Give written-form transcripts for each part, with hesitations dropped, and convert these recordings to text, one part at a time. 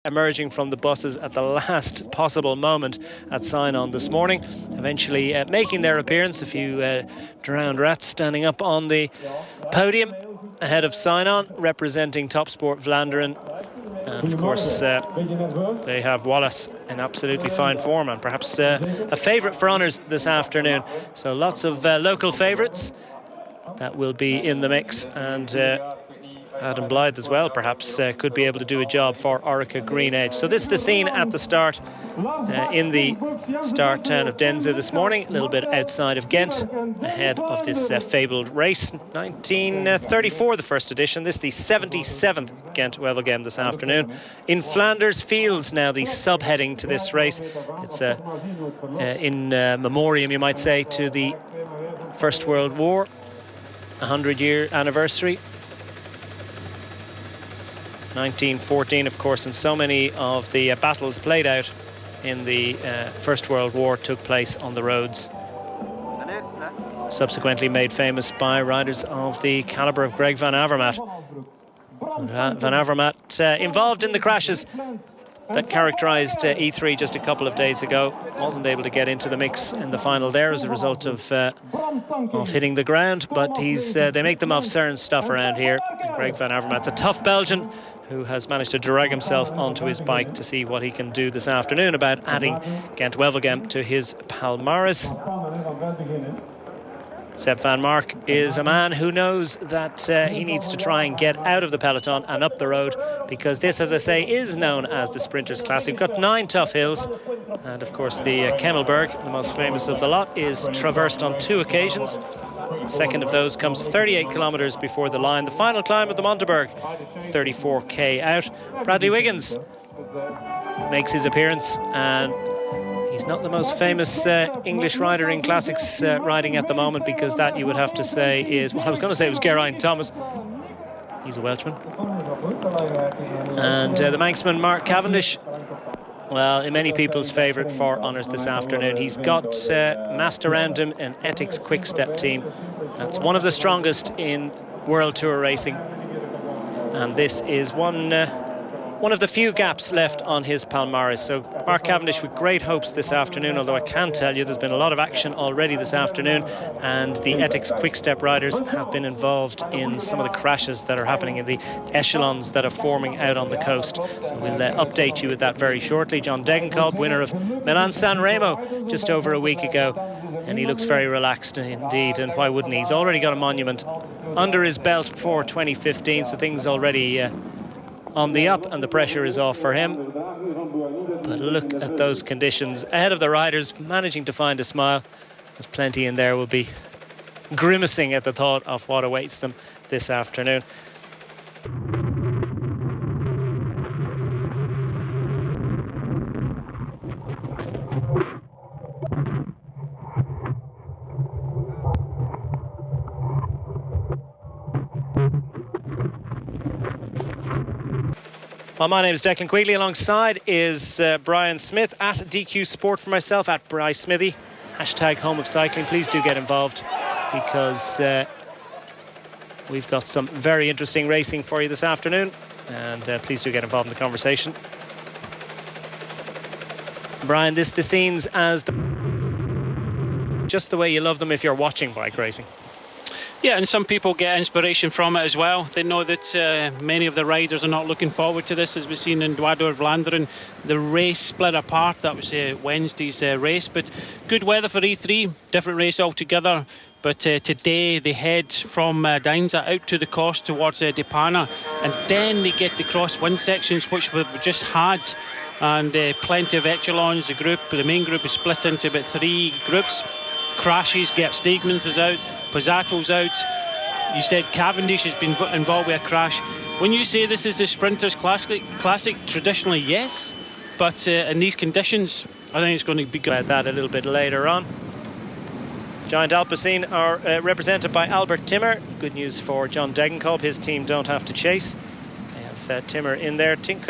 emerging from the buses at the last possible moment at sign-on this morning, eventually making their appearance. A few drowned rats standing up on the podium ahead of sign-on, representing Top Sport Vlaanderen. And of course, they have Wallace in absolutely fine form, and perhaps a favourite for honours this afternoon. So lots of local favourites that will be in the mix, and Adam Blythe as well perhaps could be able to do a job for Orica Green Edge. So this is the scene at the start in the start town of Denze this morning, a little bit outside of Ghent, ahead of this fabled race. 1934, the first edition. This is the 77th Gent-Wevelgem this afternoon. In Flanders Fields now, the subheading to this race. It's in memoriam, you might say, to the First World War, 100-year anniversary. 1914, of course, and so many of the battles played out in the First World War took place on the roads, subsequently made famous by riders of the calibre of Greg Van Avermaet. Van Avermaet involved in the crashes that characterised E3 just a couple of days ago. Wasn't able to get into the mix in the final there as a result of hitting the ground, but they make them of certain stuff around here. And Greg Van Avermaet's a tough Belgian who has managed to drag himself onto his bike to see what he can do this afternoon about adding Gent-Wevelgem to his palmares. Sepp van Mark is a man who knows that he needs to try and get out of the peloton and up the road, because this, as I say, is known as the Sprinters Classic. We've got 9 tough hills, and of course the Kemmelberg, the most famous of the lot, is traversed on 2 occasions. The second of those comes 38 kilometres before the line. The final climb of the Monteberg, 34k out. Bradley Wiggins makes his appearance, and he's not the most famous English rider in classics riding at the moment, because that, you would have to say, is, well, I was going to say it was Geraint Thomas. He's a Welshman. And the Manxman Mark Cavendish, well, in many people's favourite for honours this afternoon. He's got massed around him an Ethics Quick Step team. That's one of the strongest in World Tour racing. And this is one of the few gaps left on his palmares. So Mark Cavendish with great hopes this afternoon, although I can tell you there's been a lot of action already this afternoon, and the Ethics Quick Step riders have been involved in some of the crashes that are happening in the echelons that are forming out on the coast. So we'll update you with that very shortly. John Degenkolb, winner of Milan-San Remo just over a week ago, and he looks very relaxed indeed, and why wouldn't he? He's already got a monument under his belt for 2015, so things already on the up, and the pressure is off for him. But look at those conditions ahead of the riders, managing to find a smile. There's plenty in there will be grimacing at the thought of what awaits them this afternoon. Well, my name is Declan Quigley. Alongside is Brian Smith at DQ Sport for myself, at Bry Smithy. Hashtag Home of Cycling. Please do get involved, because we've got some very interesting racing for you this afternoon. And please do get involved in the conversation. Brian, the scenes as just the way you love them if you're watching bike racing. Yeah, and some people get inspiration from it as well. They know that many of the riders are not looking forward to this, as we've seen in Vlaanderen. The race split apart. That was Wednesday's race, but good weather for E3. Different race altogether. But today they head from Deinze out to the coast towards De Panne, and then they get the Crosswinds sections, which we've just had, and plenty of echelons. The main group is split into about 3 groups. Crashes. Gert Steegmans is out, Pozzato's out. You said Cavendish has been involved with a crash. When you say this is the Sprinters Classic, traditionally yes, but in these conditions I think it's going to be good. About that a little bit later on. Giant Alpecin are represented by Albert Timmer. Good news for John Degenkolb, his team don't have to chase. They have Timmer in there. Tinko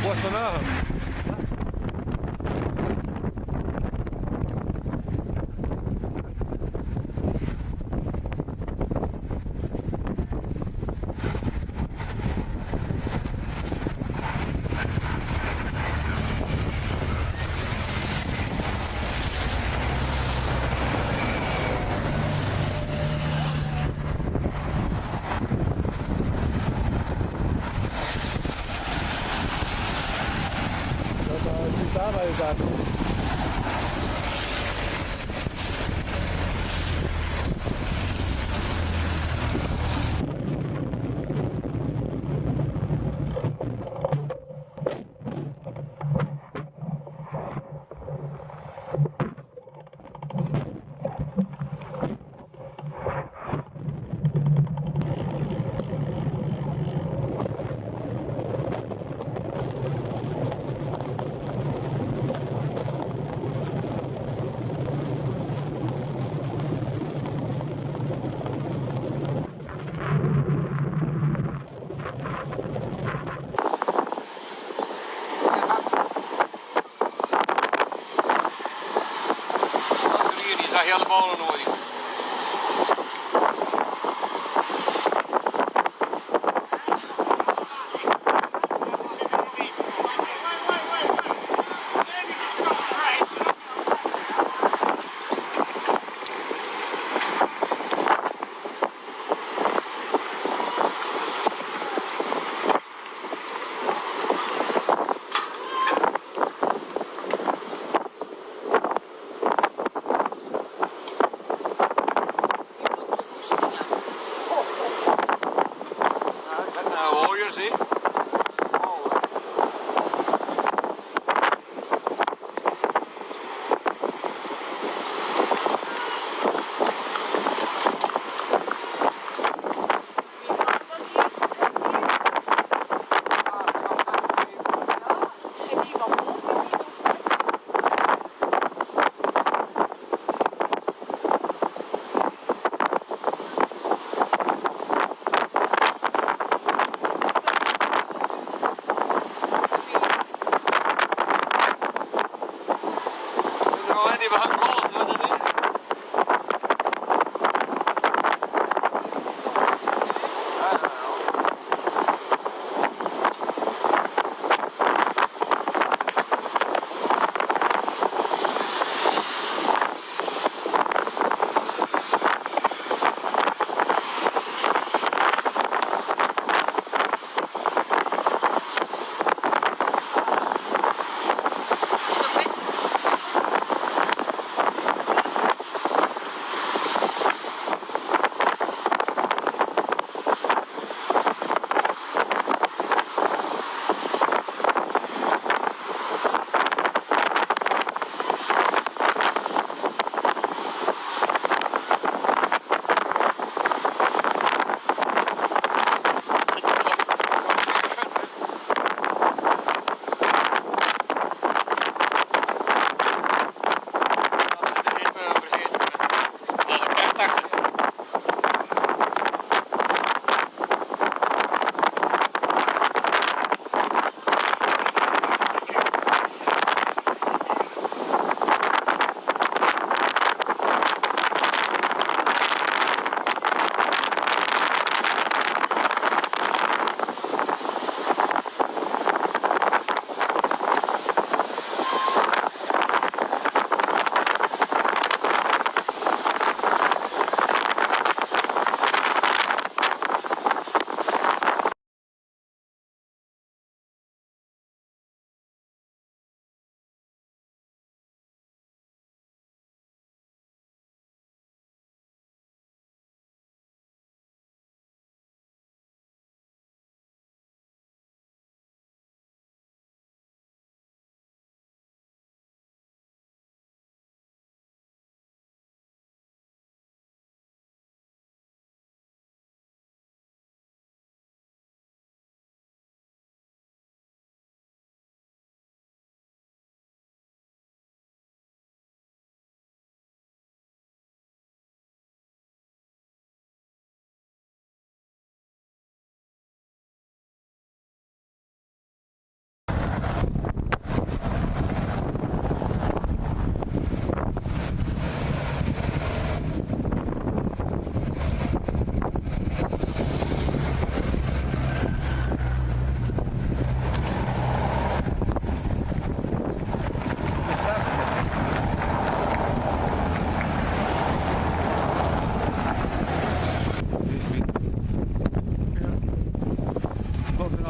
poissonneur. Helemaal nodig.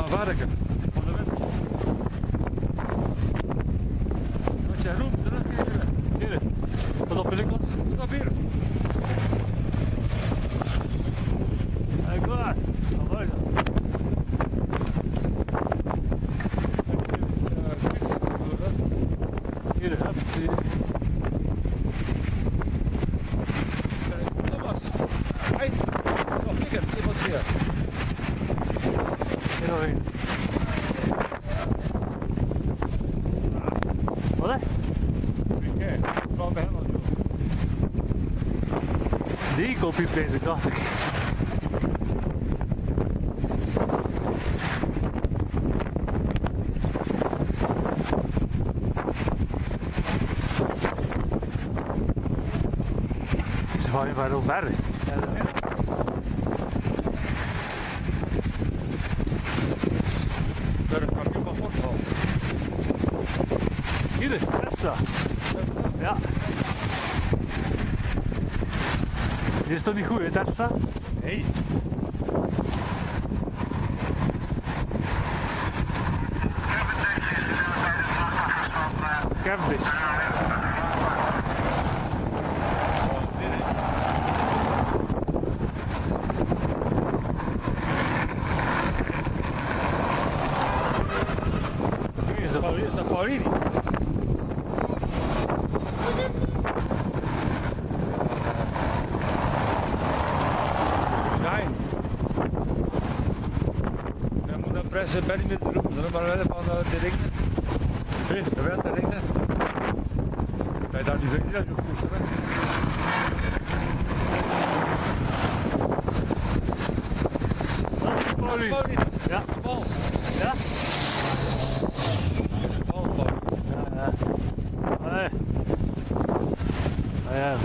gaan werken. Van de wind. Wat jij roept, terugkeren. Hier. Pas op, Niklas. Pas op hier. Hey, klaar. Ga buiten. Hier, heb je. Dat was ijs. Nog niet, zie wat hier. Wat hè? Kijk, wat ben je aan het doen? Die kopie deze dacht ik. Ze van je maar ook verder. Ja, dat is het. Daar kan je wel voorthouden. Hier is het. Ja. Dit is toch niet goed, hè, Terpstra? Nee. Cavendish. Is dat Paolini? Dan moet dan pressen bij die met de roepen, maar wel van de ringen. Nee, dat wel de ringen. Bij daar die weet dat je goed zit. Dat is Paolini. Ja. Bal. Ja. Dat is een bal. Ja. Nee. Ja.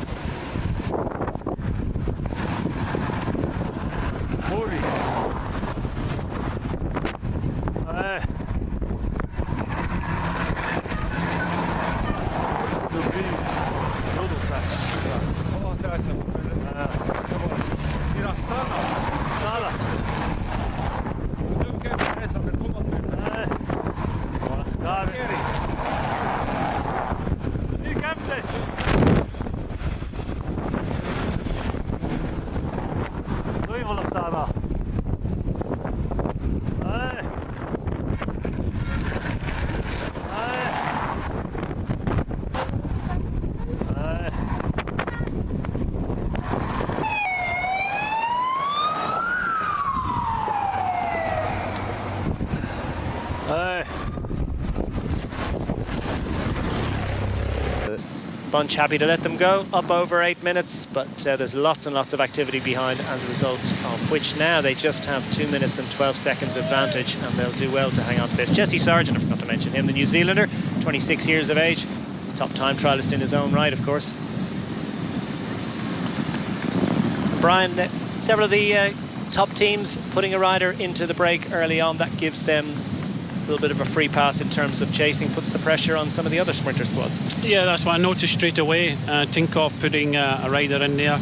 Mooi. Nee. Hier staan. Daar is hij. Hier Cavendish. Doe je wel een staan. Nee. Bunch happy to let them go, up over 8 minutes, but there's lots and lots of activity behind as a result of which now they just have 2 minutes and 12 seconds advantage, and they'll do well to hang on to this. Jesse Sargent, I forgot to mention him, the New Zealander, 26 years of age, top time trialist in his own right, of course. Brian, several of the top teams putting a rider into the break early on, that gives them a little bit of a free pass in terms of chasing, puts the pressure on some of the other sprinter squads. Yeah, that's what I noticed straight away. Tinkoff putting a rider in there,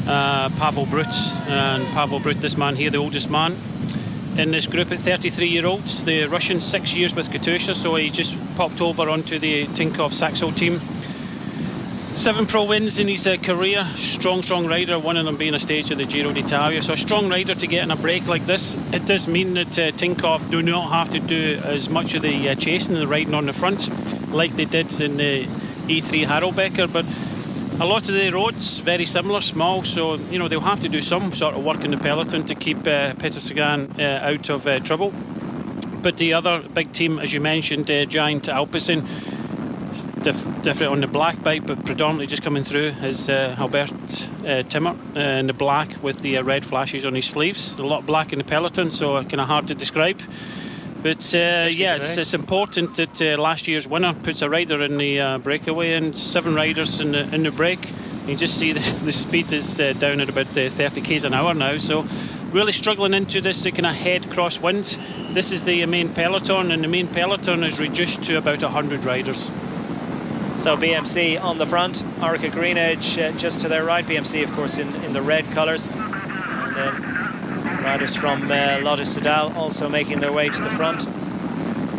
Pavel Brut, and Pavel Brut, this man here, the oldest man in this group at 33-year-olds. The Russian, 6 years with Katusha, so he just popped over onto the Tinkoff Saxo team. 7 pro wins in his career. Strong rider, one of them being a stage of the Giro d'Italia. So a strong rider to get in a break like this. It does mean that Tinkoff do not have to do as much of the chasing and the riding on the front like they did in the E3 Harelbecker, but a lot of the roads very similar, small, so you know they'll have to do some sort of work in the peloton to keep Peter Sagan out of trouble. But the other big team, as you mentioned, Giant Alpecin, different on the black bike, but predominantly just coming through is Albert Timmer in the black with the red flashes on his sleeves. A lot of black in the peloton, so kind of hard to describe. But yeah, it's important that last year's winner puts a rider in the breakaway, and 7 riders in the break. You just see the speed is down at about 30 k's an hour now, so really struggling into this kind of head crosswinds. This is the main peloton, and the main peloton is reduced to about 100 riders. So BMC on the front, Orica Green Edge just to their right. BMC, of course, in the red colours. And then Riders from Lotto Soudal also making their way to the front.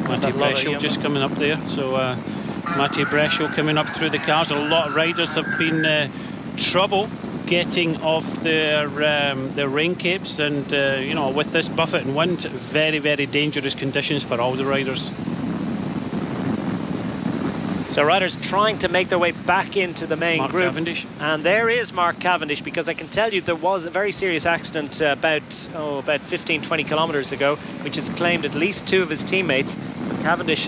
Matej Brescio just coming up there. So Matej Brescio coming up through the cars. A lot of riders have been trouble getting off their rain capes, and you know, with this buffet and wind, very, very dangerous conditions for all the riders. So riders trying to make their way back into the main Mark group. Cavendish. And there is Mark Cavendish, because I can tell you there was a very serious accident about 15-20 kilometres ago, which has claimed at least 2 of his teammates. Cavendish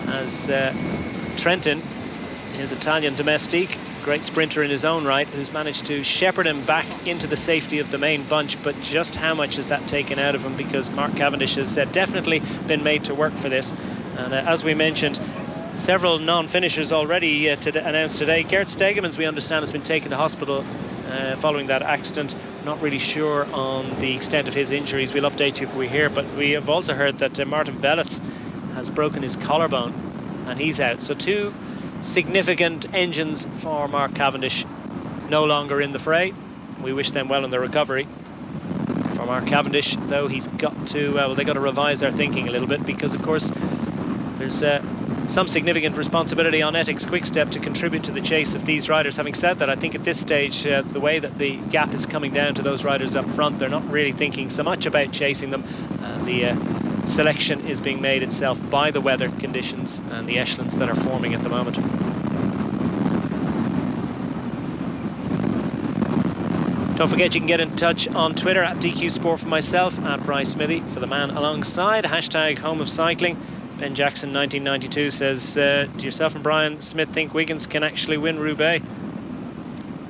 has Trentin, his Italian domestique, great sprinter in his own right, who's managed to shepherd him back into the safety of the main bunch. But just how much has that taken out of him, because Mark Cavendish has definitely been made to work for this. And as we mentioned, several non-finishers already announced today. Gert Stegemans, we understand, has been taken to hospital following that accident. Not really sure on the extent of his injuries. We'll update you if we hear. But we have also heard that Martin Velets has broken his collarbone and he's out. So 2 significant engines for Mark Cavendish no longer in the fray. We wish them well in their recovery. For Mark Cavendish, though, he's got to, well, they've got to revise their thinking a little bit, because, of course, there's some significant responsibility on Etixx Quick-Step to contribute to the chase of these riders. Having said that, I think at this stage, the way that the gap is coming down to those riders up front, they're not really thinking so much about chasing them. The selection is being made itself by the weather conditions and the echelons that are forming at the moment. Don't forget, you can get in touch on Twitter at DQ Sport for myself, at Bryce Smithy for the man alongside, hashtag Home of Cycling. Ben Jackson 1992 says, do yourself and Brian Smith think Wiggins can actually win Roubaix?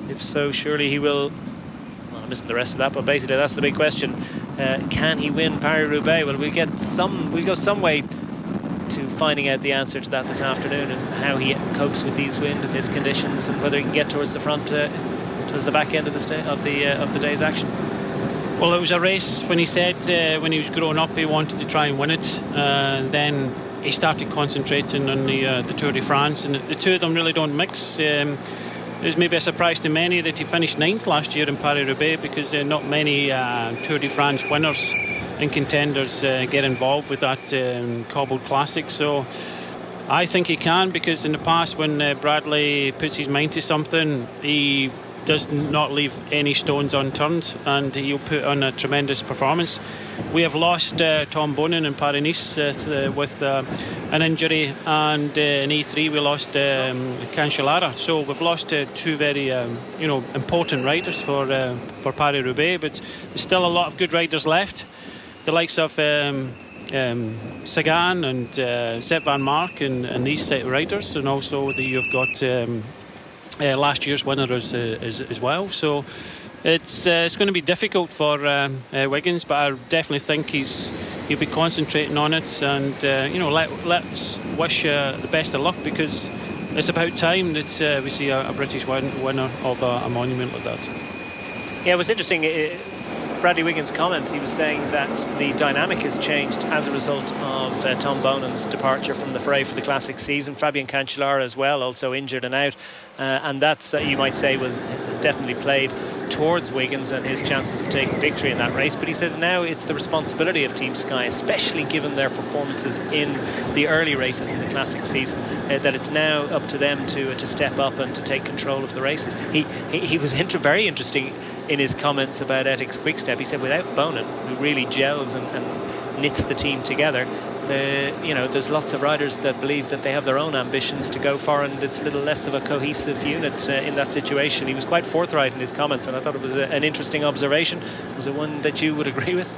If so, surely he will. Well, I'm missing the rest of that, but basically that's the big question. Can he win Paris-Roubaix? Well, we'll go some way to finding out the answer to that this afternoon, and how he copes with these wind and these conditions, and whether he can get towards the front, towards the back end of the day's action. Well, it was a race when he said when he was growing up he wanted to try and win it. Then he started concentrating on the Tour de France, and the two of them really don't mix. It was maybe a surprise to many that he finished 9th last year in Paris-Roubaix, because not many Tour de France winners and contenders get involved with that cobbled classic. So I think he can, because in the past, when Bradley puts his mind to something, he does not leave any stones unturned, and he'll put on a tremendous performance. We have lost Tom Bonin in Paris-Nice with an injury, and in E3 we lost Cancellara. So we've lost 2 very important riders for Paris-Roubaix, but there's still a lot of good riders left. The likes of Sagan and Sepp van Mark and these type of riders, and also you've got last year's winner as well. So it's going to be difficult for Wiggins, but I definitely think he'll be concentrating on it, and let's wish the best of luck, because it's about time that we see a British winner of a monument like that. Yeah, it was interesting. Bradley Wiggins' comments, he was saying that the dynamic has changed as a result of Tom Bonin's departure from the fray for the classic season. Fabian Cancellara as well, also injured and out, and that's, you might say, has definitely played towards Wiggins and his chances of taking victory in that race. But he said now it's the responsibility of Team Sky, especially given their performances in the early races in the classic season, that it's now up to them to step up and to take control of the races. He was very interesting in his comments about Etixx Quick-Step. He said without Bonin, who really gels and knits the team together, there's lots of riders that believe that they have their own ambitions to go for, and it's a little less of a cohesive unit in that situation. He was quite forthright in his comments, and I thought it was an interesting observation. Was it one that you would agree with?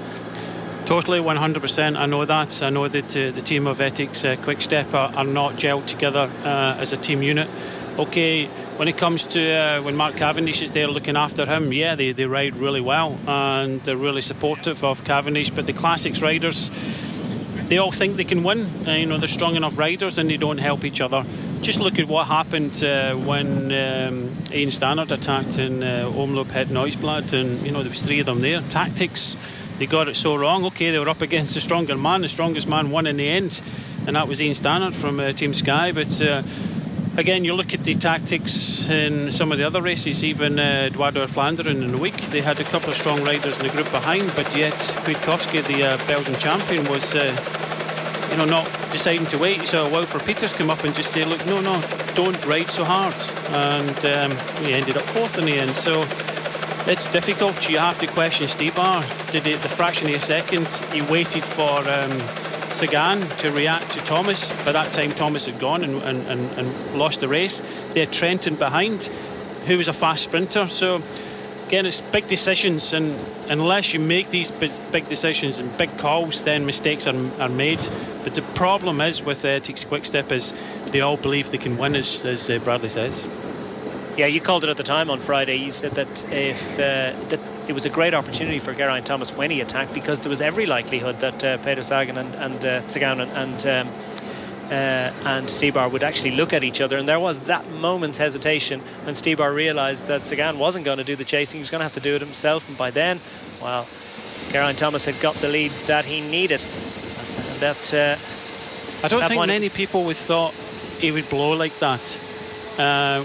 Totally, 100%. I know that. I know that the team of Etixx Quick-Step are not gelled together as a team unit. Okay, when it comes to when Mark Cavendish is there looking after him, yeah, they ride really well, and they're really supportive of Cavendish. But the Classics riders, they all think they can win. They're strong enough riders, and they don't help each other. Just look at what happened when Ian Stannard attacked in Omloop Het Nieuwsblad, and there was 3 of them there. Tactics, they got it so wrong. Okay, they were up against the strongest man won in the end, and that was Ian Stannard from Team Sky. But again, you look at the tactics in some of the other races, even Eduardo Vlaanderen in the week. They had a couple of strong riders in the group behind, but yet Kwiatkowski, the Belgian champion, was not deciding to wait. So Wilfred Peters come up and just say, look, no, don't ride so hard. And he ended up 4th in the end. So it's difficult. You have to question Stybar. Did it the fraction of a second? He waited for Sagan to react to Thomas. By that time, Thomas had gone and lost the race. They had Trenton behind, who was a fast sprinter. So again, it's big decisions, and unless you make these big decisions and big calls, then mistakes are made. But the problem is with Ethics Quickstep is they all believe they can win, as Bradley says. Yeah, you called it at the time on Friday. You said that if that it was a great opportunity for Geraint Thomas when he attacked, because there was every likelihood that Peter Sagan and Stybar would actually look at each other, and there was that moment's hesitation when Stybar realised that Sagan wasn't going to do the chasing. He was going to have to do it himself, and by then, well, Geraint Thomas had got the lead that he needed. And that I don't think many people would thought he would blow like that.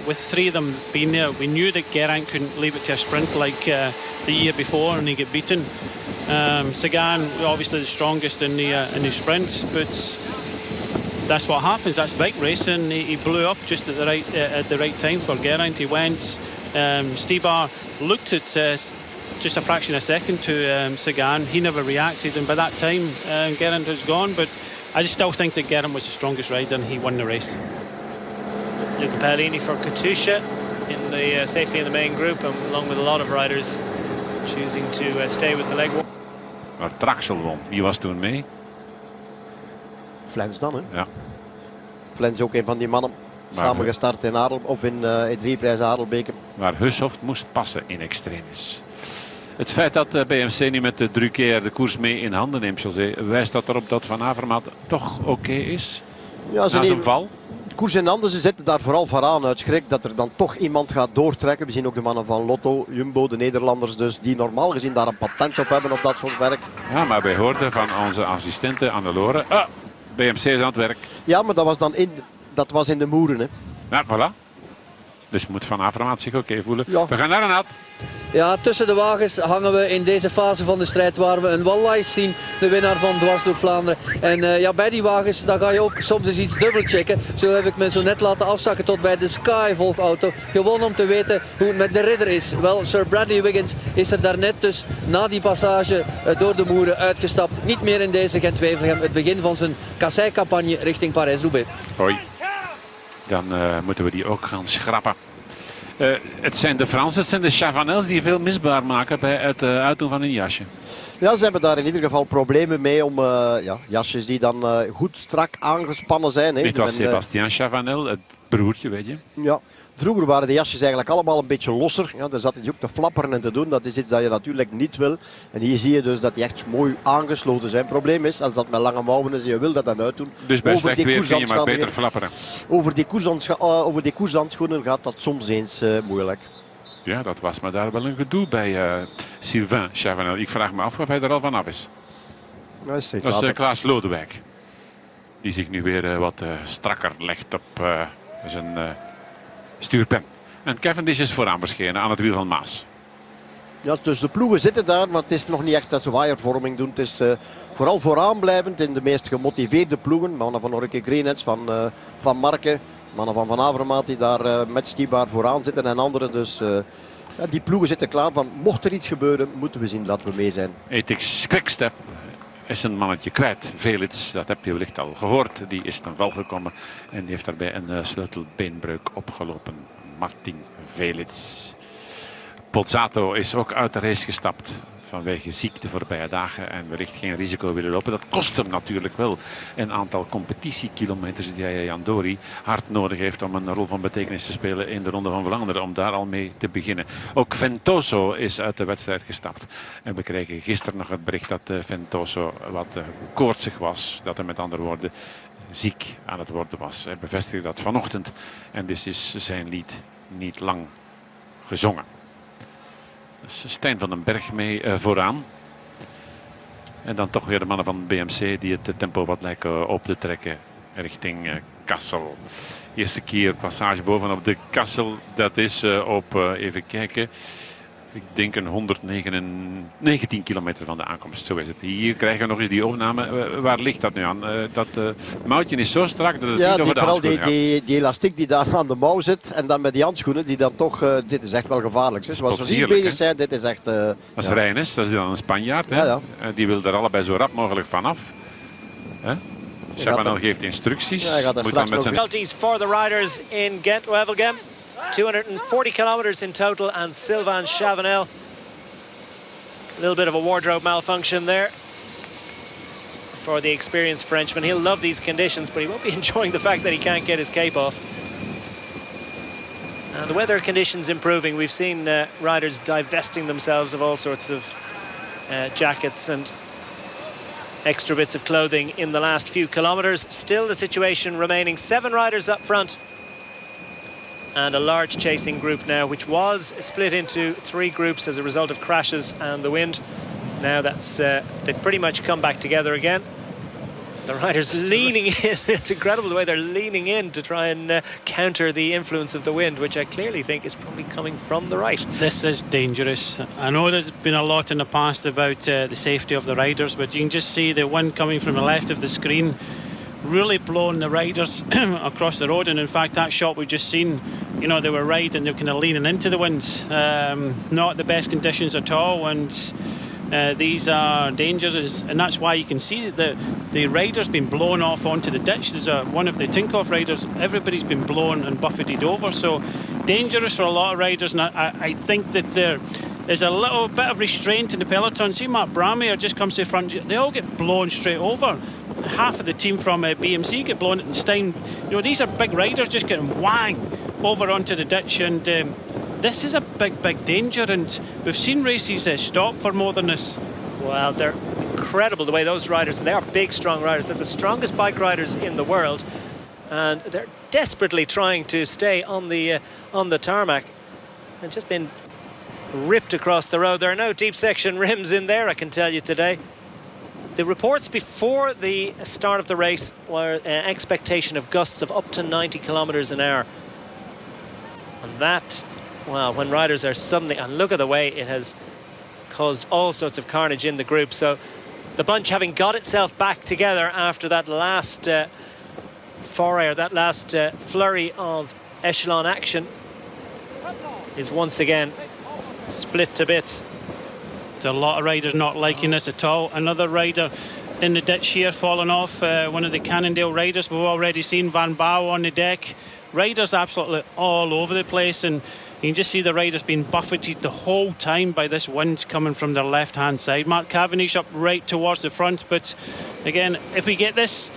With 3 of them being there, we knew that Geraint couldn't leave it to a sprint like the year before and he get beaten. Sagan, obviously the strongest in the sprints, but that's what happens. That's bike racing. He blew up just at the right time for Geraint. He went. Stybar looked at just a fraction of a second to Sagan. He never reacted, and by that time Geraint was gone. But I just still think that Geraint was the strongest rider and he won the race. Luca Paolini for Katusha in the safely in the main group, along with a lot of riders choosing to stay with the leg walk. Maar Traxel won. Wie was toen mee? Flanders dan, hè? Ja. Flanders ook een van die mannen. Samen gestart in Adel, of in Drieprijs Adelbeke. Waar Hushoft moest passen in extremis. Het feit dat BMC nu met de Drucker de koers mee in handen neemt, José, wijst dat erop dat Van Avermaet toch oké is? Ja, na zijn val? Koers in handen, ze zitten daar vooral vooraan uit schrik dat er dan toch iemand gaat doortrekken. We zien ook de mannen van Lotto, Jumbo, de Nederlanders dus, die normaal gezien daar een patent op hebben op dat soort werk. Ja, maar wij hoorden van onze assistente Annelore, BMC is aan het werk. Ja, maar dat was dan in de moeren, hè. Ja, voilà. Dus moet Van Avermaet zich oké voelen. Ja. We gaan naar Renat. Ja, tussen de wagens hangen we in deze fase van de strijd waar we een Wallace zien, de winnaar van Dwars door Vlaanderen. En ja, bij die wagens dan ga je ook soms eens iets dubbel checken. Zo heb ik me zo net laten afzakken tot bij de Sky-volkauto. Gewoon om te weten hoe het met de ridder is. Wel, Sir Bradley Wiggins is er daarnet dus na die passage door de moeren uitgestapt. Niet meer in deze Gent-Wevelgem. Het begin van zijn kasseicampagne richting Parijs-Roubaix. Hoi. Dan moeten we die ook gaan schrappen. Het zijn de Fransen, het zijn de Chavanels die veel misbaar maken bij het uitdoen van hun jasje. Ja, ze hebben daar in ieder geval problemen mee om jasjes die dan goed strak aangespannen zijn. Dit was Sébastien Chavanel, het broertje, weet je. Ja. Vroeger waren de jasjes eigenlijk allemaal een beetje losser. Ja, daar zat hij ook te flapperen en te doen. Dat is iets dat je natuurlijk niet wil. En hier zie je dus dat die echt mooi aangesloten zijn. Het probleem is, als dat met lange mouwen is en je wil dat dan uitdoen. Dus bij slecht weer kun je maar beter flapperen. Over die koershandschoenen gaat dat soms eens moeilijk. Ja, dat was maar daar wel een gedoe bij Sylvain Chavanel. Ik vraag me af of hij er al vanaf is. Dat is Klaas Lodewijk. Die zich nu weer wat strakker legt op zijn stuurpen. En Cavendish is vooraan verschenen aan het wiel van Maas. Ja, dus de ploegen zitten daar, maar het is nog niet echt dat ze waaiervorming doen. Het is vooral vooraanblijvend in de meest gemotiveerde ploegen. Mannen van Orke Greenets, van Marke, mannen van Avermaet die daar met Stybar vooraan zitten en anderen. Dus ja, die ploegen zitten klaar van, mocht er iets gebeuren, moeten we zien dat we mee zijn. Ethics Quickstep is een mannetje kwijt. Velits, dat heb je wellicht al gehoord. Die is ten val gekomen en die heeft daarbij een sleutelbeenbreuk opgelopen. Martin Velits. Pozzato is ook uit de race gestapt vanwege ziekte voorbije dagen en wellicht geen risico willen lopen. Dat kost hem natuurlijk wel een aantal competitiekilometers die hij Jan Dori hard nodig heeft om een rol van betekenis te spelen in de Ronde van Vlaanderen, om daar al mee te beginnen. Ook Ventoso is uit de wedstrijd gestapt. En we kregen gisteren nog het bericht dat Ventoso wat koortsig was. Dat hij met andere woorden ziek aan het worden was. Hij bevestigde dat vanochtend en dus is zijn lied niet lang gezongen. Dus Stijn van den Berg mee vooraan. En dan toch weer de mannen van BMC die het tempo wat lijken op te trekken richting Kassel. Eerste keer passage bovenop de Kassel. Dat is op, even kijken, ik denk een 119 kilometer van de aankomst. Zo is het. Hier krijgen we nog eens die opname. Waar ligt dat nu aan? Dat mouwtje is zo strak dat het niet over de handschoenen gaat. Die elastiek die daar aan de mouw zit. En dan met die handschoenen die dan toch... dit is echt wel gevaarlijk. Zoals we hier bezig zijn, dit is echt... dat is Reines, dat is dan een Spanjaard. Hè? Ja. Die wil er allebei zo rap mogelijk vanaf. Chabanel geeft instructies. Ja, hij gaat er straks met zijn... Penalties for the riders in Gent-Wevelgem. 240 kilometers in total, and Sylvain Chavanel. A little bit of a wardrobe malfunction there for the experienced Frenchman. He'll love these conditions, but he won't be enjoying the fact that he can't get his cape off. And the weather conditions improving. We've seen riders divesting themselves of all sorts of jackets and extra bits of clothing in the last few kilometers. Still the situation remaining. 7 riders up front and a large chasing group now, which was split into 3 groups as a result of crashes and the wind. Now that's they've pretty much come back together again. The riders leaning in. It's incredible the way they're leaning in to try and counter the influence of the wind, which I clearly think is probably coming from the right. This is dangerous. I know there's been a lot in the past about the safety of the riders, but you can just see the wind coming from the left of the screen really blowing the riders across the road. And in fact, that shot we've just seen, you know, they were riding, they were kind of leaning into the wind. Not the best conditions at all, and these are dangerous, and that's why you can see that the rider's been blown off onto the ditch. There's one of the Tinkoff riders, everybody's been blown and buffeted over, so dangerous for a lot of riders. And I think that there's a little bit of restraint in the peloton. See, Mark Bramier just comes to the front, they all get blown straight over. Half of the team from BMC get blown, and Stein, you know, these are big riders just getting whang over onto the ditch, and this is a big danger, and we've seen races stop for more than this. Well, they're incredible the way those riders, and they are big, strong riders. They're the strongest bike riders in the world, and they're desperately trying to stay on the tarmac, and just been ripped across the road. There are no deep section rims in there, I can tell you today. The reports before the start of the race were an expectation of gusts of up to 90 kilometers an hour, and that, well, when riders are suddenly, and look at the way it has caused all sorts of carnage in the group. So the bunch, having got itself back together after that last foray, or that last flurry of echelon action, is once again split to bits. There's a lot of riders not liking this at all. Another rider in the ditch here falling off, one of the Cannondale riders. We've already seen Van Baal on the deck. Riders absolutely all over the place, and you can just see the riders being buffeted the whole time by this wind coming from their left hand side. Mark Cavendish up right towards the front, but again, if we get this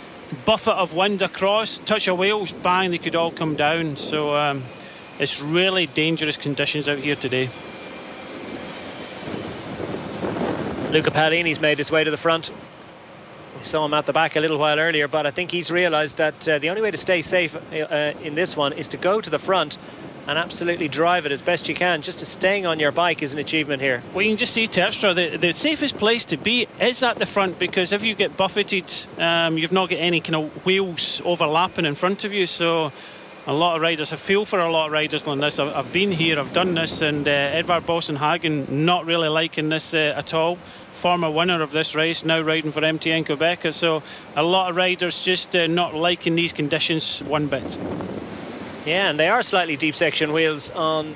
buffet of wind across, touch of wheels, bang, they could all come down. So it's really dangerous conditions out here today. Luca Paolini's made his way to the front. We saw him at the back a little while earlier, but I think he's realised that the only way to stay safe in this one is to go to the front and absolutely drive it as best you can. Just staying on your bike is an achievement here. Well, you can just see, Terpstra, the safest place to be is at the front, because if you get buffeted, you've not got any kind of wheels overlapping in front of you. So a lot of riders, I feel for a lot of riders on this. I've been here, I've done this, and Edvard Boasson-Hagen not really liking this at all. Former winner of this race, now riding for MTN Quebec. So a lot of riders just not liking these conditions one bit. Yeah, and they are slightly deep section wheels on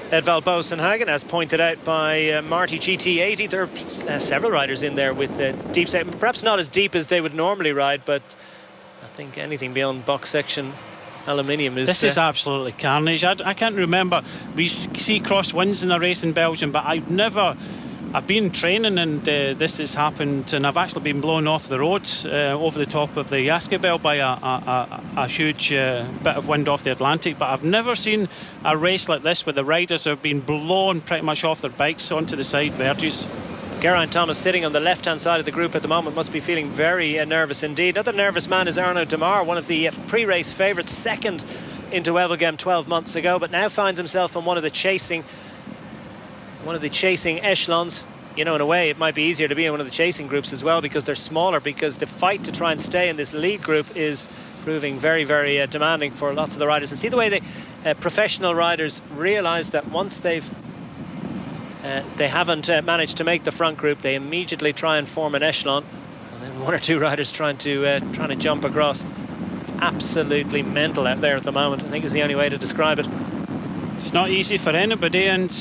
Edvald Boasson-Hagen, as pointed out by Marty GT80. There are several riders in there with deep section, perhaps not as deep as they would normally ride, but I think anything beyond box section aluminium is... This is absolutely carnage. I can't remember. We see Crosswinds in a race in Belgium, but I've been training, and this has happened, and I've actually been blown off the road over the top of the Yaskabel by a huge bit of wind off the Atlantic. But I've never seen a race like this where the riders have been blown pretty much off their bikes onto the side verges. Geraint Thomas, sitting on the left-hand side of the group at the moment, must be feeling very nervous indeed. Another nervous man is Arnaud Demar, one of the pre-race favourites, second into Wevelgem 12 months ago, but now finds himself on one of the chasing echelons. You know, in a way, it might be easier to be in one of the chasing groups as well, because they're smaller, because the fight to try and stay in this lead group is proving very, very demanding for lots of the riders. And see the way the professional riders realise that once they haven't managed to make the front group, they immediately try and form an echelon. And then one or two riders trying to jump across. It's absolutely mental out there at the moment, I think is the only way to describe it. It's not easy for anybody, and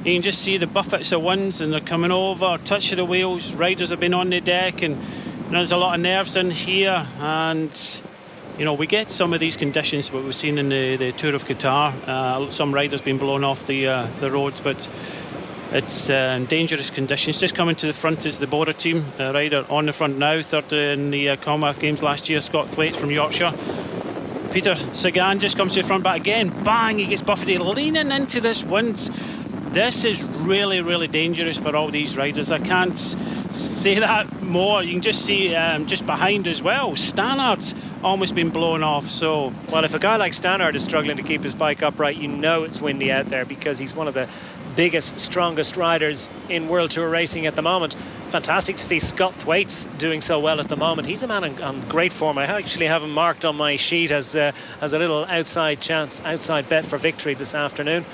you can just see the buffets of winds, and they're coming over, touch of the wheels. Riders have been on the deck, and there's a lot of nerves in here. And we get some of these conditions, what we've seen in the Tour of Qatar. Some riders been blown off the roads, but it's dangerous conditions. Just coming to the front is the Bora team, rider on the front now, third in the Commonwealth Games last year, Scott Thwaites from Yorkshire. Peter Sagan just comes to the front, but again, bang, he gets buffeted, leaning into this wind. This is really, really dangerous for all these riders. I can't say that more. You can just see just behind as well, Stannard's almost been blown off. So, well, if a guy like Stannard is struggling to keep his bike upright, you know it's windy out there, because he's one of the biggest, strongest riders in World Tour racing at the moment. Fantastic to see Scott Thwaites doing so well at the moment. He's a man on great form. I actually have him marked on my sheet as a little outside bet for victory this afternoon.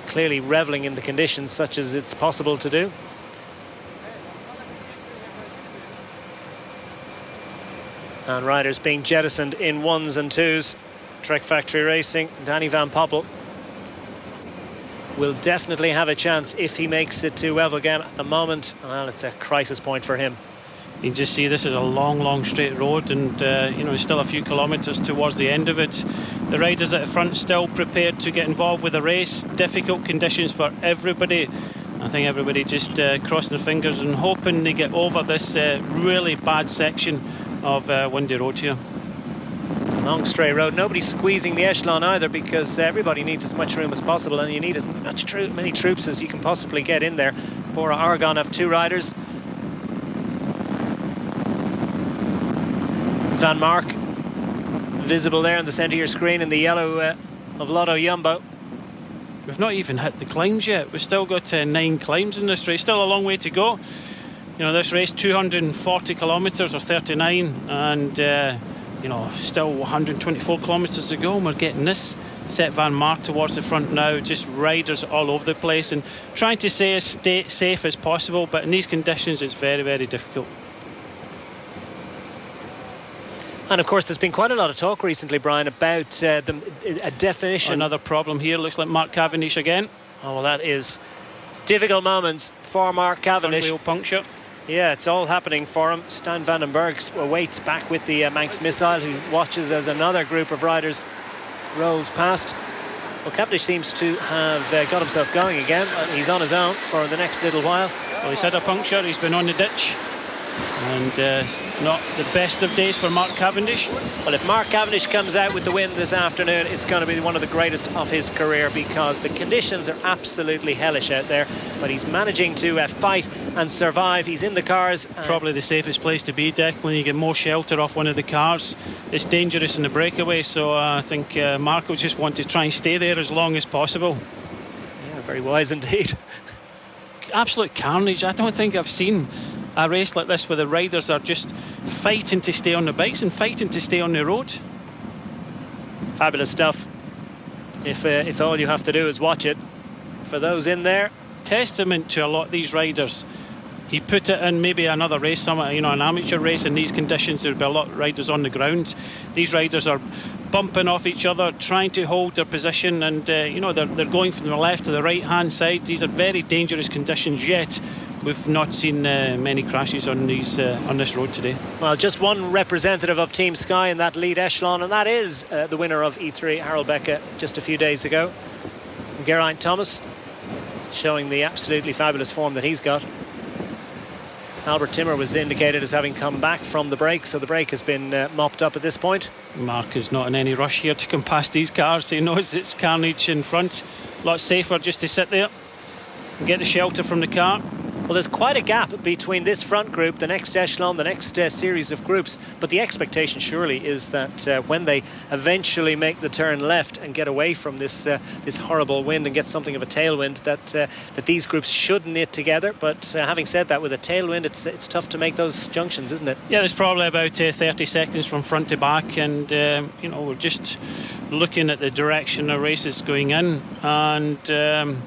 Clearly reveling in the conditions such as it's possible to do. And riders being jettisoned in ones and twos. Trek Factory Racing, Danny Van Poppel will definitely have a chance if he makes it to Wevelgem. At the moment, well, it's a crisis point for him. You can just see this is a long, long straight road, and still a few kilometres towards the end of it. The riders at the front still prepared to get involved with the race. Difficult conditions for everybody. I think everybody just crossing their fingers and hoping they get over this really bad section of windy road here. It's a long straight road. Nobody's squeezing the echelon either, because everybody needs as much room as possible, and you need as many troops as you can possibly get in there. Bora Argon have two riders. Van Mark, visible there in the centre of your screen in the yellow of Lotto Jumbo. We've not even hit the climbs yet. We've still got 9 climbs in this race. Still a long way to go. This race 240 kilometres or 39, and still 124 kilometres to go, and we're getting this set Van Mark towards the front now. Just riders all over the place and trying to stay as safe as possible, but in these conditions it's very, very difficult. And of course, there's been quite a lot of talk recently, Brian, about a definition. Another problem here. Looks like Mark Cavendish again. Oh, well, that is difficult moments for Mark Cavendish. Front wheel puncture. Yeah, it's all happening for him. Stijn Vandenberg waits back with the Manx missile, who watches as another group of riders rolls past. Well, Cavendish seems to have got himself going again. He's on his own for the next little while. Well, he's had a puncture. He's been on the ditch. And not the best of days for Mark Cavendish. Well, if Mark Cavendish comes out with the win this afternoon, it's going to be one of the greatest of his career, because the conditions are absolutely hellish out there. But he's managing to fight and survive. He's in the cars. Probably the safest place to be, Declan. You get more shelter off one of the cars. It's dangerous in the breakaway, so I think Mark will just want to try and stay there as long as possible. Yeah, very wise indeed. Absolute carnage. I don't think I've seen a race like this where the riders are just fighting to stay on the bikes and fighting to stay on the road. Fabulous stuff. If all you have to do is watch it. For those in there, testament to a lot of these riders. He put it in maybe another race, an amateur race in these conditions. There'd be a lot of riders on the ground. These riders are bumping off each other, trying to hold their position, and they're going from the left to the right hand side. These are very dangerous conditions, yet we've not seen many crashes on this road today. Well, just one representative of Team Sky in that lead echelon, and that is the winner of E3, Harold Becca, just a few days ago. Geraint Thomas showing the absolutely fabulous form that he's got. Albert Timmer was indicated as having come back from the break, so the break has been mopped up at this point. Mark is not in any rush here to come past these cars. He knows it's carnage in front. A lot safer just to sit there and get the shelter from the car. Well, there's quite a gap between this front group, the next echelon, the next series of groups. But the expectation surely is that when they eventually make the turn left and get away from this this horrible wind and get something of a tailwind, that these groups should knit together. But having said that, with a tailwind, it's tough to make those junctions, isn't it? Yeah, there's probably about 30 seconds from front to back, and you know, we're just looking at the direction the race is going in, and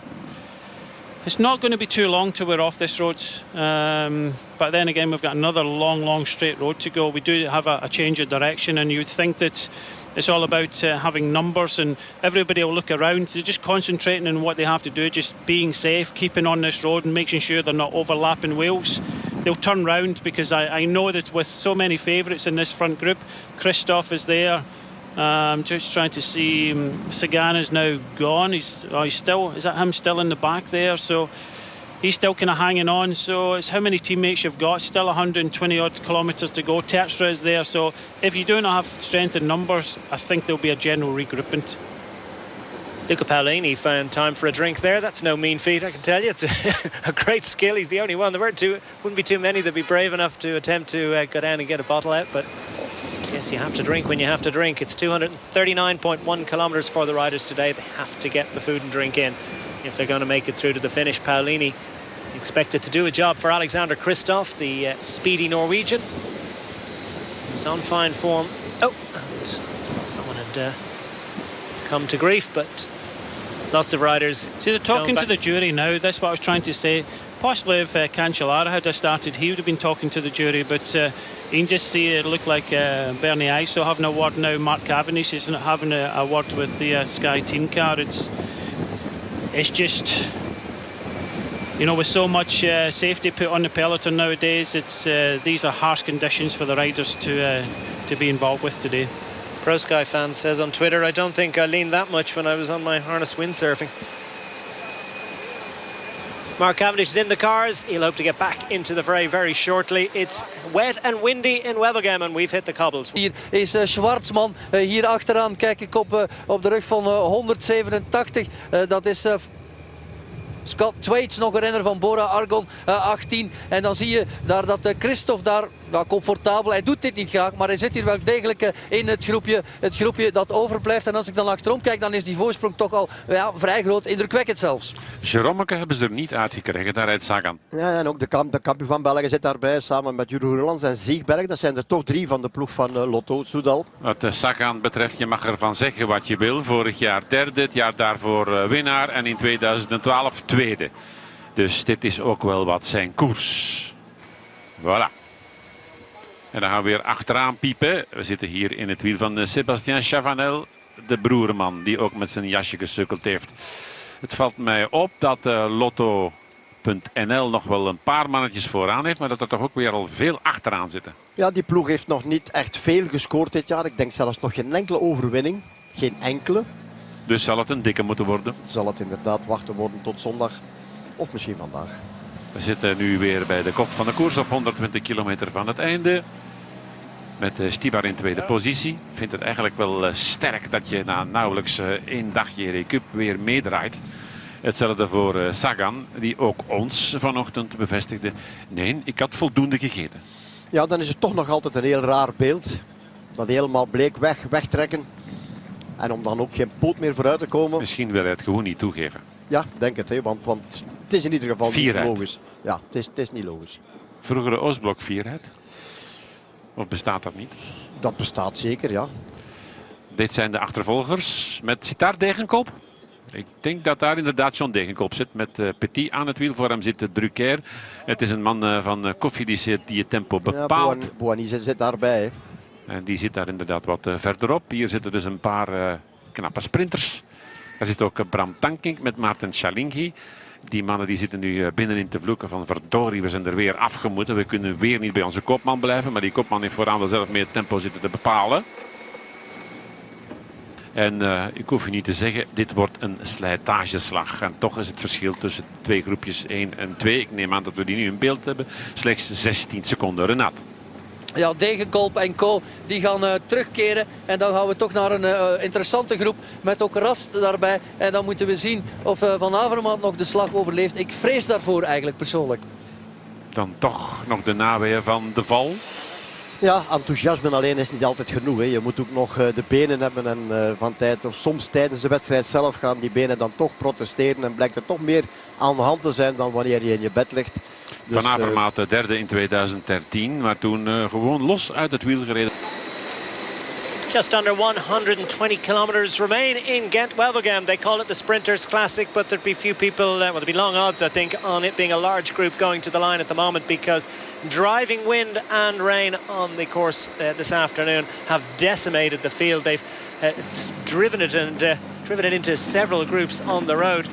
it's not going to be too long till we're off this road, but then again we've got another long straight road to go. We do have a change of direction, and you'd think that it's all about having numbers, and everybody will look around. They're just concentrating on what they have to do, just being safe, keeping on this road and making sure they're not overlapping wheels. They'll turn round, because I know that with so many favourites in this front group, Christoph is there. Just trying to see, Sagan is now gone. He's still, is that him still in the back there? So he's still kind of hanging on. So it's how many teammates you've got. Still 120 odd kilometres to go. Terpstra is there. So if you do not have strength in numbers, I think there'll be a general regrouping. Luca Paolini found time for a drink there. That's no mean feat, I can tell you. It's a great skill. He's the only one. There wouldn't be too many that'd be brave enough to attempt to go down and get a bottle out, but yes, you have to drink when you have to drink. It's 239.1 kilometres for the riders today. They have to get the food and drink in if they're going to make it through to the finish. Paolini expected to do a job for Alexander Kristoff, the speedy Norwegian. He's on fine form. Oh, and someone had come to grief, but lots of riders. See, they're talking to the jury now. That's what I was trying to say. Possibly if Cancellara had started, he would have been talking to the jury, but you can just see it look like Bernie Iso having a word now. Mark Cavendish is having a word with the Sky team car. It's just, you know, with so much safety put on the peloton nowadays, it's these are harsh conditions for the riders to be involved with today. Pro Sky fan says on Twitter, I don't think I leaned that much when I was on my harness windsurfing. Mark Cavendish is in the cars. He'll hope to get back into the fray very shortly. It's wet and windy in Wevelgem and we've hit the cobbles. Hier is Schwarzman. Hier achteraan kijk ik op de rug van 187. Dat is Scott Twaits, nog een renner van Bora Argon, 18. En dan zie je daar dat Christoph daar, comfortabel, hij doet dit niet graag, maar hij zit hier wel degelijk in het groepje dat overblijft. En als ik dan achterom kijk, dan is die voorsprong toch al vrij groot, indrukwekkend zelfs. Jerommeke hebben ze er niet uitgekregen, daar rijdt Sagan. Ja, en ook de kampioen van België zit daarbij, samen met Jeroen Roelands en Ziegberg. Dat zijn er toch 3 van de ploeg van Lotto Soudal. Wat Sagan betreft, je mag ervan zeggen wat je wil. Vorig jaar derde, het jaar daarvoor winnaar en in 2012 tweede. Dus dit is ook wel wat zijn koers. Voilà. En dan gaan we weer achteraan piepen. We zitten hier in het wiel van Sébastien Chavanel, de broerman die ook met zijn jasje gesukkeld heeft. Het valt mij op dat Lotto.nl nog wel een paar mannetjes vooraan heeft, maar dat er toch ook weer al veel achteraan zitten. Ja, die ploeg heeft nog niet echt veel gescoord dit jaar. Ik denk zelfs nog geen enkele overwinning. Geen enkele. Dus zal het een dikke moeten worden? Zal het inderdaad wachten worden tot zondag. Of misschien vandaag. We zitten nu weer bij de kop van de koers op 120 kilometer van het einde. Met Stibar in tweede positie. Ik vind het eigenlijk wel sterk dat je na nauwelijks 1 dagje recup weer meedraait. Hetzelfde voor Sagan, die ook ons vanochtend bevestigde. Nee, ik had voldoende gegeten. Ja, dan is het toch nog altijd een heel raar beeld. Dat helemaal bleek wegtrekken. En om dan ook geen poot meer vooruit te komen. Misschien wil hij het gewoon niet toegeven. Ja, denk het. Hè, want het is in ieder geval niet logisch. Ja, het is niet logisch. Vroegere Oostblok vierheid? Of bestaat dat niet? Dat bestaat zeker, ja. Dit zijn de achtervolgers met Sitar Degenkop. Ik denk dat daar inderdaad John Degenkop zit met Petit aan het wiel. Voor hem zit Drucker. Het is een man van Koffie die het tempo bepaalt. Ja, Boani zit daarbij. Hè. En die zit daar inderdaad wat verderop. Hier zitten dus een paar knappe sprinters. Daar zit ook Bram Tankink met Maarten Chalingi. Die mannen die zitten nu binnenin te vloeken van verdorie, we zijn er weer afgemoeten. We kunnen weer niet bij onze kopman blijven. Maar die kopman heeft vooraan wel zelf meer tempo zitten te bepalen. En ik hoef je niet te zeggen, dit wordt een slijtageslag. En toch is het verschil tussen 2 groepjes 1 en 2. Ik neem aan dat we die nu in beeld hebben. Slechts 16 seconden, Renat. Ja, Degenkolb en Co. die gaan terugkeren. En dan gaan we toch naar een interessante groep. Met ook Rast daarbij. En dan moeten we zien of Van Avermaat nog de slag overleeft. Ik vrees daarvoor eigenlijk persoonlijk. dan toch nog de naweeën van de val. Ja, enthousiasme alleen is niet altijd genoeg. Hè. Je moet ook nog de benen hebben en van tijd of soms tijdens de wedstrijd zelf gaan die benen dan toch protesteren en blijkt er toch meer aan de hand te zijn dan wanneer je in je bed ligt. Dus, Van Avermaat derde in 2013, maar toen gewoon los uit het wiel gereden. Just under 120 kilometers remain in Gent-Wevelgem. They call it the Sprinters Classic, but there'd be few people, well, there'd be long odds, I think, on it being a large group going to the line at the moment, because driving wind and rain on the course this afternoon have decimated the field. They've driven it into several groups on the road.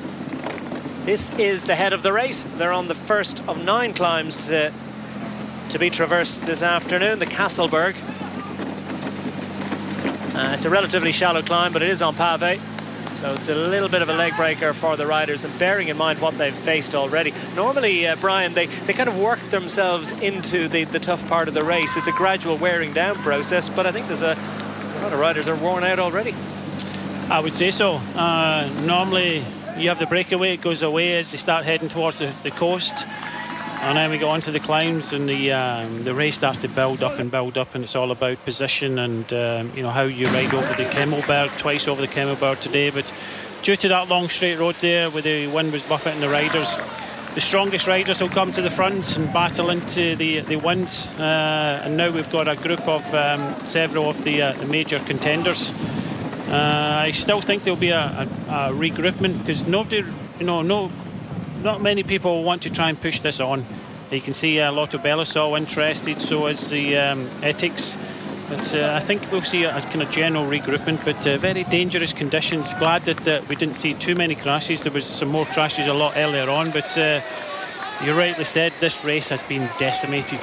This is the head of the race. They're on the first of 9 climbs to be traversed this afternoon, the Kasselberg. It's a relatively shallow climb, but it is on pave, so it's a little bit of a leg breaker for the riders, and bearing in mind what they've faced already. Normally, Brian, they kind of work themselves into the tough part of the race. It's a gradual wearing down process, but I think there's a lot of riders are worn out already. I would say so. Normally, you have the breakaway, it goes away as they start heading towards the coast. And then we go on to the climbs, and the race starts to build up, and it's all about position and you know, how you ride over the Kemmelberg, twice over the Kemmelberg today. But due to that long straight road there, where the wind was buffeting the riders, the strongest riders will come to the front and battle into the wind. And now we've got a group of several of the major contenders. I still think there'll be a regroupment, because nobody, you know, not many people want to try and push this on. You can see Lotto Belisol interested, so is the Ethics. But I think we'll see a kind of general regroupment, but very dangerous conditions. Glad that we didn't see too many crashes. There was some more crashes a lot earlier on, but you rightly said, this race has been decimated.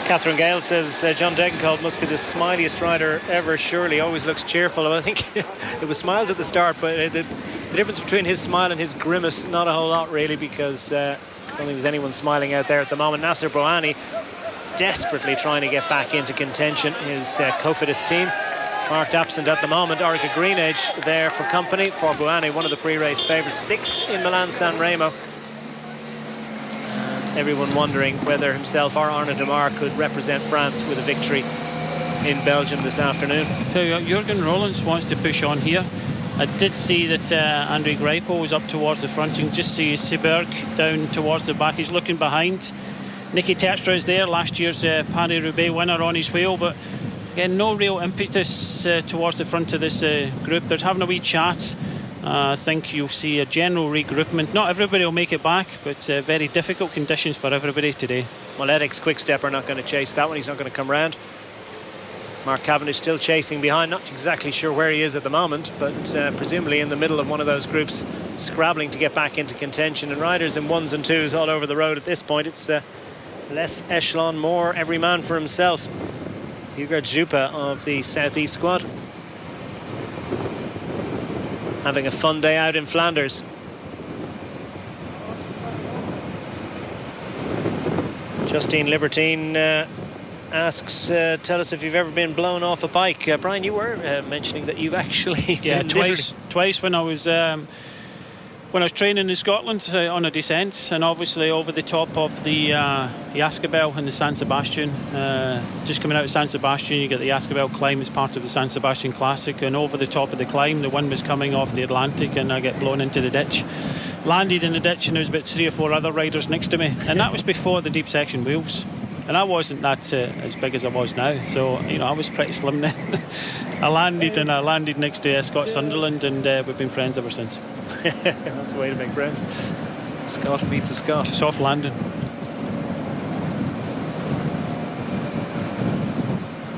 Catherine Gale says John Degenkolb must be the smiliest rider ever, surely. Always looks cheerful. Well, I think it was smiles at the start, but the difference between his smile and his grimace, not a whole lot really, because I don't think there's anyone smiling out there at the moment. Nasser Bouhanni desperately trying to get back into contention. His Cofidis team marked absent at the moment. Orica Greenedge there for company for Bouhanni, one of the pre-race favourites, 6th in Milan-San Remo. Everyone wondering whether himself or Arnaud Demar could represent France with a victory in Belgium this afternoon. So Jurgen Rollins wants to push on here. I did see that Andre Greipel was up towards the front. You can just see Seberg down towards the back. He's looking behind. Nicky Terpstra is there, last year's Paris-Roubaix winner, on his wheel, but again, no real impetus towards the front of this group. They're having a wee chat. I think you'll see a general regroupment. Not everybody will make it back, but very difficult conditions for everybody today. Well, Ethics Quickstep are not going to chase that one. He's not going to come round. Mark Cavendish still chasing behind. Not exactly sure where he is at the moment, but presumably in the middle of one of those groups, scrabbling to get back into contention. And riders in 1s and 2s all over the road at this point. It's less echelon, more every man for himself. Hugo Jupa of the Southeast squad, having a fun day out in Flanders. Justine Libertine asks, tell us if you've ever been blown off a bike. Brian, you were mentioning that you've actually been twice when I was training in Scotland on a descent, and obviously over the top of the Yaskabel and the San Sebastian. Just coming out of San Sebastian, you get the Yaskabel climb. It's part of the San Sebastian Classic, and over the top of the climb, the wind was coming off the Atlantic, and I get blown into the ditch. Landed in the ditch, and there was about 3 or 4 other riders next to me, and that was before the deep section wheels. And I wasn't that as big as I was now, so you know, I was pretty slim then. I landed next to Scott Sunderland, and we've been friends ever since. That's a way to make friends. Scott meets a Scott. Soft landing.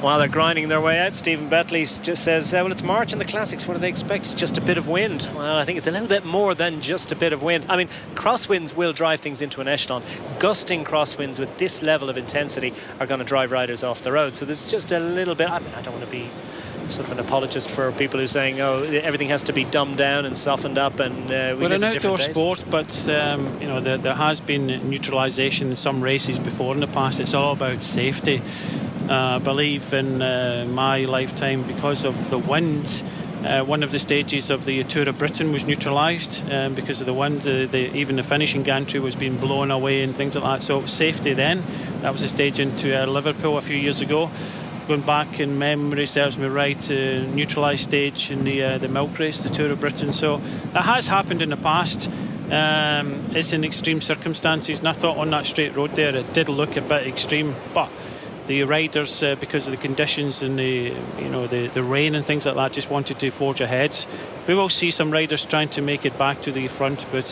While they're grinding their way out, Stephen Betley just says, well, it's March in the Classics. What do they expect? It's just a bit of wind. Well, I think it's a little bit more than just a bit of wind. I mean, crosswinds will drive things into an echelon. Gusting crosswinds with this level of intensity are going to drive riders off the road. So there's just a little bit. I don't want to be sort of an apologist for people who are saying, oh, everything has to be dumbed down and softened up, and we're an outdoor sport, but you know, there has been neutralisation in some races before in the past. It's all about safety. I believe in my lifetime, because of the wind, one of the stages of the Tour of Britain was neutralised because of the wind. Even the finishing gantry was being blown away and things like that. So it was safety then. That was a stage into Liverpool a few years ago. Going back in memory serves me right, neutralised stage in the milk race, the Tour of Britain. So that has happened in the past. It's in extreme circumstances, and I thought on that straight road there it did look a bit extreme, but the riders, because of the conditions and the rain and things like that, just wanted to forge ahead. We will see some riders trying to make it back to the front, but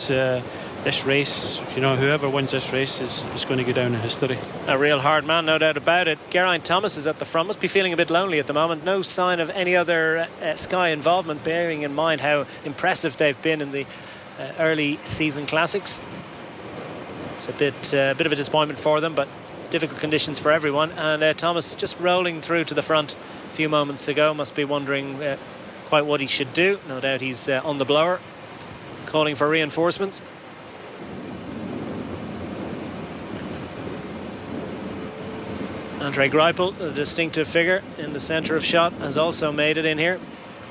this race, whoever wins this race is going to go down in history. A real hard man, no doubt about it. Geraint Thomas is at the front, must be feeling a bit lonely at the moment. No sign of any other Sky involvement, bearing in mind how impressive they've been in the early season classics. It's a bit of a disappointment for them, but difficult conditions for everyone. And Thomas just rolling through to the front a few moments ago, must be wondering quite what he should do. No doubt he's on the blower, calling for reinforcements. Andre Greipel, a distinctive figure in the centre of shot, has also made it in here.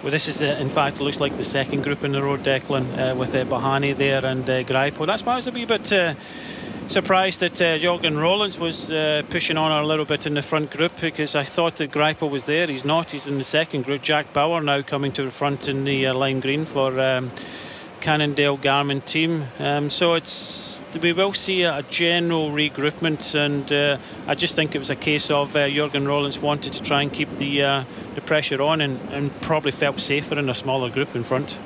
Well, this is, in fact, looks like the second group in the road, Declan, with Bahani there and Greipel. That's why I was a wee bit surprised that Jürgen Rollins was pushing on a little bit in the front group, because I thought that Greipel was there. He's not. He's in the second group. Jack Bauer now coming to the front in the lime green for Cannondale Garmin team. So we will see a general regroupment, and I just think it was a case of Jürgen Rollins wanted to try and keep the pressure on, and probably felt safer in a smaller group in front.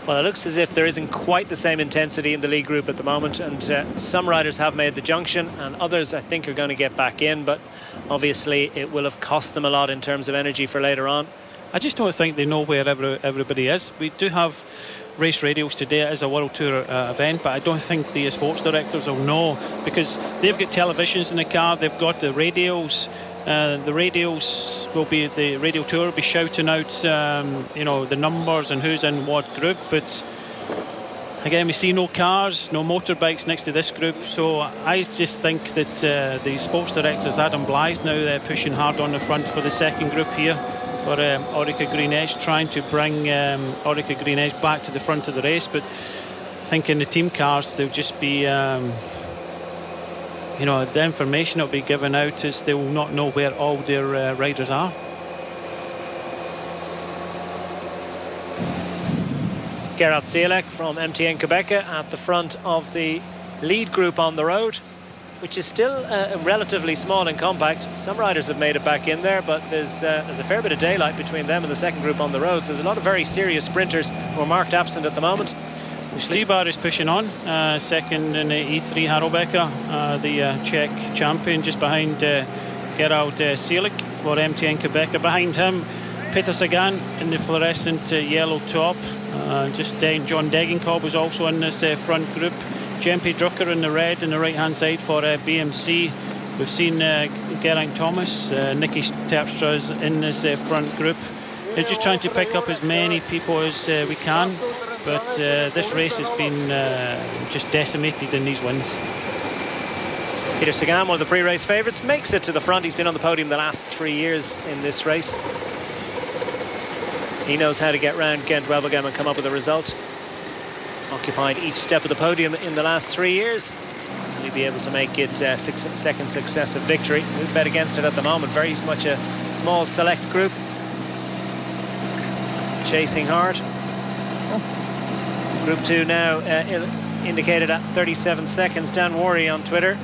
Well, it looks as if there isn't quite the same intensity in the lead group at the moment, and some riders have made the junction and others I think are going to get back in, but obviously it will have cost them a lot in terms of energy for later on. I just don't think they know where everybody is. We do have race radios today. It is a World Tour event, but I don't think the sports directors will know, because they've got televisions in the car, they've got the radios. The radios will be, the radio tour will be shouting out the numbers and who's in what group, but again we see no cars, no motorbikes next to this group. So I just think that the sports directors, Adam Blythe, now they're pushing hard on the front for the second group here for Orica Green Edge, trying to bring Orica Green Edge back to the front of the race. But I think in the team cars they'll just be the information that will be given out is they will not know where all their riders are. Gerard Zielek from MTN Quebec at the front of the lead group on the road, which is still relatively small and compact. Some riders have made it back in there, but there's a fair bit of daylight between them and the second group on the road. So there's a lot of very serious sprinters who are marked absent at the moment. Slibar is pushing on, second in E3 Harelbeke, the Czech champion, just behind Gerard Zielek for MTN Quebec. Behind him, Peter Sagan in the fluorescent yellow top. John Degenkolb was also in this front group. Jempe Drucker in the red in the right-hand side for BMC. We've seen Geraint Thomas, Nicky Terpstra is in this front group. They're just trying to pick up as many people as we can. But this race has been just decimated in these wins. Peter Sagan, one of the pre-race favourites, makes it to the front. He's been on the podium the last 3 years in this race. He knows how to get round Gent-Wevelgem and come up with a result. Occupied each step of the podium in the last 3 years. Will he be able to make it second successive victory? We've bet against it at the moment. Very much a small select group. Chasing hard. Group 2 now indicated at 37 seconds. Dan Worry on Twitter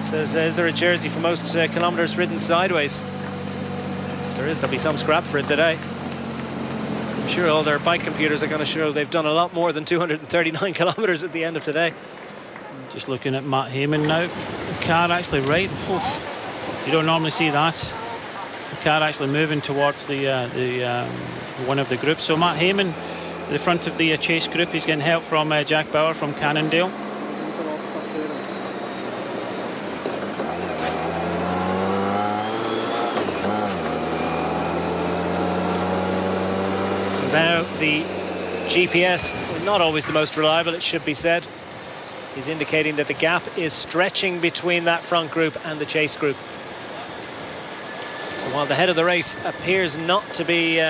says, is there a jersey for most kilometres ridden sideways? If there is, there'll be some scrap for it today. I'm sure all their bike computers are going to show they've done a lot more than 239 kilometres at the end of today. Just looking at Matt Hayman now. The car actually right. You don't normally see that. The car actually moving towards the one of the groups. So Matt Hayman, the front of the chase group, he's getting help from Jack Bauer from Cannondale. Now the GPS, not always the most reliable, it should be said. He's indicating that the gap is stretching between that front group and the chase group. So while the head of the race appears not to be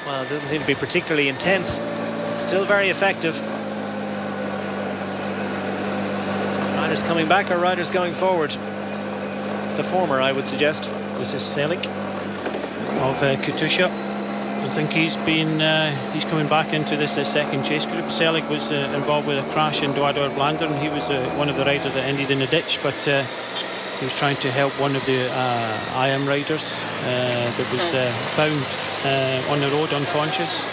well, it doesn't seem to be particularly intense. It's still very effective. Riders coming back or riders going forward? The former, I would suggest. This is Selig of Katusha. I think he's coming back into this second chase group. Selig was involved with a crash in Gent-Wevelgem, and he was one of the riders that ended in a ditch, but he was trying to help one of the IM riders that was found on the road unconscious.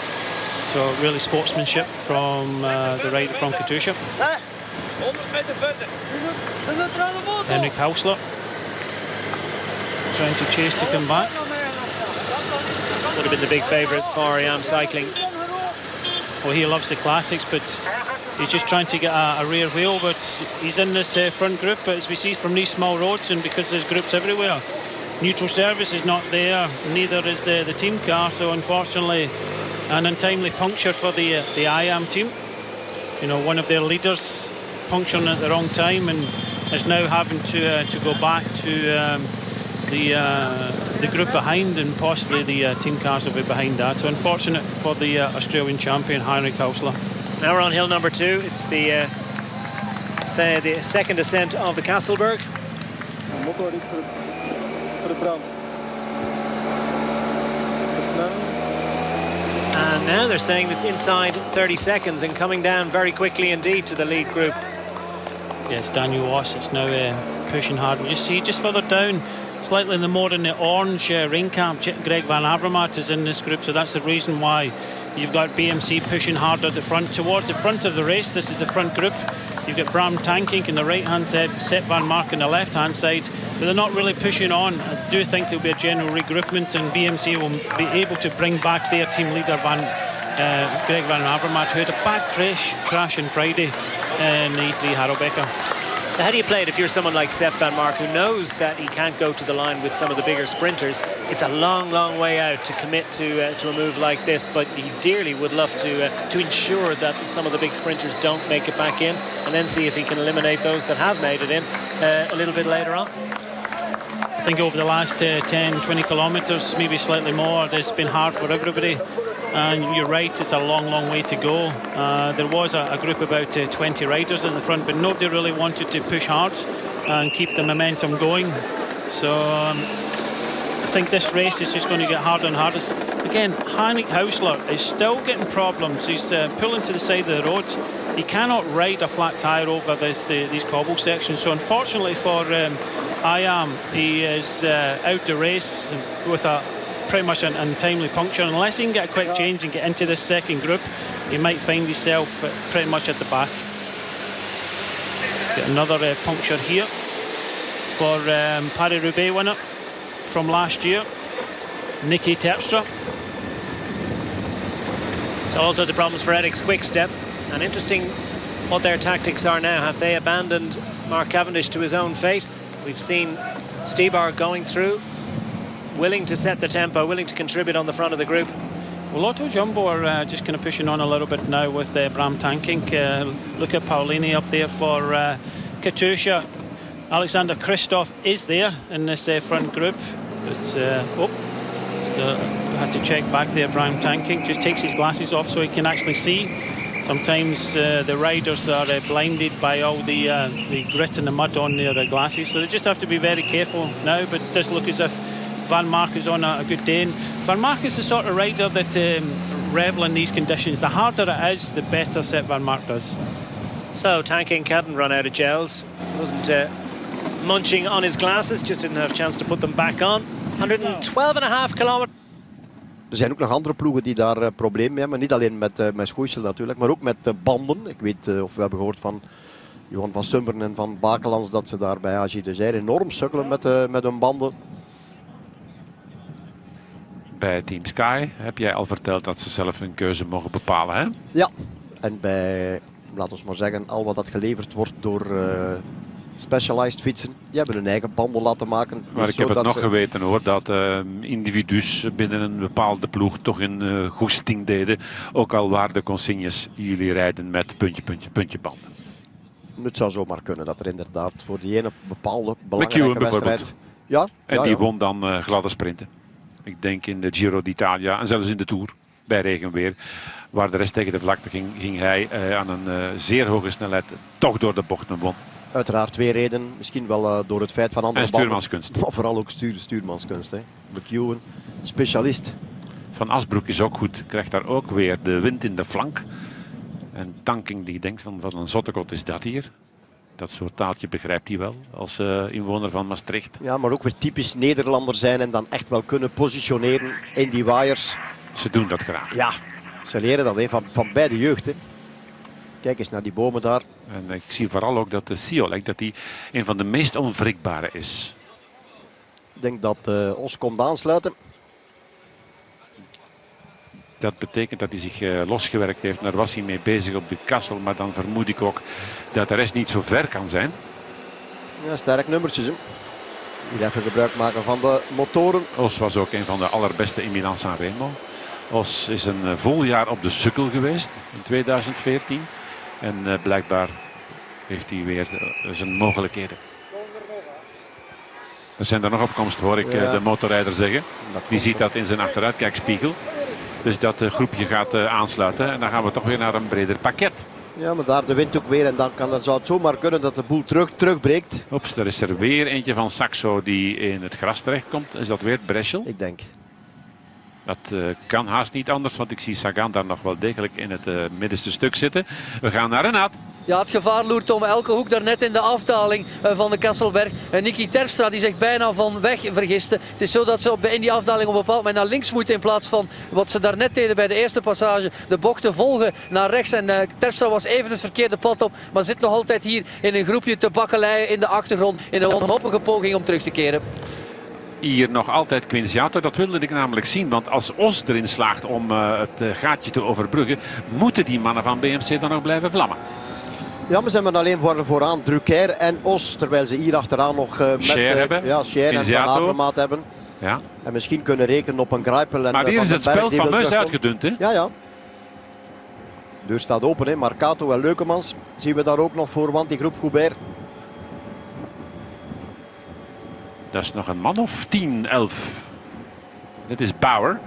So really sportsmanship from the rider from Katusha. Henrik Hausler trying to chase to come back. Would have been the big favourite for IM Cycling. Well, he loves the classics, but he's just trying to get a rear wheel, but he's in this front group. But as we see from these small roads, and because there's groups everywhere, neutral service is not there, neither is the team car, so unfortunately an untimely puncture for the IAM team. You know, one of their leaders puncturing at the wrong time and is now having to go back to the group behind, and possibly the team cars will be behind that. So unfortunate for the Australian champion Henrik Hausler. Now we're on hill number 2. It's the second ascent of the Kasselberg. And now they're saying it's inside 30 seconds and coming down very quickly indeed to the lead group. Yes, Daniel Wass, it's now pushing hard. You see just further down, slightly more in the orange rain cap, Greg van Avermaet is in this group, so that's the reason why you've got BMC pushing hard at the front. Towards the front of the race, this is the front group. You've got Bram Tankink in the right-hand side, Sepp van Mark on the left-hand side, but they're not really pushing on. I do think there'll be a general regroupment, and BMC will be able to bring back their team leader, Greg van Avermaet, who had a bad crash on Friday in the E3 Harelbeke. So how do you play it if you're someone like Sepp van Mark, who knows that he can't go to the line with some of the bigger sprinters? It's a long, long way out to commit to a move like this, but he dearly would love to ensure that some of the big sprinters don't make it back in, and then see if he can eliminate those that have made it in a little bit later on. I think over the last 10, 20 kilometres, maybe slightly more, it's been hard for everybody. And you're right, it's a long, long way to go. There was a group about 20 riders in the front, but nobody really wanted to push hard and keep the momentum going. So I think this race is just going to get harder and harder. Again, Henrik Hausler is still getting problems. He's pulling to the side of the road. He cannot ride a flat tyre over these cobble sections. So unfortunately for IAM, he is out the race with a pretty much an untimely puncture. Unless he can get a quick change and get into this second group, he might find himself pretty much at the back. Get another puncture here for Paris-Roubaix winner from last year, Nicky Terpstra. So all sorts of problems for Etixx Quick-Step, and interesting what their tactics are now. Have they abandoned Mark Cavendish to his own fate? We've seen Stybar going through, willing to set the tempo, willing to contribute on the front of the group. Well, Lotto Jumbo are just kind of pushing on a little bit now with Bram Tankink. Look at Paolini up there for Katusha. Alexander Kristoff is there in this front group. But, had to check back there. Bram Tankink just takes his glasses off so he can actually see. Sometimes the riders are blinded by all the grit and the mud on their glasses, so they just have to be very careful now. But it does look as if Van Mark is on a good day. And Van Mark is the sort of rider that revel in these conditions. The harder it is, the better Sepp Van Mark does. So Tankink hadn't run out of gels. Wasn't munching on his glasses, just didn't have a chance to put them back on. 112,5 kilometers. Er zijn ook nog andere ploegen die daar problemen mee hebben. Niet alleen met schoeisel natuurlijk, maar ook met banden. Ik weet, of we hebben gehoord van Johan van Summeren en van Bakelands dat ze daar bij AG de Zijre enorm sukkelen met hun banden. Bij Team Sky heb jij al verteld dat ze zelf hun keuze mogen bepalen, hè? Ja, en bij, laten we maar zeggen, al wat dat geleverd wordt door Specialized fietsen, die hebben hun eigen banden laten maken. Maar ik heb het nog geweten hoor, dat individu's binnen een bepaalde ploeg toch een goesting deden. Ook al waren de consignes, jullie rijden met puntje banden. Het zou zomaar kunnen dat er inderdaad voor die ene bepaalde belangrijke wedstrijd... Ja, en die won dan gladde sprinten. Ik denk in de Giro d'Italia en zelfs in de Tour. bij regenweer. Waar de rest tegen de vlakte ging, ging hij aan een zeer hoge snelheid toch door de bocht en won. Uiteraard 2 redenen. Misschien wel door het feit van andere En stuurmanskunst. banden. Maar vooral ook stuurmanskunst. Hè. McEwen, specialist. Van Asbroek is ook goed. Krijgt daar ook weer de wind in de flank. En Tanking die denkt van wat een zottekot is dat hier. Dat soort taaltje begrijpt hij wel als inwoner van Maastricht. Ja, maar ook weer typisch Nederlander zijn en dan echt wel kunnen positioneren in die waaiers. Ze doen dat graag. Ja, ze leren dat van bij de jeugd. Hè. Kijk eens naar die bomen daar. En ik zie vooral ook dat de Siolek dat die een van de meest onwrikbare is. Ik denk dat Os komt aansluiten. Dat betekent dat hij zich losgewerkt heeft. Daar was hij mee bezig op de kassel. Maar dan vermoed ik ook dat de rest niet zo ver kan zijn. Ja, sterk nummertjes. Hè. Hier even gebruik maken van de motoren. Os was ook een van de allerbeste in Milan-San Remo. Os is een vol jaar op de sukkel geweest in 2014. En blijkbaar heeft hij weer zijn mogelijkheden. Er zijn er nog op komst, hoor ik de motorrijder zeggen. Die ziet dat in zijn achteruitkijkspiegel. Dus dat groepje gaat aansluiten. En dan gaan we toch weer naar een breder pakket. Ja, maar daar de wind ook weer. En dan zou het zomaar kunnen dat de boel terugbreekt. Oeps, er is er weer eentje van Saxo die in het gras terechtkomt. Is dat weer Breschel? Ik denk. Dat kan haast niet anders, want ik zie Sagan daar nog wel degelijk in het middenste stuk zitten. We gaan naar Renaat. Ja, het gevaar loert om elke hoek daarnet in de afdaling van de Kasselberg. Niki Terpstra die zich bijna van weg vergiste. Het is zo dat ze in die afdaling op een bepaald moment naar links moeten in plaats van wat ze daarnet deden bij de eerste passage. De bochten volgen naar rechts en Terpstra was even het verkeerde pad op. Maar zit nog altijd hier in een groepje te bakkeleien in de achtergrond. In een wanhopige poging om terug te keren. Hier nog altijd Quinziato, dat wilde ik namelijk zien. Want als Os erin slaagt om het gaatje te overbruggen, moeten die mannen van BMC dan nog blijven vlammen. Ja, maar ze hebben alleen vooraan Drucker en Os. Terwijl ze hier achteraan nog Cher hebben. Ja, Cher en Van Avermaat hebben. Ja. En misschien kunnen rekenen op een Greipel. Maar hier is het spel fameus uitgedund, hè? Ja, ja. De deur staat open, hè. Marcato en Leukemans zien we daar ook nog voor, want die groep Goubert. Dat is nog een man of 10, 11. Dit is Bauer.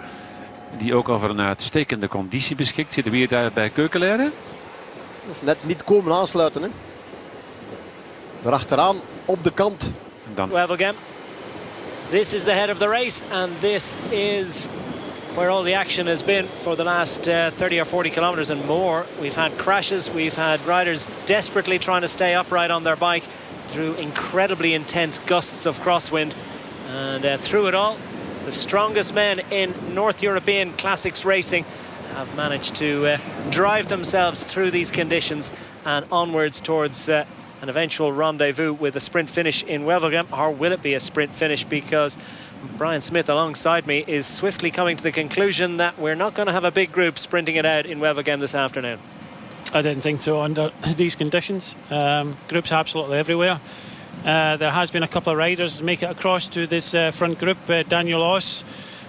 Die ook over een uitstekende conditie beschikt. Zitten we hier daar bij Keukenleren? Of net niet komen aansluiten. Hè. Daarachteraan op de kant. Wevelgem. This is the head of the race and this is where all the action has been for the last 30 or 40 kilometers and more. We've had crashes, we've had riders desperately trying to stay upright on their bike through incredibly intense gusts of crosswind. And through it all, the strongest men in North European classics racing have managed to drive themselves through these conditions and onwards towards an eventual rendezvous with a sprint finish in Wevelgem. Or will it be a sprint finish? Because Brian Smith alongside me is swiftly coming to the conclusion that we're not going to have a big group sprinting it out in Wevelgem this afternoon. I didn't think so under these conditions. Groups absolutely everywhere. There has been a couple of riders make it across to this front group. Daniel Oss,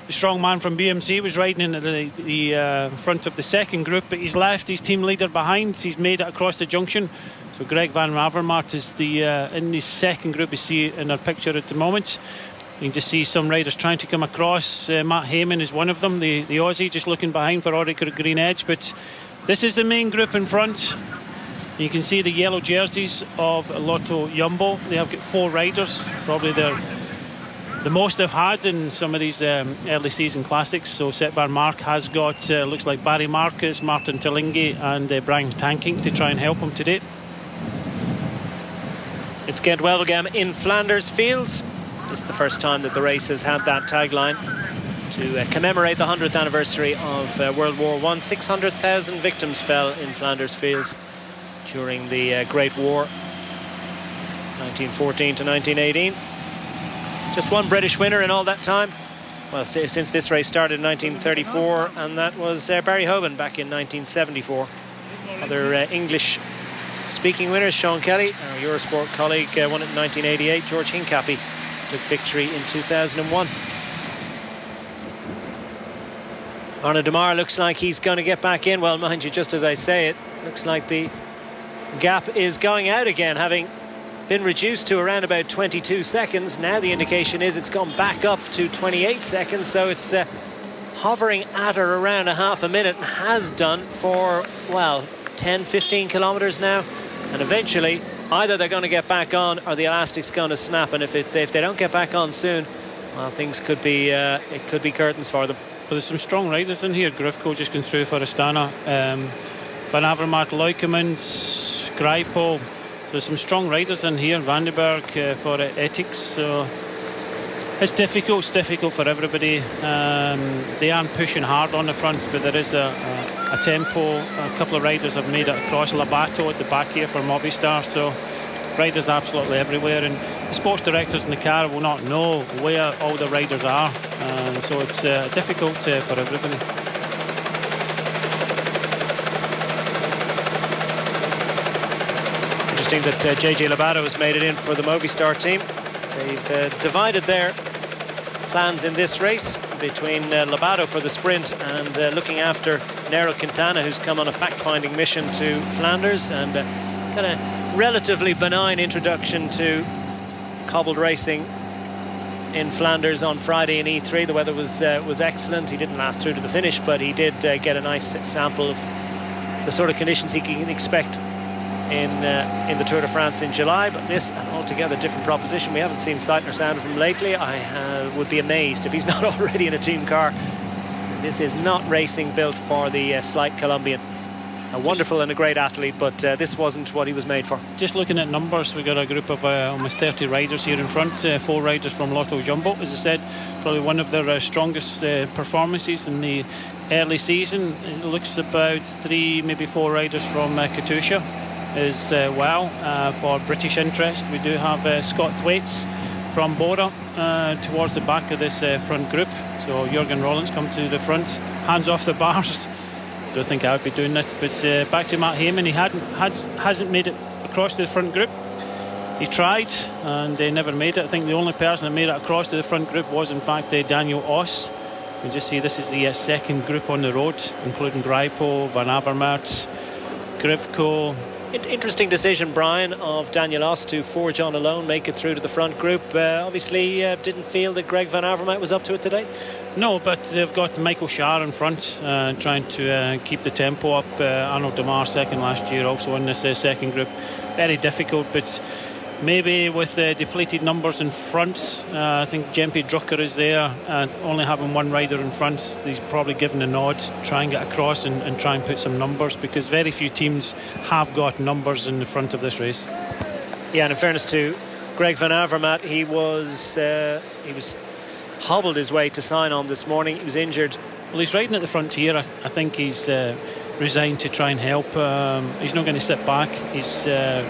the strong man from BMC, was riding in the front of the second group, but he's left his team leader behind. He's made it across the junction. So Greg van Avermaet is in the second group. You see in our picture at the moment. You can just see some riders trying to come across. Matt Heyman is one of them, the Aussie, just looking behind for Orica Green Edge. But this is the main group in front. You can see the yellow jerseys of Lotto Jumbo. They have got 4 riders, probably the most they've had in some of these early season classics. So Setbar Mark has got, looks like Barry Marcus, Martin Telingi and Brian Tanking to try and help him today. It's Gent-Wevelgem in Flanders fields. It's the first time that the race has had that tagline to commemorate the 100th anniversary of World War I. 600,000 victims fell in Flanders fields during the Great War, 1914 to 1918. Just one British winner in all that time. Well, since this race started in 1934, and that was Barry Hoban back in 1974. Other English-speaking winners, Sean Kelly, our Eurosport colleague, won it in 1988. George Hincapie took victory in 2001. Arnaud Demar looks like he's going to get back in. Well, mind you, just as I say it, looks like the gap is going out again, having been reduced to around about 22 seconds. Now the indication is it's gone back up to 28 seconds, so it's hovering at or around a half a minute, and has done for, well, 10, 15 kilometers now. And eventually, either they're going to get back on or the elastic's going to snap. And if they don't get back on soon, well, things could be, it could be curtains for them. Well, there's some strong riders in here. Grifko just going through for Astana. Van Avermaet, Leukemans, Grijpo. There's some strong riders in here. Vandenberg for Ethics. So it's difficult for everybody. They aren't pushing hard on the front, but there is a tempo. A couple of riders have made it across. Labato at the back here for Movistar. So riders absolutely everywhere, and the sports directors in the car will not know where all the riders are. So it's difficult for everybody. Interesting that JJ Labato has made it in for the Movistar team. They've divided their plans in this race between Labato for the sprint and looking after Nairo Quintana, who's come on a fact-finding mission to Flanders, and got a relatively benign introduction to cobbled racing in Flanders on Friday in E3. The weather was excellent. He didn't last through to the finish, but he did get a nice sample of the sort of conditions he can expect in the Tour de France in July. But this, an altogether different proposition. We haven't seen sight nor sound of him lately. I would be amazed if he's not already in a team car. This is not racing built for the slight Colombian. A wonderful and a great athlete, but this wasn't what he was made for. Just looking at numbers, we got a group of almost 30 riders here in front. 4 riders from Lotto Jumbo, as I said, probably one of their strongest performances in the early season. It looks about 3, maybe 4 riders from Katusha as well. For British interest, we do have Scott Thwaites from Bora towards the back of this front group. So Jürgen Rollins come to the front, hands off the bars. I don't think I would be doing that, but back to Matt Hayman. He hasn't made it across to the front group. He tried and they never made it. I think the only person that made it across to the front group was in fact Daniel Oss. You just see this is the second group on the road, including Grijpo, Van Avermaet, Grifko. Interesting decision, Brian, of Daniel Oss to forge on alone, make it through to the front group. Obviously didn't feel that Greg Van Avermaet was up to it today. No, but they've got Michael Schär in front, trying to keep the tempo up. Arnaud Demar second last year, also in this second group. Very difficult, but maybe with depleted numbers in front, I think Jempe Drucker is there, and only having one rider in front, he's probably given a nod, try and get across and try and put some numbers, because very few teams have got numbers in the front of this race. Yeah, and in fairness to Greg Van Avermaet, he was hobbled his way to sign on this morning. He was injured. Well, he's riding at the front here. I think he's resigned to try and help. He's not going to sit back. He's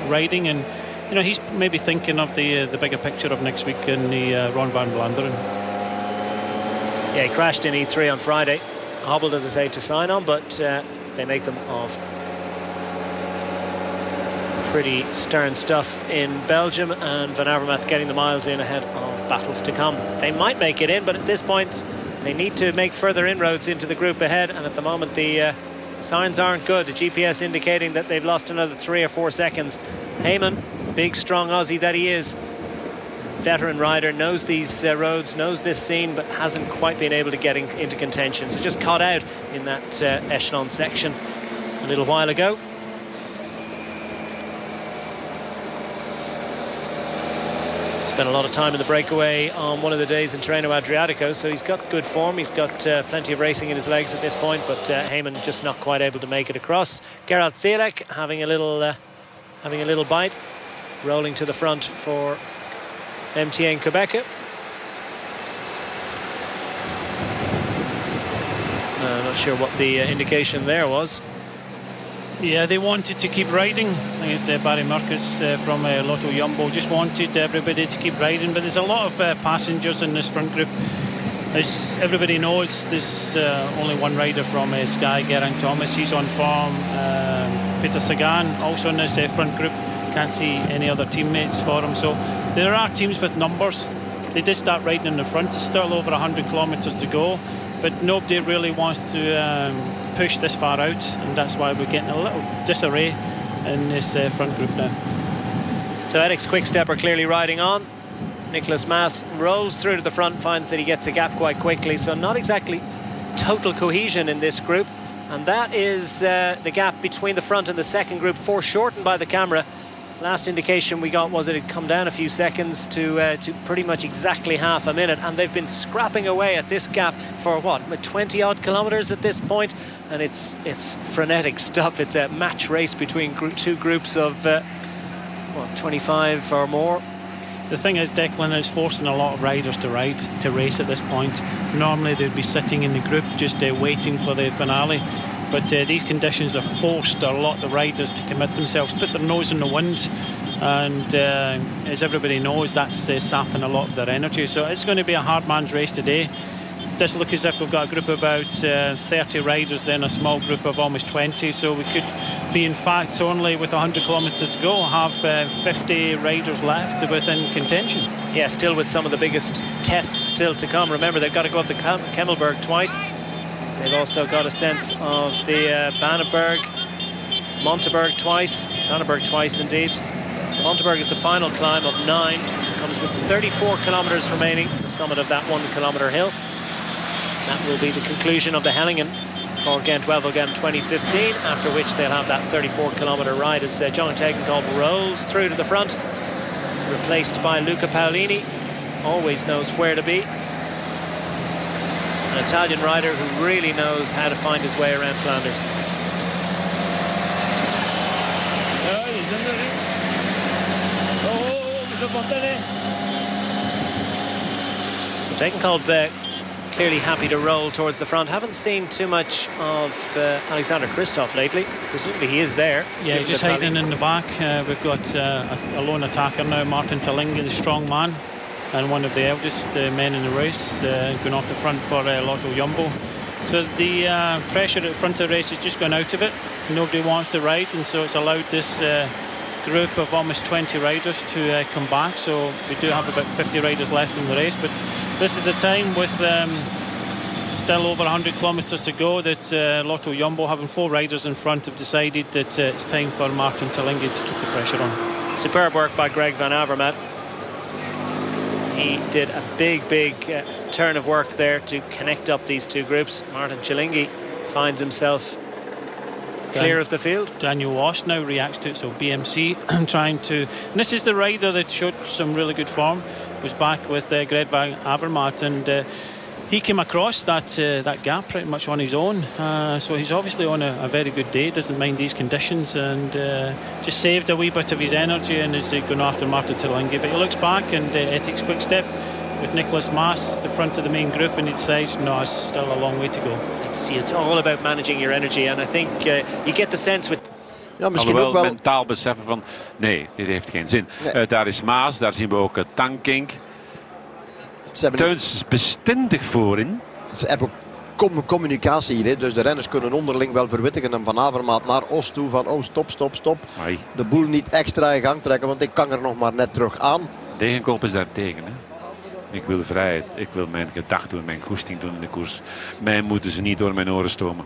riding, and you know, he's maybe thinking of the bigger picture of next week in the Ron van Vlaanderen. Yeah, he crashed in E3 on Friday. Hobbled, as I say, to sign on, but they make them of pretty stern stuff in Belgium, and Van Avermaet's getting the miles in ahead of battles to come. They might make it in, but at this point they need to make further inroads into the group ahead, and at the moment the signs aren't good. The GPS indicating that they've lost another 3 or 4 seconds. Hayman, big strong Aussie that he is, veteran rider, knows these roads, knows this scene, but hasn't quite been able to get into contention. So just caught out in that echelon section a little while ago. Spent a lot of time in the breakaway on one of the days in Tirreno Adriatico, so he's got good form. He's got plenty of racing in his legs at this point, but Hayman just not quite able to make it across. Gerald Zielek having a little bite, rolling to the front for MTN Quebec. I'm not sure what the indication there was. Yeah, they wanted to keep riding. I think it's Barry Marcus from Lotto Jumbo just wanted everybody to keep riding, but there's a lot of passengers in this front group. As everybody knows, there's only one rider from Sky, Geraint Thomas. He's on form. Peter Sagan also in this front group. Can't see any other teammates for him. So there are teams with numbers. They did start riding in the front. It's still over 100 kilometres to go, but nobody really wants to push this far out, and that's why we're getting a little disarray in this front group now. So Ethics Quick-Step are clearly riding on. Nicolas Mas rolls through to the front, finds that he gets a gap quite quickly, so not exactly total cohesion in this group. And that is the gap between the front and the second group, foreshortened by the camera. Last indication we got was that it had come down a few seconds to pretty much exactly half a minute, and they've been scrapping away at this gap for what, 20 odd kilometers at this point, and it's frenetic stuff. It's a match race between two groups of 25 or more. The thing is, Declan, is forcing a lot of riders to race at this point. Normally they'd be sitting in the group just waiting for the finale. But these conditions have forced a lot of the riders to commit themselves, put their nose in the wind, and as everybody knows, that's sapping a lot of their energy. So it's going to be a hard man's race today. It does look as if we've got a group of about 30 riders, then a small group of almost 20. So we could be, in fact, only with 100 kilometres to go, have 50 riders left within contention. Yeah, still with some of the biggest tests still to come. Remember, they've got to go up the Kemmelberg twice. They've also got a sense of the Banneberg, Monteberg twice, Banneberg twice indeed. Monteberg is the final climb of 9. Comes with 34 kilometres remaining, the summit of that 1 kilometre hill. That will be the conclusion of the Hellingen for Gent-Wevelgem 2015, after which they'll have that 34-kilometre ride as John Tegenkolb rolls through to the front, replaced by Luca Paolini. Always knows where to be. An Italian rider who really knows how to find his way around Flanders. So Tegenkolb clearly happy to roll towards the front. Haven't seen too much of Alexander Kristoff lately. Presumably he is there. Yeah, just hiding in the back. We've got a lone attacker now, Martin Talinge, the strong man, and one of the eldest men in the race, going off the front for Lotto Jumbo. So the pressure at the front of the race has just gone out of it. Nobody wants to ride, and so it's allowed this group of almost 20 riders to come back. So we do have about 50 riders left in the race, but this is a time with still over 100 kilometres to go that Lotto Jumbo, having 4 riders in front, have decided that it's time for Martin Talinge to keep the pressure on. Superb work by Greg van Avermaet. He did a big turn of work there to connect up these two groups. Martin Talinge finds himself clear of the field. Daniel Walsh now reacts to it, so BMC trying to, and this is the rider that showed some really good form, was back with Greg van Avermaet, and he came across that gap pretty much on his own, so he's obviously on a very good day, doesn't mind these conditions, and just saved a wee bit of his energy and is going after Martin Talinge. But he looks back, and Ethics Quick Step with Nicholas Maas at the front of the main group, and he decides, no, it's still a long way to go. It's all about managing your energy, and I think you get the sense with... Ja, misschien ook wel mentaal beseffen van nee, dit heeft geen zin. Nee. Daar is Maas, daar zien we ook Tankink. Teuns is bestendig voorin. Ze hebben ook communicatie hier, hè. Dus de renners kunnen onderling wel verwittigen en Van Avermaet naar Os toe van oh stop. Ai. De boel niet extra in gang trekken, want ik kan er nog maar net terug aan. Tegenkolb is daar tegen, hè. Ik wil vrijheid, ik wil mijn gedachten doen, mijn goesting doen in de koers. Mij moeten ze niet door mijn oren stomen.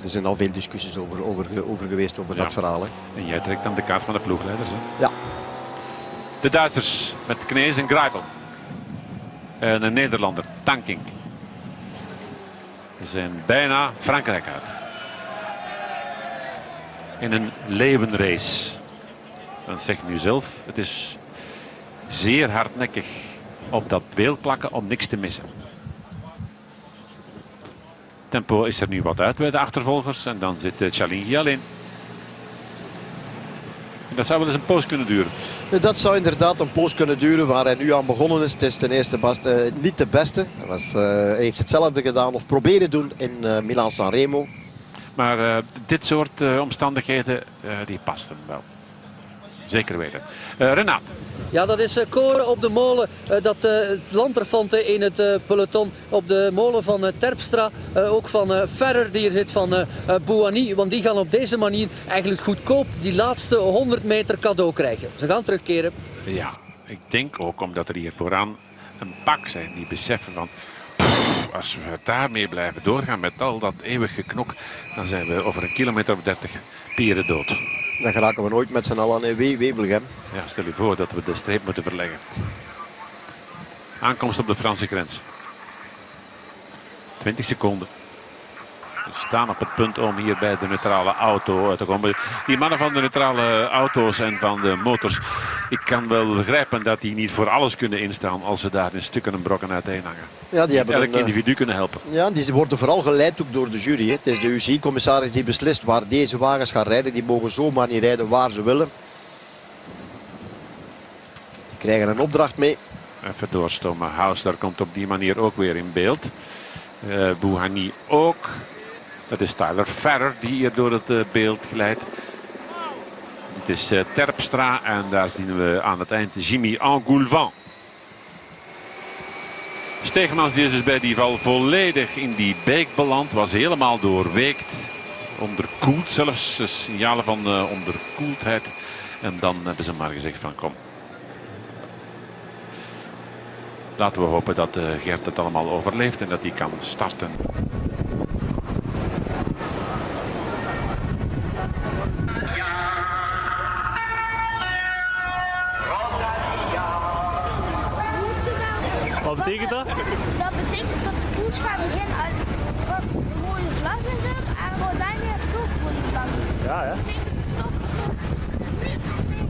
Er zijn al veel discussies over geweest over dat verhaal. Hè. En jij trekt dan de kaart van de ploegleiders. Hè? Ja. De Duitsers met Knees en Greipel. En een Nederlander, Tankink. Ze zijn bijna Frankrijk uit. In een leeuwenrace. Dan zeg ik nu zelf, het is zeer hardnekkig op dat beeld plakken om niks te missen. Tempo is er nu wat uit bij de achtervolgers en dan zit Talinge alleen. En dat zou wel eens een poos kunnen duren. Dat zou inderdaad een poos kunnen duren waar hij nu aan begonnen is. Het is ten eerste niet de beste. Hij heeft hetzelfde gedaan of proberen doen in Milaan-San Remo. Maar dit soort omstandigheden die past hem wel. Zeker weten. Renaat. Ja, dat is koren op de molen. Dat lanterfanten in het peloton op de molen van Terpstra. Ook van Ferrer die er zit, van Bouhanni. Want die gaan op deze manier eigenlijk goedkoop die laatste 100 meter cadeau krijgen. Ze gaan terugkeren. Ja, ik denk ook omdat er hier vooraan een pak zijn die beseffen van... Als we daarmee blijven doorgaan met al dat eeuwige knok, dan zijn we over een kilometer of 30 pieren dood. Dan geraken we nooit met z'n allen aan Wevelgem. Ja, stel je voor dat we de streep moeten verleggen. Aankomst op de Franse grens. 20 seconden. We staan op het punt om hier bij de neutrale auto te komen. Die mannen van de neutrale auto's en van de motors. Ik kan wel begrijpen dat die niet voor alles kunnen instaan als ze daar in stukken en brokken uiteen hangen. Ja, die hebben elk individu kunnen helpen. Ja, die worden vooral geleid ook door de jury. Hè. Het is de UCI-commissaris die beslist waar deze wagens gaan rijden. Die mogen zomaar niet rijden waar ze willen. Die krijgen een opdracht mee. Even doorstomen. Hausler komt op die manier ook weer in beeld. Bouhanni ook. Dat is Tyler Ferrer die hier door het beeld glijdt. Dit is Terpstra en daar zien we aan het eind Jimmy Angoulevent. Steegmans die is dus bij die val volledig in die beek beland. Was helemaal doorweekt. Onderkoeld zelfs. Signalen van onderkoeldheid. En dan hebben ze maar gezegd van kom. Laten we hopen dat Gert het allemaal overleeft en dat hij kan starten. Wat betekent dat? Dat betekent dat de koers gaat beginnen als een mooie vlag is er en we daar weer toch voor die vlag. Ja, ja. Dat betekent stoppen voor niets meer.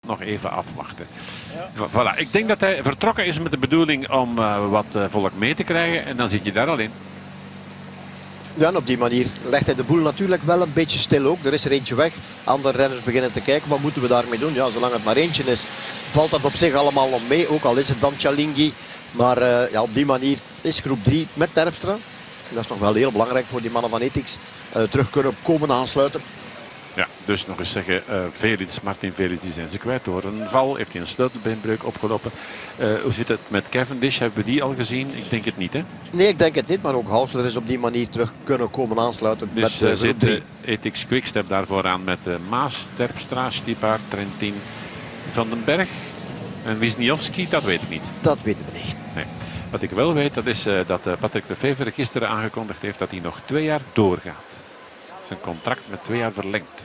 Nog even afwachten. Ja. Voilà. Ik denk dat hij vertrokken is met de bedoeling om wat volk mee te krijgen. En dan zit je daar al in. Ja, en op die manier legt hij de boel natuurlijk wel een beetje stil ook. Er is er eentje weg. Andere renners beginnen te kijken. Wat moeten we daarmee doen? Ja, zolang het maar eentje is, valt dat op zich allemaal nog mee. Ook al is het dan Chalingi. Maar ja, op die manier is groep 3 met Terpstra. Dat is nog wel heel belangrijk voor die mannen van Ethics. Terug kunnen komen aansluiten. Ja, dus nog eens zeggen, Martin Velits, die zijn ze kwijt door een val. Heeft hij een sleutelbeenbreuk opgelopen. Hoe zit het met Cavendish? Hebben we die al gezien? Ik denk het niet, hè? Nee, ik denk het niet. Maar ook Hausler is op die manier terug kunnen komen aansluiten dus, met groep 3. Ethics Quickstep daarvoor aan met Maas, Terpstra, Stipaar, Trentin, Van den Berg. En Wisniewski, dat weet ik niet. Dat weten we niet. Nee. Wat ik wel weet, dat is dat Patrick Lefevre gisteren aangekondigd heeft dat hij nog 2 jaar doorgaat. Zijn contract met 2 jaar verlengd.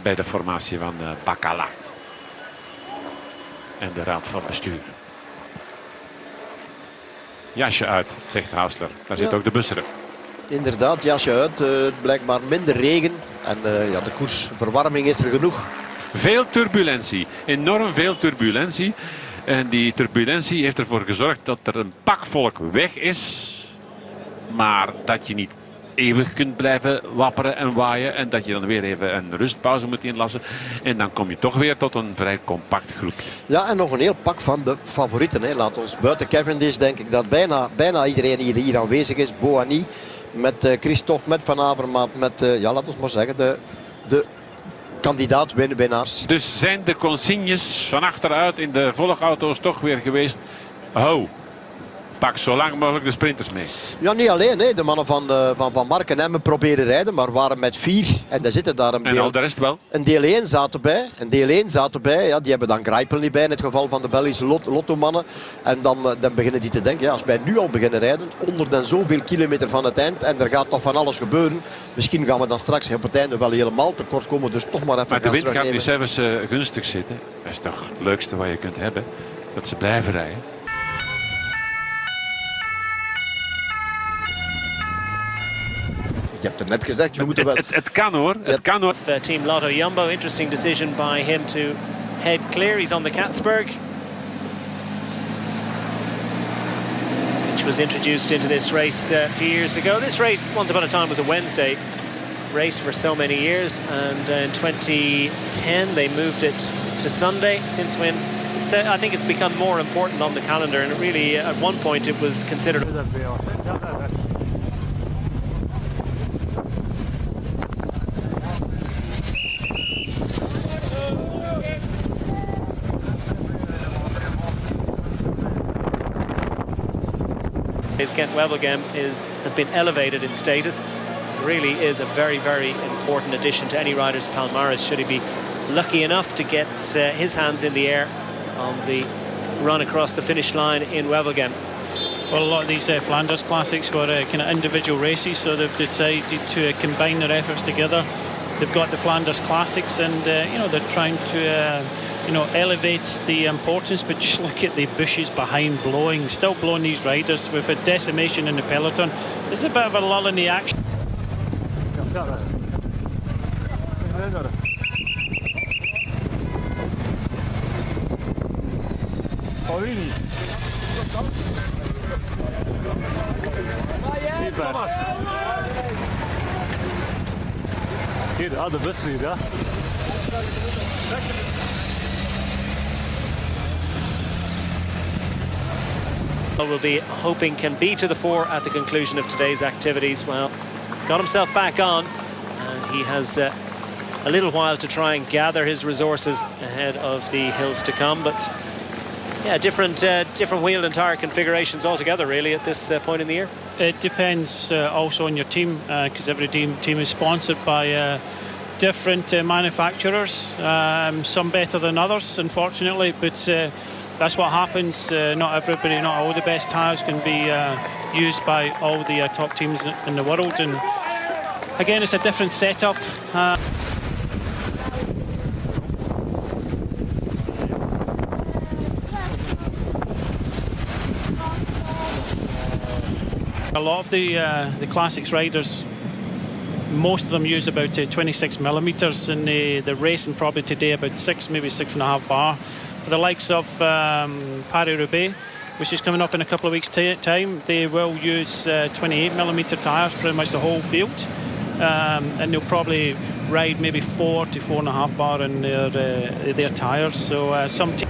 Bij de formatie van Bacala. En de raad van bestuur. Jasje uit, zegt Hausler. Daar zit ook de busseren. Inderdaad, jasje uit. Blijkbaar minder regen. En ja, de koersverwarming is er genoeg. Veel turbulentie. Enorm veel turbulentie. En die turbulentie heeft ervoor gezorgd dat er een pak volk weg is. Maar dat je niet eeuwig kunt blijven wapperen en waaien. En dat je dan weer even een rustpauze moet inlassen. En dan kom je toch weer tot een vrij compact groepje. Ja, en nog een heel pak van de favorieten. Hè. Laat ons buiten Cavendish denk ik dat bijna iedereen hier aanwezig is. Bouhanni met Christophe, met Van Avermaat, met, ja, laat ons maar zeggen, de kandidaat winnaars. Dus zijn de consignes van achteruit in de volgauto's toch weer geweest. Ho, pak zo lang mogelijk de sprinters mee. Ja, niet alleen. Hè. De mannen van Mark en Emmen proberen rijden, maar waren met 4. En daar zitten daar een deel. En al de rest wel. Een deel 1 zaten bij. Ja, die hebben dan Greipel niet bij in het geval van de Belgische lottomannen. En dan beginnen die te denken, ja, als wij nu al beginnen rijden, 100 en zoveel kilometer van het eind, en er gaat nog van alles gebeuren. Misschien gaan we dan straks op het einde wel helemaal tekort komen. Dus toch maar even. Maar de wind gaat nu zelfs gunstig zitten. Dat is toch het leukste wat je kunt hebben. Dat ze blijven rijden. Je hebt er net gezegd, we moeten wel... Het kan hoor, het kan hoor. Team Lotto Jumbo, interesting decision by him to head clear. He's on the Katzberg, which was introduced into this race a few years ago. This race, once upon a time, was a Wednesday race for so many years, and in 2010 they moved it to Sunday. Since when? I think it's become more important on the calendar, and it really, at one point, it was considered. Gent-Wevelgem has been elevated in status. Really is a very, very important addition to any rider's palmarès, should he be lucky enough to get his hands in the air on the run across the finish line in Wevelgem. Well, a lot of these Flanders classics were kind of individual races, so they've decided to combine their efforts together. They've got the Flanders classics, and you know, they're trying to elevate the importance, but just look at the bushes behind blowing, still blowing these riders with a decimation in the peloton. There's a bit of a lull in the action. Paolini. Super. Hier, de wedstrijd, ja. Will be hoping can be to the fore at the conclusion of today's activities. Well, got himself back on, and he has a little while to try and gather his resources ahead of the hills to come. But yeah, different wheel and tyre configurations altogether, really, at this point in the year. It depends also on your team, because every team is sponsored by different manufacturers, some better than others, unfortunately, but that's what happens. Not everybody, not all the best tyres can be used by all the top teams in the world, and again, it's a different setup. A lot of the classics riders, most of them use about 26 millimeters in the racing, probably today about 6, maybe 6.5 bar. For the likes of Paris-Roubaix, which is coming up in a couple of weeks' time, they will use 28 millimeter tyres pretty much the whole field, and they'll probably ride maybe 4 to 4.5 bar in their tyres. So some teams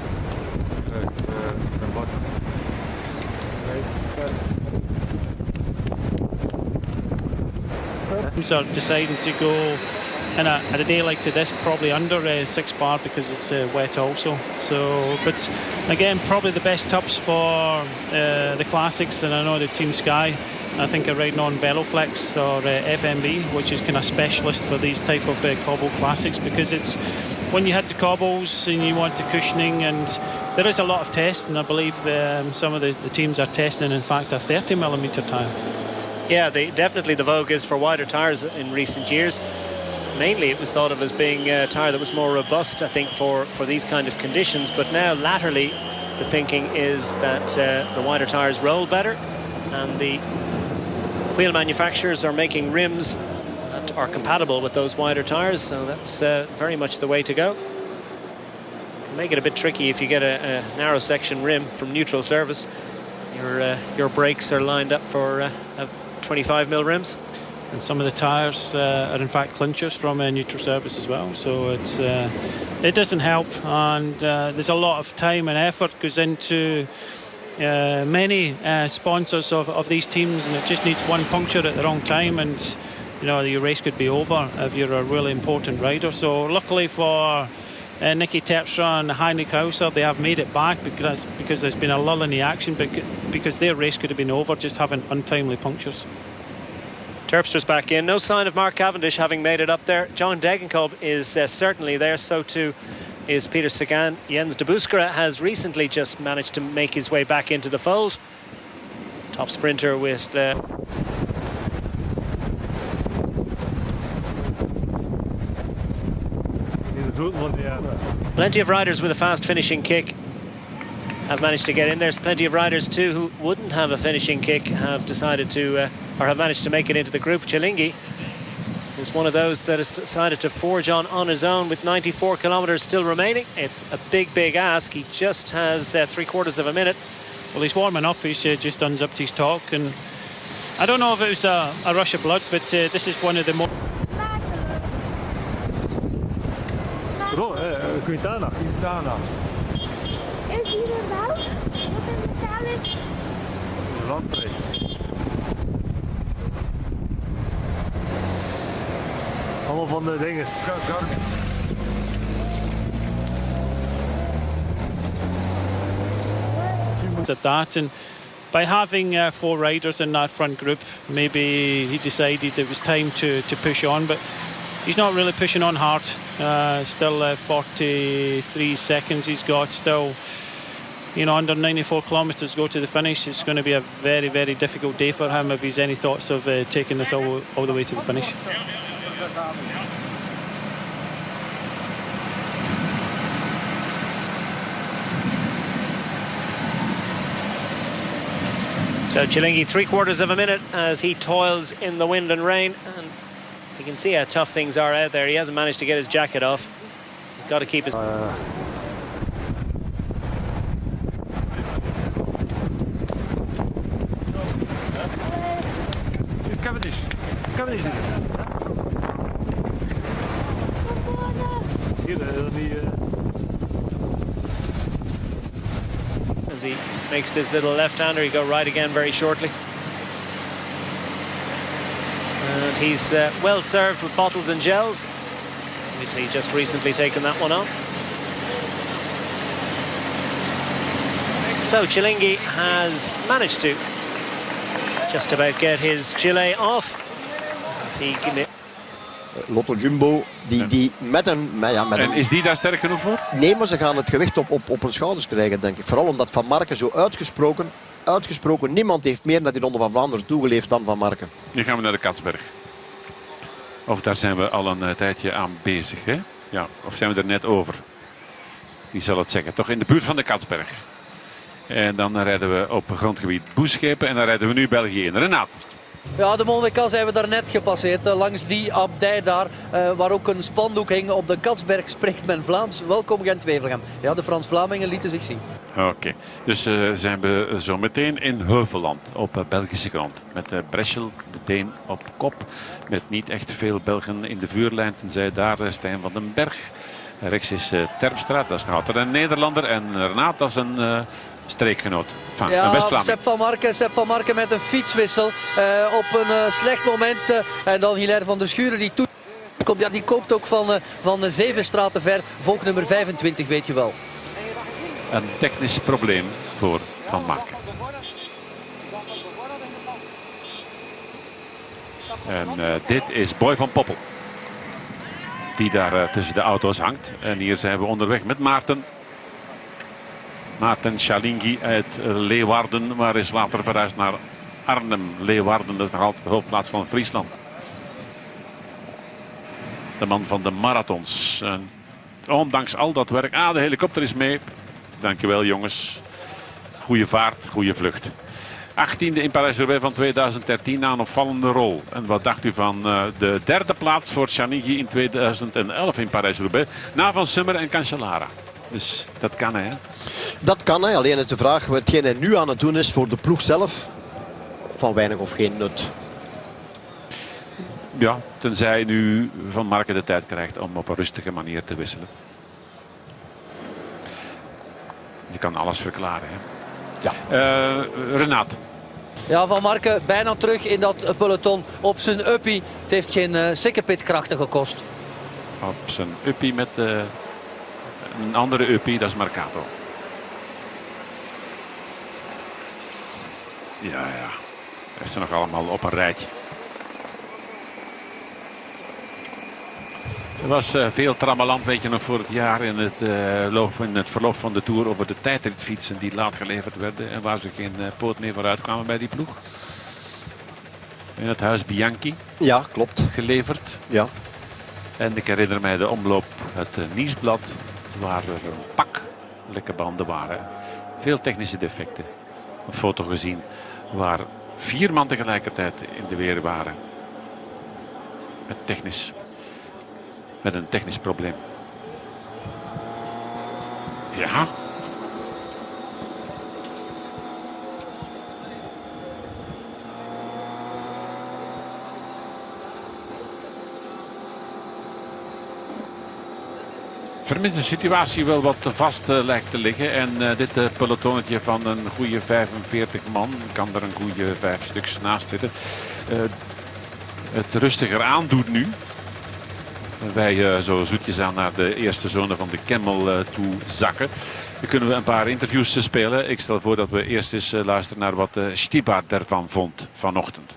are deciding to go at a day like this, probably under 6 bar, because it's wet also. So, but again, probably the best tubs for the classics, and I know the Team Sky, I think, are riding on Veloflex or FMB, which is kind of specialist for these type of cobble classics, because it's when you hit the cobbles and you want the cushioning, and there is a lot of testing. I believe some of the teams are testing, in fact, a 30 millimeter tyre. Yeah, definitely the vogue is for wider tyres in recent years. Mainly it was thought of as being a tyre that was more robust, I think, for these kind of conditions. But now, latterly, the thinking is that the wider tyres roll better, and the wheel manufacturers are making rims that are compatible with those wider tyres. So that's very much the way to go. Can make it a bit tricky if you get a narrow section rim from neutral surface. Your brakes are lined up for 25mm rims. And some of the tyres are in fact clinchers from a neutral surface as well, so it doesn't help, and there's a lot of time and effort goes into many sponsors of these teams, and it just needs one puncture at the wrong time, and you know, your race could be over if you're a really important rider. So luckily for Nicky Terpstra and Heinrich Hauser, they have made it back because there's been a lull in the action, because their race could have been over just having untimely punctures. Terpstra's back in. No sign of Mark Cavendish having made it up there. John Degenkolb is certainly there. So too is Peter Sagan. Jens de Buskera has recently just managed to make his way back into the fold. Top sprinter with plenty of riders with a fast finishing kick have managed to get in. There's plenty of riders too who wouldn't have a finishing kick, have decided to or have managed to make it into the group. Chilingi is one of those that has decided to forge on his own with 94 kilometers still remaining. It's a big ask. He just has 3/4 of a minute. Well, he's warming up. He's just unzipped his talk, and I don't know if it was a rush of blood, but this is one of the more. Quintana. Is hier een bouw? Wat een metaal is? Landbreed. Allemaal van de dinges. At that, and by having 4 riders in that front group, maybe he decided it was time to push on, but he's not really pushing on hard. Still 43 seconds he's got. Still, you know, under 94 kilometers to go to the finish. It's going to be a very difficult day for him if he's any thoughts of taking this all the way to the finish. So Cilingi 3/4 of a minute as he toils in the wind and rain. And you can see how tough things are out there. He hasn't managed to get his jacket off. He's got to keep his... Cavendish. As he makes this little left-hander, he go right again very shortly. And he's well served with bottles and gels. Obviously just recently taken that one on. So Cilingi has managed to just about get his gilet off. As he... Lotto Jumbo, die met een... En is die daar sterk genoeg voor? Nee, maar ze gaan het gewicht op hun schouders krijgen, denk ik. Vooral omdat Van Marken zo uitgesproken, niemand heeft meer naar die Ronde van Vlaanderen toegeleefd dan Van Marken. Nu gaan we naar de Katsberg. Of daar zijn we al een tijdje aan bezig, hè? Ja, of zijn we er net over? Wie zal het zeggen? Toch in de buurt van de Katsberg. En dan rijden we op grondgebied Boeschepen en dan rijden we nu België in. Renaat. Ja, de Monica zijn we daarnet gepasseerd. Langs die abdij daar, waar ook een spandoek hing. Op de Katsberg spreekt men Vlaams. Welkom Gent-Wevelgem. Ja, de Frans-Vlamingen lieten zich zien. Oké, dus zijn we zo meteen in Heuvelland op Belgische grond. Met Breschel, de Deen op kop. Met niet echt veel Belgen in de vuurlijn. Tenzij daar Stijn van den Berg. Rechts is Terpstra, dat is nog altijd een Nederlander. En Renaat, dat is een... streekgenoot van Sepp van Marken met een fietswissel op een slecht moment. En dan Hilaire van der Schuren die toekomt. Ja, die koopt ook van 7 straten ver. Volk nummer 25, weet je wel. Een technisch probleem voor Van Marken. En dit is Boy van Poppel. Die daar tussen de auto's hangt. En hier zijn we onderweg met Maarten. Maarten Cilingi uit Leeuwarden, maar is later verhuisd naar Arnhem. Leeuwarden, dat is nog altijd de hoofdplaats van Friesland. De man van de marathons. En ondanks al dat werk... de helikopter is mee. Dankjewel jongens. Goeie vaart, goede vlucht. 18e in Parijs-Roubaix van 2013 na een opvallende rol. En wat dacht u van de 3e plaats voor Cilingi in 2011 in Parijs-Roubaix? Na Van Summer en Cancellara. Dus dat kan hij, hè? Dat kan hij, alleen is de vraag hetgeen hij nu aan het doen is voor de ploeg zelf van weinig of geen nut. Ja, tenzij nu Van Marken de tijd krijgt om op een rustige manier te wisselen. Je kan alles verklaren, hè? Ja. Renaat. Ja, Van Marken bijna terug in dat peloton op zijn uppie. Het heeft geen sikkepitkrachten gekost. Op zijn uppie met een andere uppie, dat is Marcato. Ja. Dat is er nog allemaal op een rijtje. Er was veel trammeland, weet je nog, voor het jaar in het verloop van de Tour over de tijdritfietsen die laat geleverd werden. En waar ze geen poot meer vooruit kwamen bij die ploeg. In het huis Bianchi. Ja, klopt. Geleverd. Ja. En ik herinner mij de omloop, het Nieuwsblad, waar er een pak lekke banden waren. Veel technische defecten. Een foto gezien waar 4 man tegelijkertijd in de weer waren. met een technisch probleem. Ja. Vermits de situatie wel wat vast lijkt te liggen. En dit pelotonnetje van een goede 45 man, kan er een goede 5 stuks naast zitten, het rustiger aandoet nu. Wij zo zoetjes aan naar de eerste zone van de Kemmel toe zakken. Dan kunnen we een paar interviews spelen. Ik stel voor dat we eerst eens luisteren naar wat Stibar ervan vond vanochtend.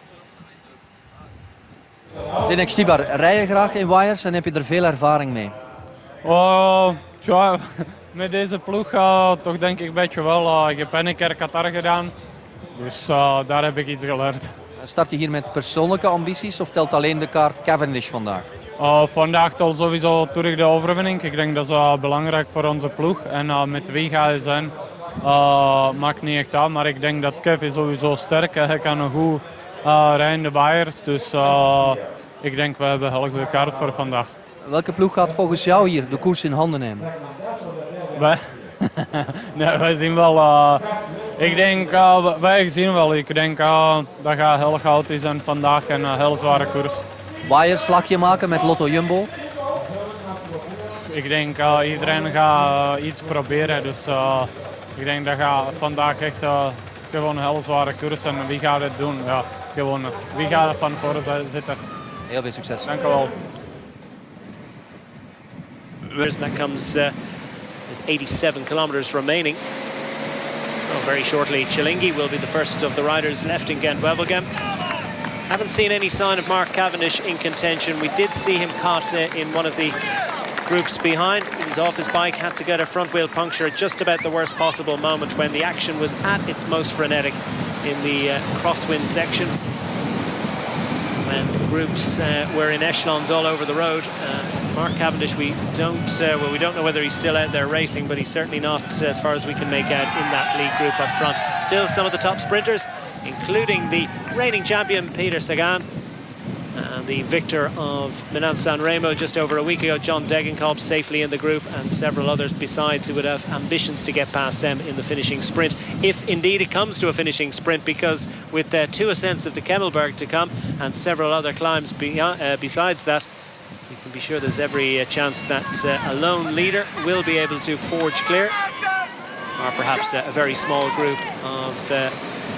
Zdeněk Stibar, rij je graag in wires en heb je er veel ervaring mee? Ja, met deze ploeg toch denk ik een beetje wel. Ik heb een keer Qatar gedaan, dus daar heb ik iets geleerd. Start je hier met persoonlijke ambities of telt alleen de kaart Cavendish vandaag? Vandaag telt sowieso terug de overwinning. Ik denk dat is belangrijk voor onze ploeg. En met wie gaat hij zijn, maakt niet echt uit. Maar ik denk dat Kev is sowieso sterk. Hij kan een goed rijden de wires. Dus ik denk we hebben een hele goede kaart voor vandaag. Welke ploeg gaat volgens jou hier de koers in handen nemen? Wij zien wel. Ik denk, wij zien wel. Ik denk dat gaat heel goud zijn vandaag en een heel zware koers. Wires slagje maken met Lotto Jumbo? Ik denk iedereen gaat iets proberen. Dus ik denk dat gaat vandaag echt gewoon een heel zware koers. En wie gaat het doen? Ja, gewoon. Wie gaat er van voren zitten? Heel veel succes. Dank u wel. That comes with 87 kilometers remaining. So very shortly Cilingi will be the first of the riders left in Gent-Wevelgem. Haven't seen any sign of Mark Cavendish in contention. We did see him caught in one of the groups behind. He was off his bike, had to get a front wheel puncture at just about the worst possible moment when the action was at its most frenetic in the Crosswinds section. When groups were in echelons all over the road. Mark Cavendish, we don't know whether he's still out there racing, but he's certainly not, as far as we can make out, in that lead group up front. Still some of the top sprinters, including the reigning champion Peter Sagan and the victor of Milan-San Remo just over a week ago, John Degenkolb, safely in the group, and several others besides who would have ambitions to get past them in the finishing sprint, if indeed it comes to a finishing sprint, because with 2 ascents of the Kemmelberg to come and several other climbs besides that, you can be sure there's every chance that a lone leader will be able to forge clear, or perhaps a very small group of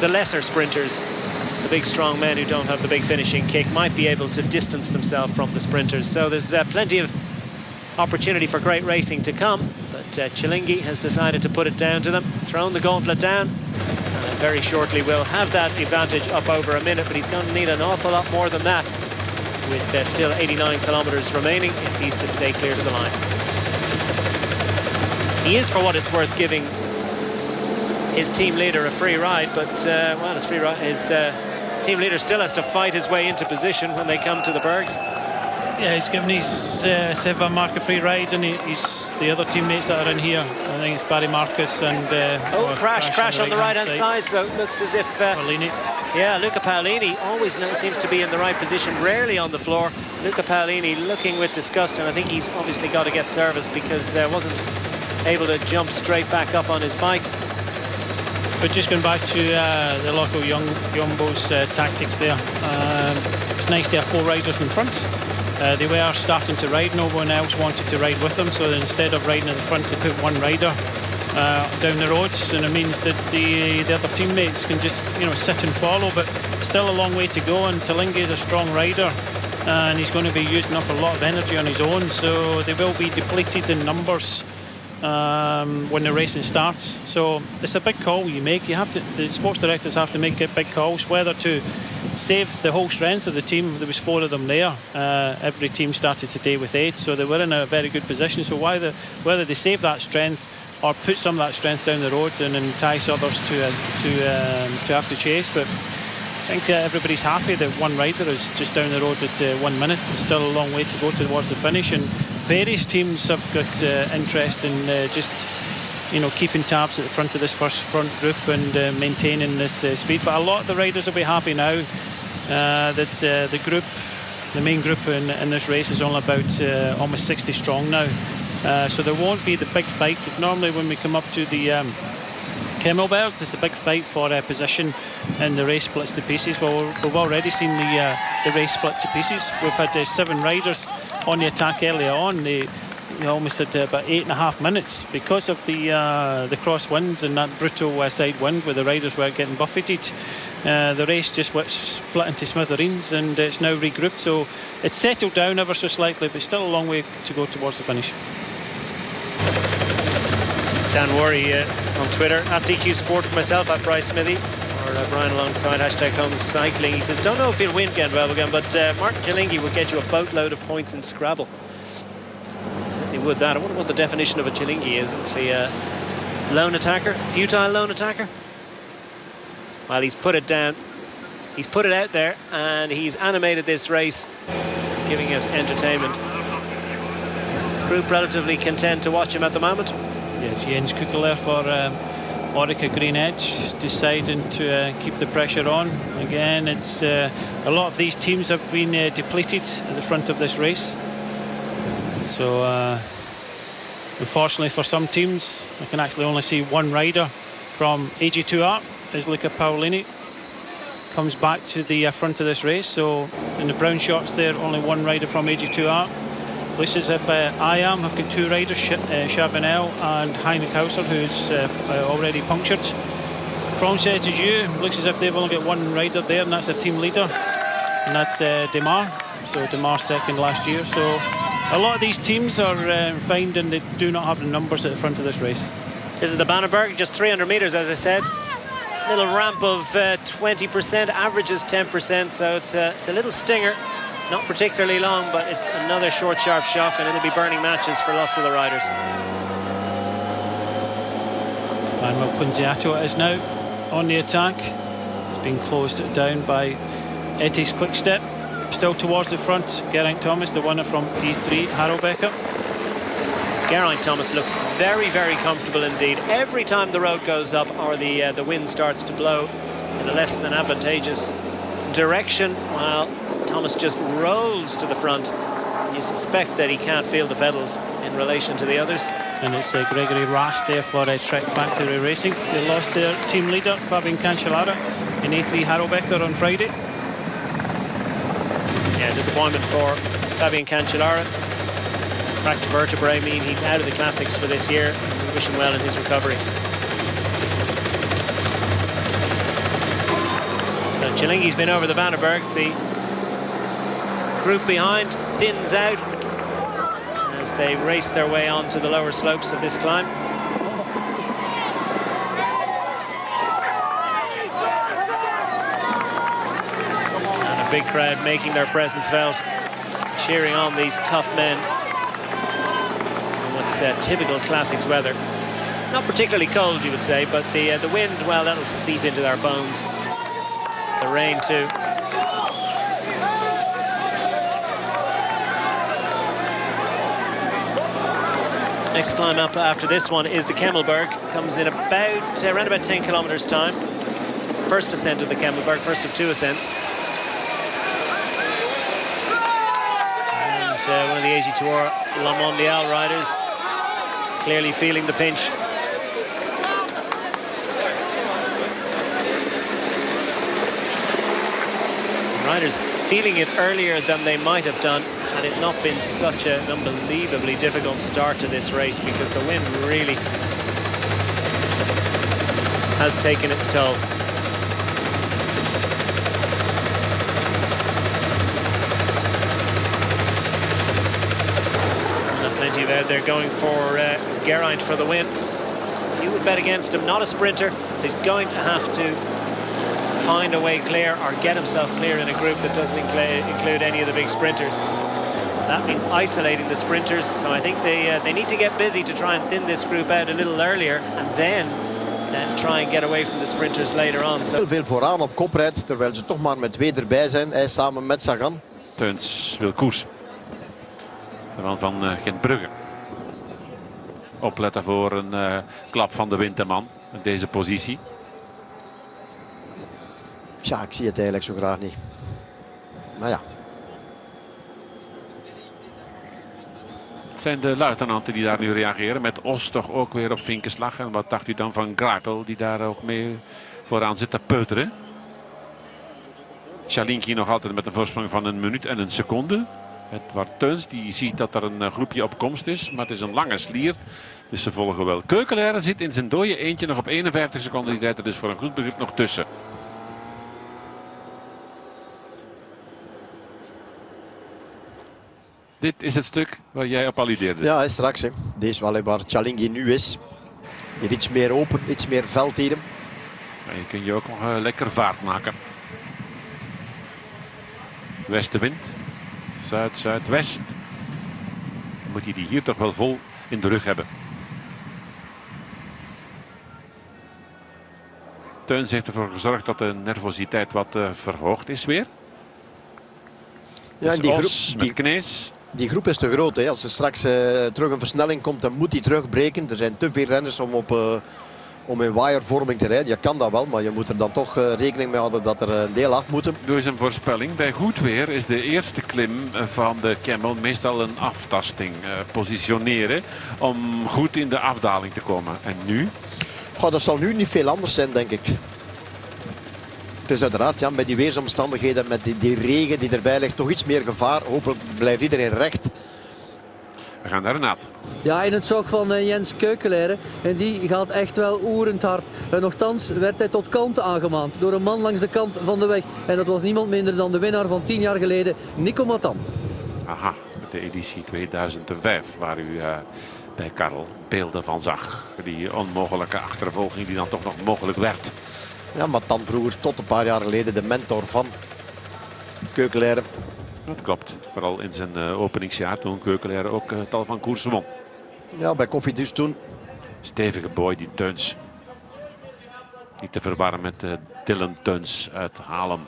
the lesser sprinters, the big strong men who don't have the big finishing kick, might be able to distance themselves from the sprinters. So there's plenty of opportunity for great racing to come, but Cilingi has decided to put it down to them, thrown the gauntlet down, and very shortly will have that advantage up over a minute, but he's going to need an awful lot more than that, with still 89 kilometers remaining if he's to stay clear to the line. He is, for what it's worth, giving his team leader a free ride, but well, his team leader still has to fight his way into position when they come to the bergs. Yeah, he's given his Seva Mark a free ride, and he's the other teammates that are in here. I think it's Barry Marcus and... crash on the right-hand side, so it looks as if... Paolini. Yeah, Luca Paolini always seems to be in the right position, rarely on the floor. Luca Paolini looking with disgust, and I think he's obviously got to get service because wasn't able to jump straight back up on his bike. But just going back to the local Jumbo's tactics there, it's nice to have 4 riders in front. They were starting to ride, no one else wanted to ride with them, so instead of riding at the front, they put 1 rider down the roads, and it means that the other teammates can just sit and follow, but still a long way to go, and Cilingi is a strong rider and he's going to be using up a lot of energy on his own, so they will be depleted in numbers when the racing starts. So it's a big call you make. The sports directors have to make big calls, whether to save the whole strength of the team. There was 4 of them there. Every team started today with 8, so they were in a very good position. So whether they save that strength or put some of that strength down the road and entice others to have to chase. But I think everybody's happy that 1 rider is just down the road at 1 minute. There's still a long way to go towards the finish, and various teams have got interest in just keeping tabs at the front of this front group and maintaining this speed. But a lot of the riders will be happy now that the group the main group in this race is only about almost 60 strong now. So there won't be the big fight. Normally when we come up to the Kemmelberg, there's a big fight for position and the race splits to pieces. Well, we've already seen the race split to pieces. We've had 7 riders on the attack earlier on. They almost had about 8.5 minutes because of the crosswinds and that brutal side wind where the riders were getting buffeted. The race just split into smithereens and it's now regrouped. So it's settled down ever so slightly, but still a long way to go towards the finish. Dan Worry on Twitter, at DQ Sport for myself, at Bryce Smithy, or Brian alongside #HomeCycling. He says, don't know if he'll win Gent-Wevelgem, but Martin Chilingi will get you a boatload of points in Scrabble. Certainly would that. I wonder what the definition of a Chilingi is. Actually, a lone attacker, futile lone attacker. Well, he's put it down. He's put it out there, and he's animated this race, giving us entertainment. Group relatively content to watch him at the moment. Yeah, Jens Kukeler for Orica Green Edge, deciding to keep the pressure on. Again, it's a lot of these teams have been depleted at the front of this race. So, unfortunately for some teams, I can actually only see one rider from AG2R, is Luca Paolini. Comes back to the front of this race. So, in the brown shorts there, only one rider from AG2R. Looks as if I have got 2 riders, Chavanel and Heinrich Hauser, who's already punctured. From you, looks as if they've only got 1 rider there, and that's their team leader, and that's Demar. So Demar second last year. So a lot of these teams are finding they do not have the numbers at the front of this race. This is the Bannerberg, just 300 metres, as I said. Little ramp of 20%, averages 10%, so it's a little stinger. Not particularly long, but it's another short, sharp shock, and it'll be burning matches for lots of the riders. Manuel Punziato is now on the attack. It's been closed down by Etty's Quick Step. Still towards the front, Geraint Thomas, the winner from E3, Harelbeke. Geraint Thomas looks very, very comfortable indeed. Every time the road goes up or the wind starts to blow in a less than advantageous direction, well, Thomas just rolls to the front. You suspect that he can't feel the pedals in relation to the others. And it's Gregory Rast there for Trek Factory Racing. They lost their team leader, Fabian Cancellara, in A3 Harelbeke on Friday. Yeah, disappointment for Fabian Cancellara. Cracked vertebrae mean he's out of the classics for this year. We wish him well in his recovery. So Chilingi's been over the Bannerberg. The group behind thins out as they race their way on to the lower slopes of this climb. And a big crowd making their presence felt, cheering on these tough men. And what's typical classics weather. Not particularly cold, you would say, but the wind, well, that'll seep into their bones. The rain too. Next climb up after this one is the Kemmelberg. Comes in around about 10 kilometers time. First ascent of the Kemmelberg, first of 2 ascents. And one of the AG2R La Mondiale riders clearly feeling the pinch. Riders feeling it earlier than they might have done had it not been such an unbelievably difficult start to this race, because the wind really has taken its toll. And plenty of out there going for Geraint for the win. Few would bet against him, not a sprinter, so he's going to have to find a way clear or get himself clear in a group that doesn't include any of the big sprinters. That means isolating the sprinters, so I think they need to get busy to try and thin this group out a little earlier, and then try and get away from the sprinters later on. So. Heel veel vooraan op kop rijdt, terwijl ze toch maar met 2 erbij zijn. Hij samen met Sagan. Teuns wil koers. De man van Gent-Wevelgem. Opletten voor een klap van de Winterman in deze positie. Ja, ik zie het eigenlijk zo graag niet. Maar ja. Het zijn de luitenanten die daar nu reageren. Met Os toch ook weer op vinkenslag. En wat dacht u dan van Greipel die daar ook mee vooraan zit te peuteren? Chalinki nog altijd met een voorsprong van 1 minuut en 1 seconde. Edward Teuns die ziet dat er een groepje op komst is. Maar het is een lange slier. Dus ze volgen wel. Keukenleren zit in zijn dode eentje nog op 51 seconden. Die rijdt er dus voor een goed begrip nog tussen. Dit is het stuk waar jij op alludeerde. Ja, straks. Hè. Deze wel waar Chalingi nu is. Hier iets meer open, iets meer veld hier. Maar je kunt je ook nog lekker vaart maken. Westenwind. Zuid, zuidwest. Dan moet hij die hier toch wel vol in de rug hebben. Teuns heeft ervoor gezorgd dat de nervositeit wat verhoogd is weer. Ja, Dus die Os groep, met Knees. die groep is te groot. Hè. Als er straks terug een versnelling komt, dan moet hij terugbreken. Er zijn te veel renners om in wirevorming te rijden. Je kan dat wel, maar je moet er dan toch rekening mee houden dat er een deel af moeten. Doe eens een voorspelling. Bij goed weer is de eerste klim van de Camel meestal een aftasting. Positioneren om goed in de afdaling te komen. En nu? Goh, dat zal nu niet veel anders zijn, denk ik. Het is uiteraard, ja, met die weersomstandigheden, met die regen die erbij ligt, toch iets meer gevaar. Hopelijk blijft iedereen recht. We gaan naar Renaat. Ja, in het zog van Jens Keukenleren. En die gaat echt wel oerend hard. En nochtans werd hij tot kalmte aangemaand door een man langs de kant van de weg. En dat was niemand minder dan de winnaar van 10 jaar geleden, Nico Matan. Aha, de editie 2005, waar u bij Karel beelden van zag. Die onmogelijke achtervolging die dan toch nog mogelijk werd. Ja, Matan vroeger tot een paar jaar geleden de mentor van Keukenleren. Dat klopt. Vooral in zijn openingsjaar toen Keukenleren ook tal van koersen won. Ja, bij Koffiedus toen. Stevige boy, die Teuns. Niet te verwarren met Dylan Teuns uit Haarlem.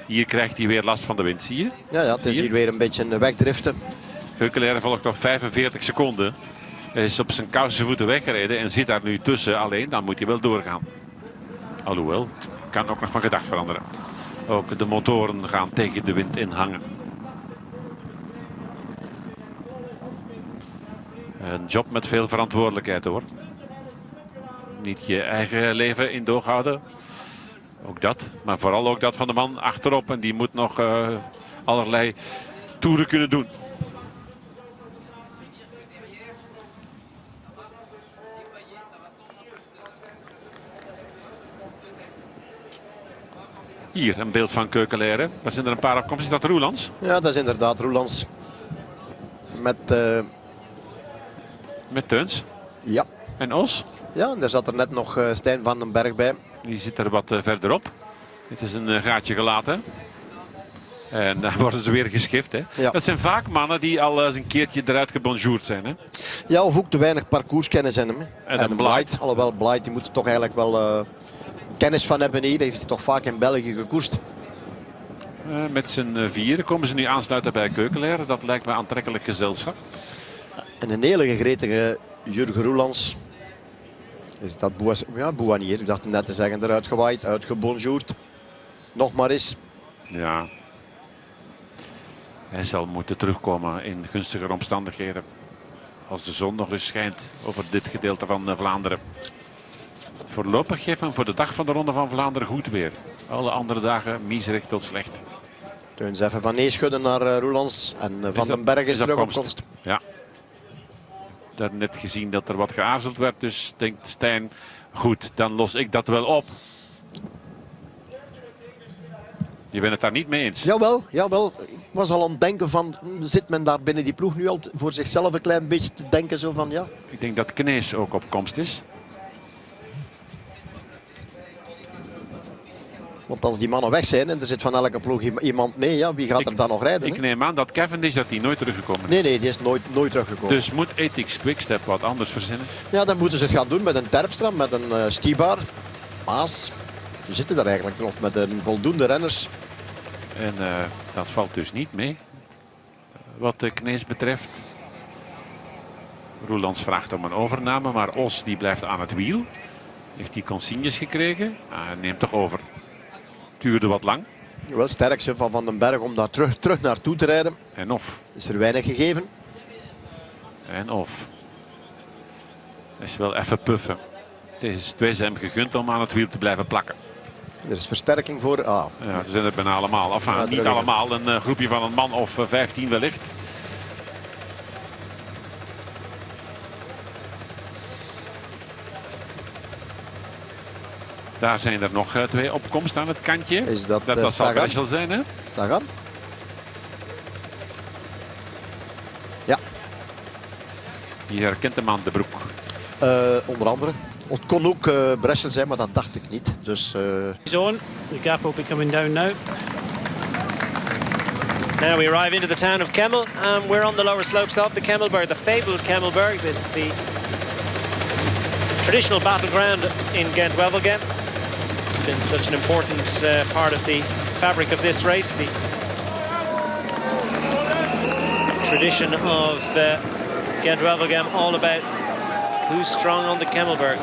Hier krijgt hij weer last van de wind, zie je? Ja, het is hier weer een beetje een wegdriften. Keukenleren volgt nog 45 seconden. Hij is op zijn kousenvoeten weggereden en zit daar nu tussen. Alleen, dan moet hij wel doorgaan. Alhoewel, kan ook nog van gedacht veranderen. Ook de motoren gaan tegen de wind in hangen. Een job met veel verantwoordelijkheid hoor. Niet je eigen leven in doog houden. Ook dat. Maar vooral ook dat van de man achterop. En die moet nog allerlei toeren kunnen doen. Hier een beeld van Keukenleren. Daar zijn er een paar op komst. Is dat Roelands? Ja, dat is inderdaad Roelands. Met Teuns. Ja. En Os. Ja, en daar zat er net nog Stijn van den Berg bij. Die zit er wat verderop. Dit is een gaatje gelaten. En daar worden ze weer geschift. Hè? Ja. Dat zijn vaak mannen die al eens een keertje eruit gebonjourd zijn. Hè? Ja, of ook te weinig parcourskennis in hem. Hè. En Blight. Alhoewel Blight, die moet er toch eigenlijk wel kennis van hebben hier. Heeft hij toch vaak in België gekoerst. Met z'n vieren komen ze nu aansluiten bij Keukenleren. Dat lijkt me aantrekkelijk gezelschap. En een hele gegretige Jurgen Roelands. Is dat Bouanier, ik dacht net te zeggen, eruit gewaaid, uitgebonjourd. Nog maar eens. Ja. Hij zal moeten terugkomen in gunstiger omstandigheden. Als de zon nog eens schijnt over dit gedeelte van Vlaanderen. Voorlopig geeft men voor de dag van de Ronde van Vlaanderen goed weer. Alle andere dagen miserig tot slecht. Teuns even van Neeschudden naar Roelands. En Van den Berg is terug op komst. Ja. Daarnet gezien dat er wat geaarzeld werd. Dus denkt Stijn, goed, dan los ik dat wel op. Je bent het daar niet mee eens? Jawel. Ik was al aan het denken van, zit men daar binnen die ploeg nu al voor zichzelf een klein beetje te denken zo van ja. Ik denk dat Knees ook op komst is. Want als die mannen weg zijn en er zit van elke ploeg iemand mee, ja, wie gaat er dan nog rijden? Ik neem aan dat Cavendish dat die nooit teruggekomen is. Nee, die is nooit teruggekomen. Dus moet Ethics Quickstep wat anders verzinnen? Ja, dan moeten ze het gaan doen met een Terpstra, met een Stibar, Maas. Die zitten daar eigenlijk nog met een voldoende renners. En dat valt dus niet mee. Wat de Knees betreft. Roelands vraagt om een overname, maar Os die blijft aan het wiel. Heeft hij consignes gekregen? Hij neemt toch over. Duurde wat lang. Wel sterk van den Berg om daar terug naartoe te rijden. En of. Is er weinig gegeven. En of. Is wel even puffen. Het is hem gegund om aan het wiel te blijven plakken. Er is versterking voor. Ja, ze zijn het bijna allemaal. Enfin, ja, niet allemaal. Een groepje van een man of 15 wellicht. Daar zijn er nog 2 opkomsten aan het kantje. Is dat zal special zijn, hè? Sagan? Ja. Je herkent hem aan de broek. Onder andere. Het kon ook Breschel zijn, maar dat dacht ik niet. Dus, Zone. The gap will be coming down now. Now we arrive into the town of Kemmel, and we're on the lower slopes of the Kemmelberg, the fabled Kemmelberg. This is the traditional battleground in Gent-Wevelgem. It's been such an important part of the fabric of this race. The tradition of Gent-Wevelgem, all about who's strong on the Kemmelberg.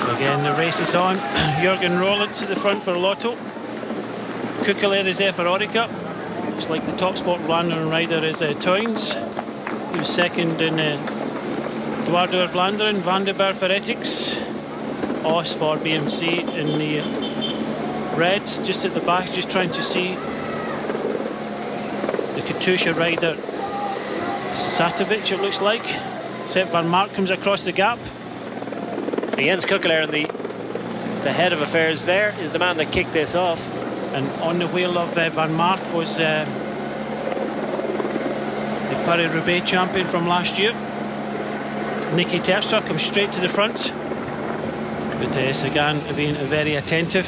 So again, the race is on. Jurgen Rollins at the front for Lotto. Kukelair is there for Orica. Looks like the top spot Vlaanderen rider is Toyns, who's second in Eduardo Vlaanderen. Van den Berg for Ethics. Os for BMC in the reds, just at the back, just trying to see the Katusha rider Satovic, it looks like. Sepp van Mark comes across the gap. So Jens Kukelair in the head of affairs there is the man that kicked this off. And on the wheel of Van Mark was the Paris-Roubaix champion from last year. Nicky Terpstra comes straight to the front. But Sagan being very attentive.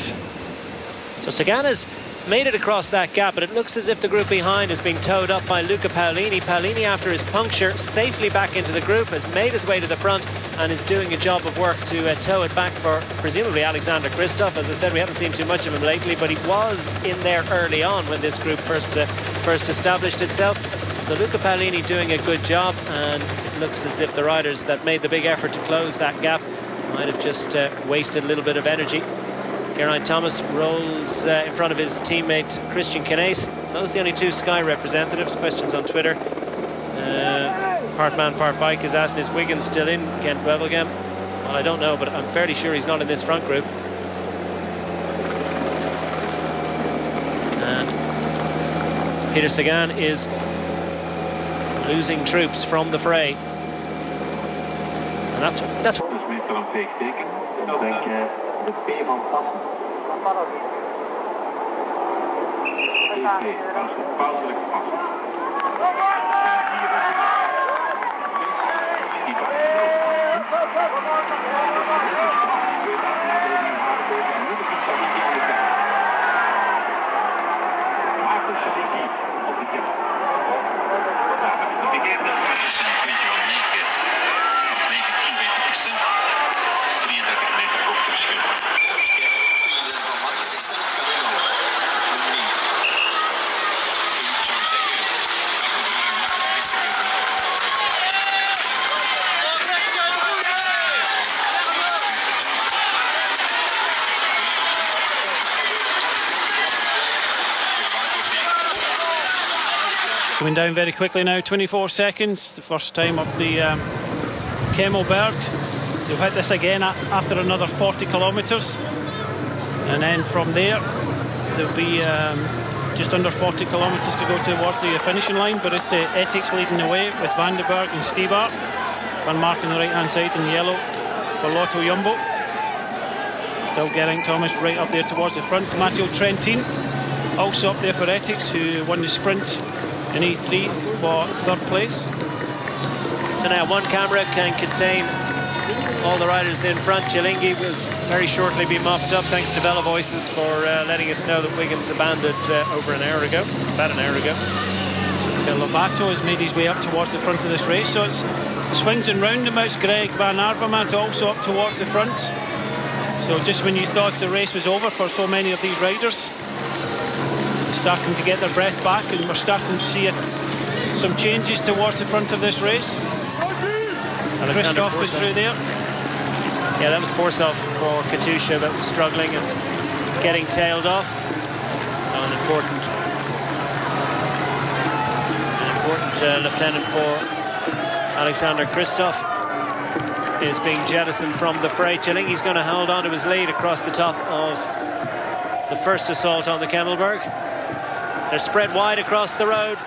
So Sagan has made it across that gap, but it looks as if the group behind is being towed up by Luca Paolini. Paolini, after his puncture, safely back into the group, has made his way to the front and is doing a job of work to tow it back for presumably Alexander Kristoff. As I said, we haven't seen too much of him lately, but he was in there early on when this group first established itself. So Luca Paolini doing a good job, and it looks as if the riders that made the big effort to close that gap might have just wasted a little bit of energy. Geraint Thomas rolls in front of his teammate Christian Knaes. Those are the only 2 Sky representatives. Questions on Twitter. Part man, part bike is asked, is Wiggins still in Gent-Wevelgem? Well, I don't know, but I'm fairly sure he's not in this front group. And Peter Sagan is losing troops from the fray. And that's meestal een veegteken. Ik denk de P van Tassen. Pauselijk passen. Coming down very quickly now, 24 seconds, the first time up the Kemmelberg. They'll hit this again after another 40 kilometres. And then from there, there'll be just under 40 kilometres to go towards the finishing line. But it's Ethics leading the way with Van den Berg and Stibar. Van Mark on the right-hand side in yellow for Lotto Jumbo. Still Geraint Thomas right up there towards the front. Matteo Trentin also up there for Ethics, who won the sprint in E3 for 3rd place. So now one camera can contain all the riders in front. Jalingi will very shortly be mopped up, thanks to Vela Voices for letting us know that Wiggins abandoned about an hour ago. Lobato has made his way up towards the front of this race, so it's swings and roundabouts. Greg Van Avermaet also up towards the front. So just when you thought the race was over for so many of these riders, starting to get their breath back, and we're starting to see some changes towards the front of this race. Kristoff was through there. Yeah, that was Borsov for Katusha that was struggling and getting tailed off. So an important Lieutenant 4 Alexander Christoph is being jettisoned from the freight. Cilingi's going to hold on to his lead across the top of the first assault on the Kemmelberg. They're spread wide across the road.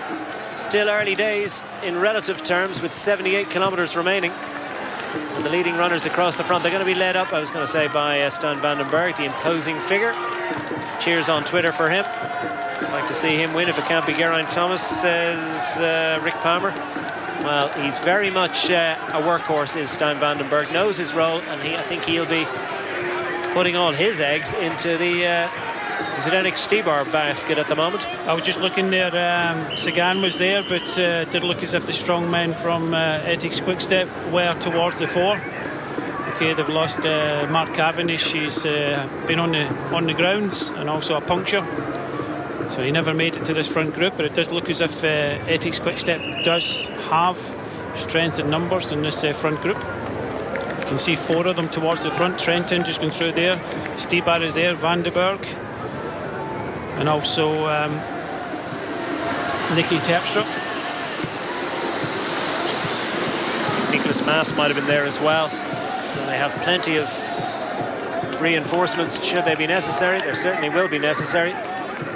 Still early days in relative terms with 78 kilometers remaining. And the leading runners across the front, they're going to be led up, I was going to say, by Stein van den Berg, the imposing figure. Cheers on Twitter for him. I'd like to see him win if it can't be Geraint Thomas, says Rick Palmer. Well, he's very much a workhorse, is Stein van den Berg. Knows his role, and I think he'll be putting all his eggs into the Zdenek Stybar basket at the moment. I was just looking there, Sagan was there, but did look as if the strong men from Ethics Quickstep were towards the 4. Okay, they've lost Mark Cavendish. He's been on the grounds and also a puncture, so he never made it to this front group. But it does look as if Ethics Quickstep does have strength in numbers in this front group. You can see 4 of them towards the front. Trenton just going through there. Stybar is there. Van den Berg. And also Nicky Terpstra. Nicholas Maas might have been there as well. So they have plenty of reinforcements should they be necessary. There certainly will be necessary.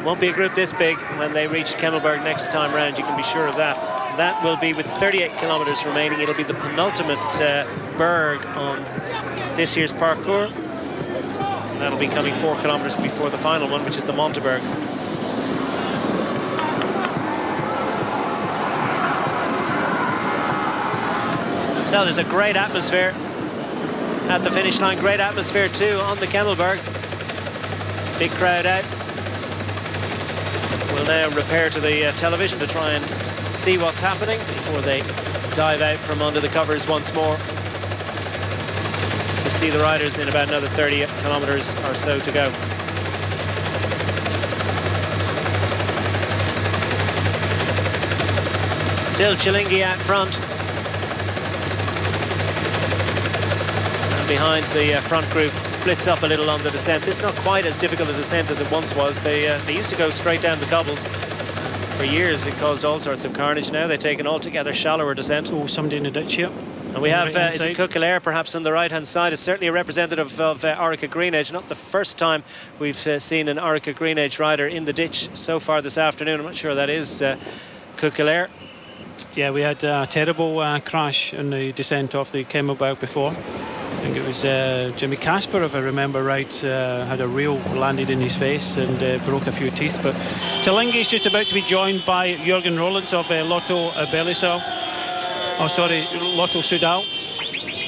Won't be a group this big when they reach Kemmelberg next time round, you can be sure of that. That will be with 38 kilometers remaining. It'll be the penultimate berg on this year's parcours. That'll be coming 4 kilometers before the final one, which is the Monteberg. So there's a great atmosphere at the finish line. Great atmosphere too on the Kemmelberg. Big crowd out. We'll now repair to the television to try and see what's happening before they dive out from under the covers once more. To see the riders in about another 30 kilometers or so to go. Still Cilingi out front. And behind the front group splits up a little on the descent. This is not quite as difficult a descent as it once was. They used to go straight down the cobbles. For years it caused all sorts of carnage. Now they take an altogether shallower descent. Oh, somebody in the ditch here. And we have is it Coquelaire perhaps on the right hand side. It's certainly a representative of Orica Greenedge. Not the first time we've seen an Orica Greenedge rider in the ditch so far this afternoon. I'm not sure that is Coquelaire. Yeah, we had a terrible crash in the descent off the Kemmelberg before. I think it was Jimmy Casper, if I remember right, had a reel landed in his face and broke a few teeth. But Cilingi is just about to be joined by Jürgen Rollins of Lotto Belisau. Oh, sorry, Lotto Soudal.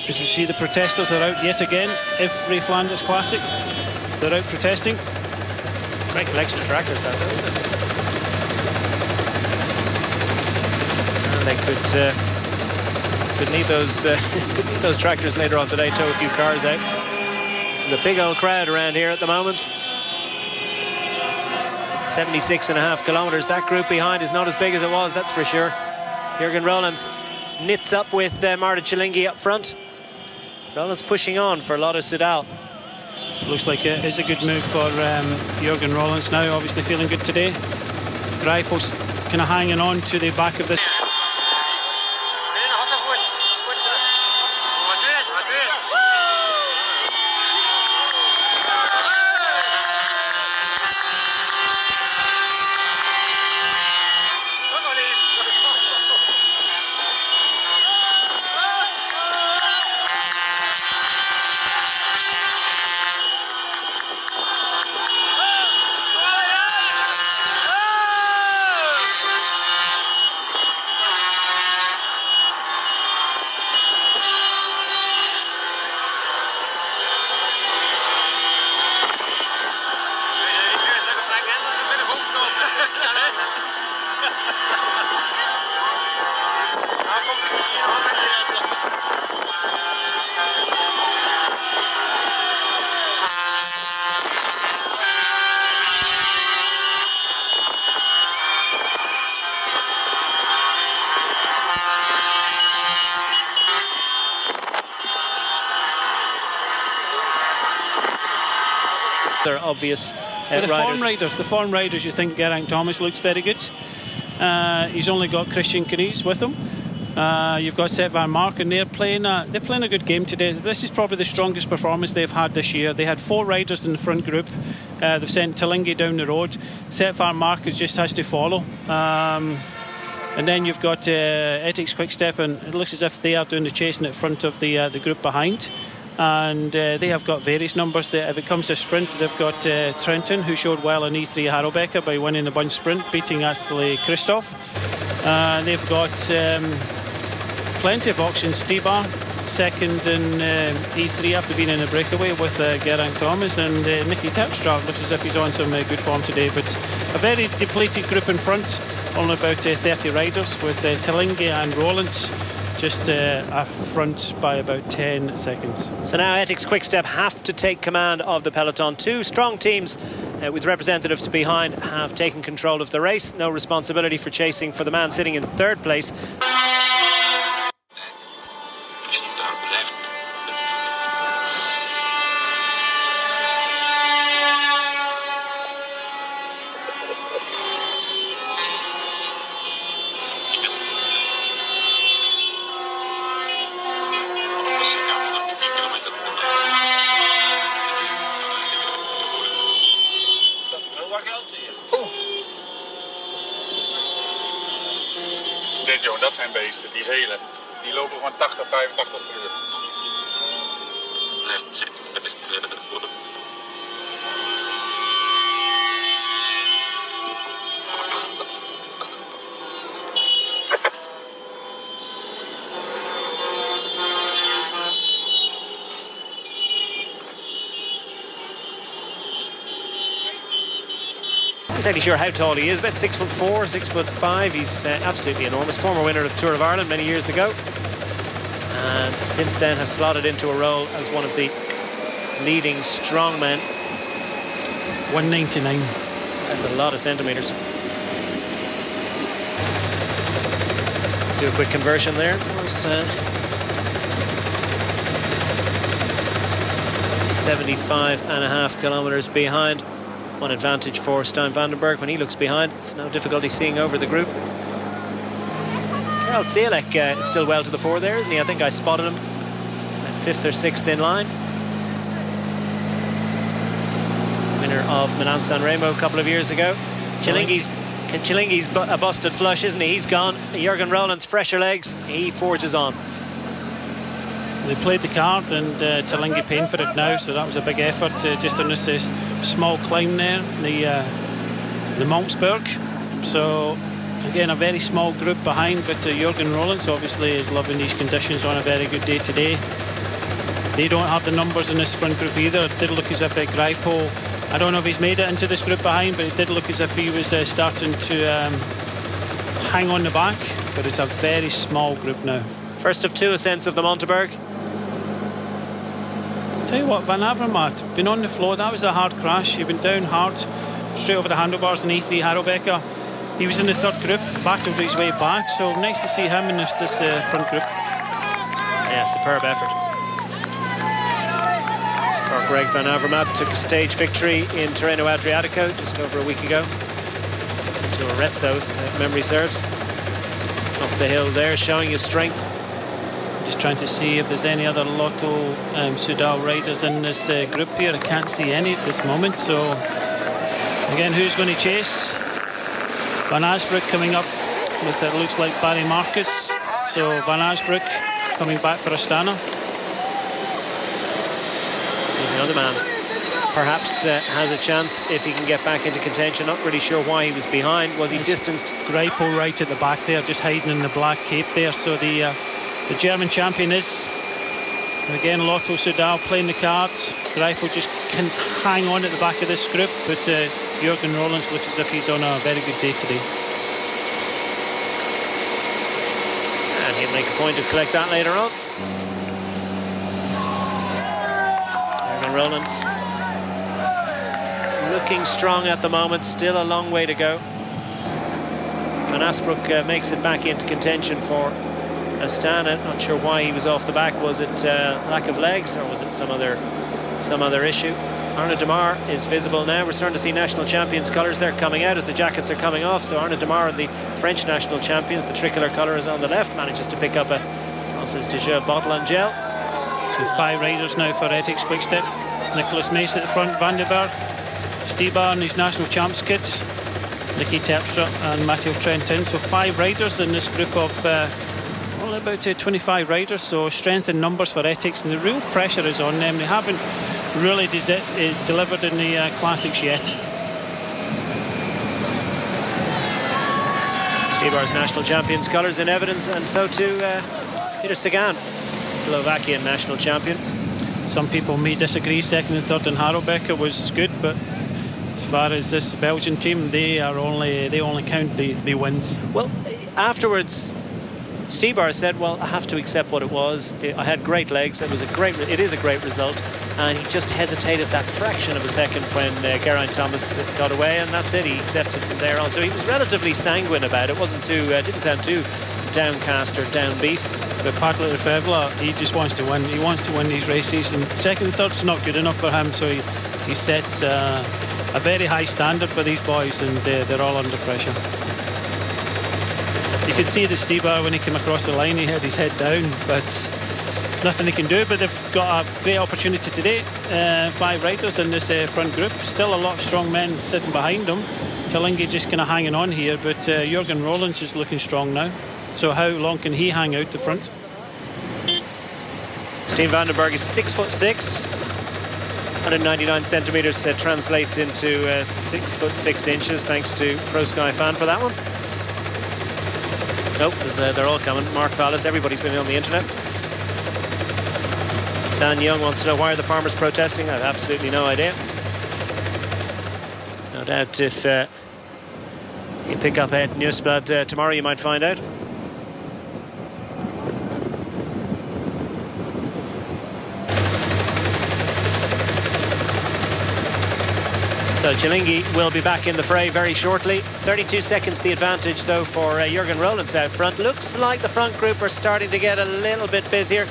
As you see, the protesters are out yet again. Every Flanders Classic, they're out protesting. Great collection of tractors, that, isn't it? And they could need those tractors later on today. Tow a few cars out. There's a big old crowd around here at the moment. 76.5 kilometers. That group behind is not as big as it was, that's for sure. Jürgen Rollins knits up with Martin Cilingi up front. Rollins pushing on for Lotto Soudal. Looks like it is a good move for Jürgen Rollins now, obviously feeling good today. Greipel's kind of hanging on to the back of this. They're obvious the form riders, you think Geraint Thomas looks very good. He's only got Christian Knies with him. You've got Sepp van Marken. They're playing a good game today. This is probably the strongest performance they've had this year. They had 4 riders in the front group. They've sent Tilingi down the road. Sepp van Marken just has to follow. And then you've got Ethics Quickstep, and it looks as if they are doing the chasing at front of the group behind. And they have got various numbers. If it comes to sprint, they've got Trenton, who showed well in E3 Harelbeke by winning the bunch sprint, beating actually Christoph. They've got plenty of options. Stibar, second in E3 after being in a breakaway with Geraint Thomas, and Nicky Terpstra looks as if he's on some good form today. But a very depleted group in front, only about 30 riders, with Tilingi and Rollins just up front by about 10 seconds. So now Ethics Quickstep have to take command of the peloton. 2 strong teams with representatives behind have taken control of the race. No responsibility for chasing for the man sitting in 3rd place. Dat zijn beesten, die gele. Die lopen gewoon 80, 85 per uur. I'm not exactly sure how tall he is, about 6'4", 6'5". He's absolutely enormous. Former winner of Tour of Ireland many years ago, and since then has slotted into a role as one of the leading strongmen. 199. That's a lot of centimetres. Do a quick conversion there. That was 75.5 kilometres behind. One advantage for Stijn Vandenberg when he looks behind. It's no difficulty seeing over the group. Karel Zielek is still well to the fore there, isn't he? I think I spotted him at 5th or 6th in line. Winner of Milan San Remo a couple of years ago. Chilingi's a busted flush, isn't he? He's gone. Jürgen Roland's fresher legs. He forges on. They played the card, and Tilingi paying for it now, so that was a big effort just on this small climb there, the Monksberg. So again, a very small group behind, but Jürgen Rollins obviously is loving these conditions on a very good day today. They don't have the numbers in this front group either. It did look as if Greipo, I don't know if he's made it into this group behind, but it did look as if he was starting to hang on the back, but it's a very small group now. First of 2 ascents of the Monteberg. Tell you what, Van Avermaet, been on the floor. That was a hard crash. He went down hard, straight over the handlebars in E3 Harelbeke. He was in the 3rd group, battled his way back. So nice to see him in this front group. Yeah, superb effort. Or Greg Van Avermaet took a stage victory in Tirreno Adriatico just over a week ago. To Arezzo, if memory serves. Up the hill there, showing his strength. Just trying to see if there's any other Lotto Soudal riders in this group here. I can't see any at this moment. So again, who's going to chase? Van Aesbroek coming up with, it looks like, Barry Marcus. So Van Aesbroek coming back for Astana. He's another man. Perhaps has a chance if he can get back into contention. Not really sure why he was behind. Was he distanced? Greipo right at the back there, just hiding in the black cape there. So the German champion is, again, Lotto Soudal playing the cards. Greipo just can hang on at the back of this group, but Jürgen Rollins looks as if he's on a very good day today. And he'll make a point to collect that later on. Jürgen Rollins looking strong at the moment, still a long way to go. Van Aesbroek makes it back into contention for Astana. Not sure why he was off the back. Was it lack of legs, or was it some other issue? Arnaud Demar is visible now. We're starting to see national champions colours. They're coming out as the jackets are coming off. So Arnaud Demar and the French national champions, the tricolour colour is on the left, manages to pick up a Francis de Jeu bottle and gel. So 5 riders now for Ethics Quickstep. Nicholas Mace at the front, Van den Berg, Stibar in his national champs kit, Nicky Terpstra and Matteo Trentin. So 5 riders in this group of well, about 25 riders. So strength in numbers for Ethics, and the real pressure is on them. They haven't really delivered in the classics yet. Stibar's national champions colours in evidence, and so too Peter Sagan, Slovakian national champion. Some people may disagree. Second and third in Harelbeke was good, but as far as this Belgian team, they only count the wins. Well, afterwards, Stibar said, "Well, I have to accept what it was. I had great legs. It is a great result." And he just hesitated that fraction of a second when Geraint Thomas got away, and that's it. He accepted from there on. So he was relatively sanguine about it. Didn't sound too downcast or downbeat. But Patrick Lefebvre, he just wants to win. He wants to win these races, and second and third's not good enough for him. So he sets a very high standard for these boys, and they're all under pressure. You could see the Stibar when he came across the line, he had his head down, but nothing they can do. But they've got a great opportunity today. 5 riders in this front group. Still a lot of strong men sitting behind them. Talingi just kind of hanging on here, but Jurgen Rollins is looking strong now. So how long can he hang out the front? Steen van den Berg is 6'6", 199 centimetres, translates into 6'6" thanks to Pro Sky Fan for that one. Nope, they're all coming. Mark Vallis, everybody's been on the internet. Dan Young wants to know, why are the farmers protesting? I have absolutely no idea. No doubt if you pick up Het Nieuwsblad tomorrow, you might find out. So Chilingi will be back in the fray very shortly. 32 seconds the advantage, though, for Jurgen Rollins out front. Looks like the front group are starting to get a little bit busier.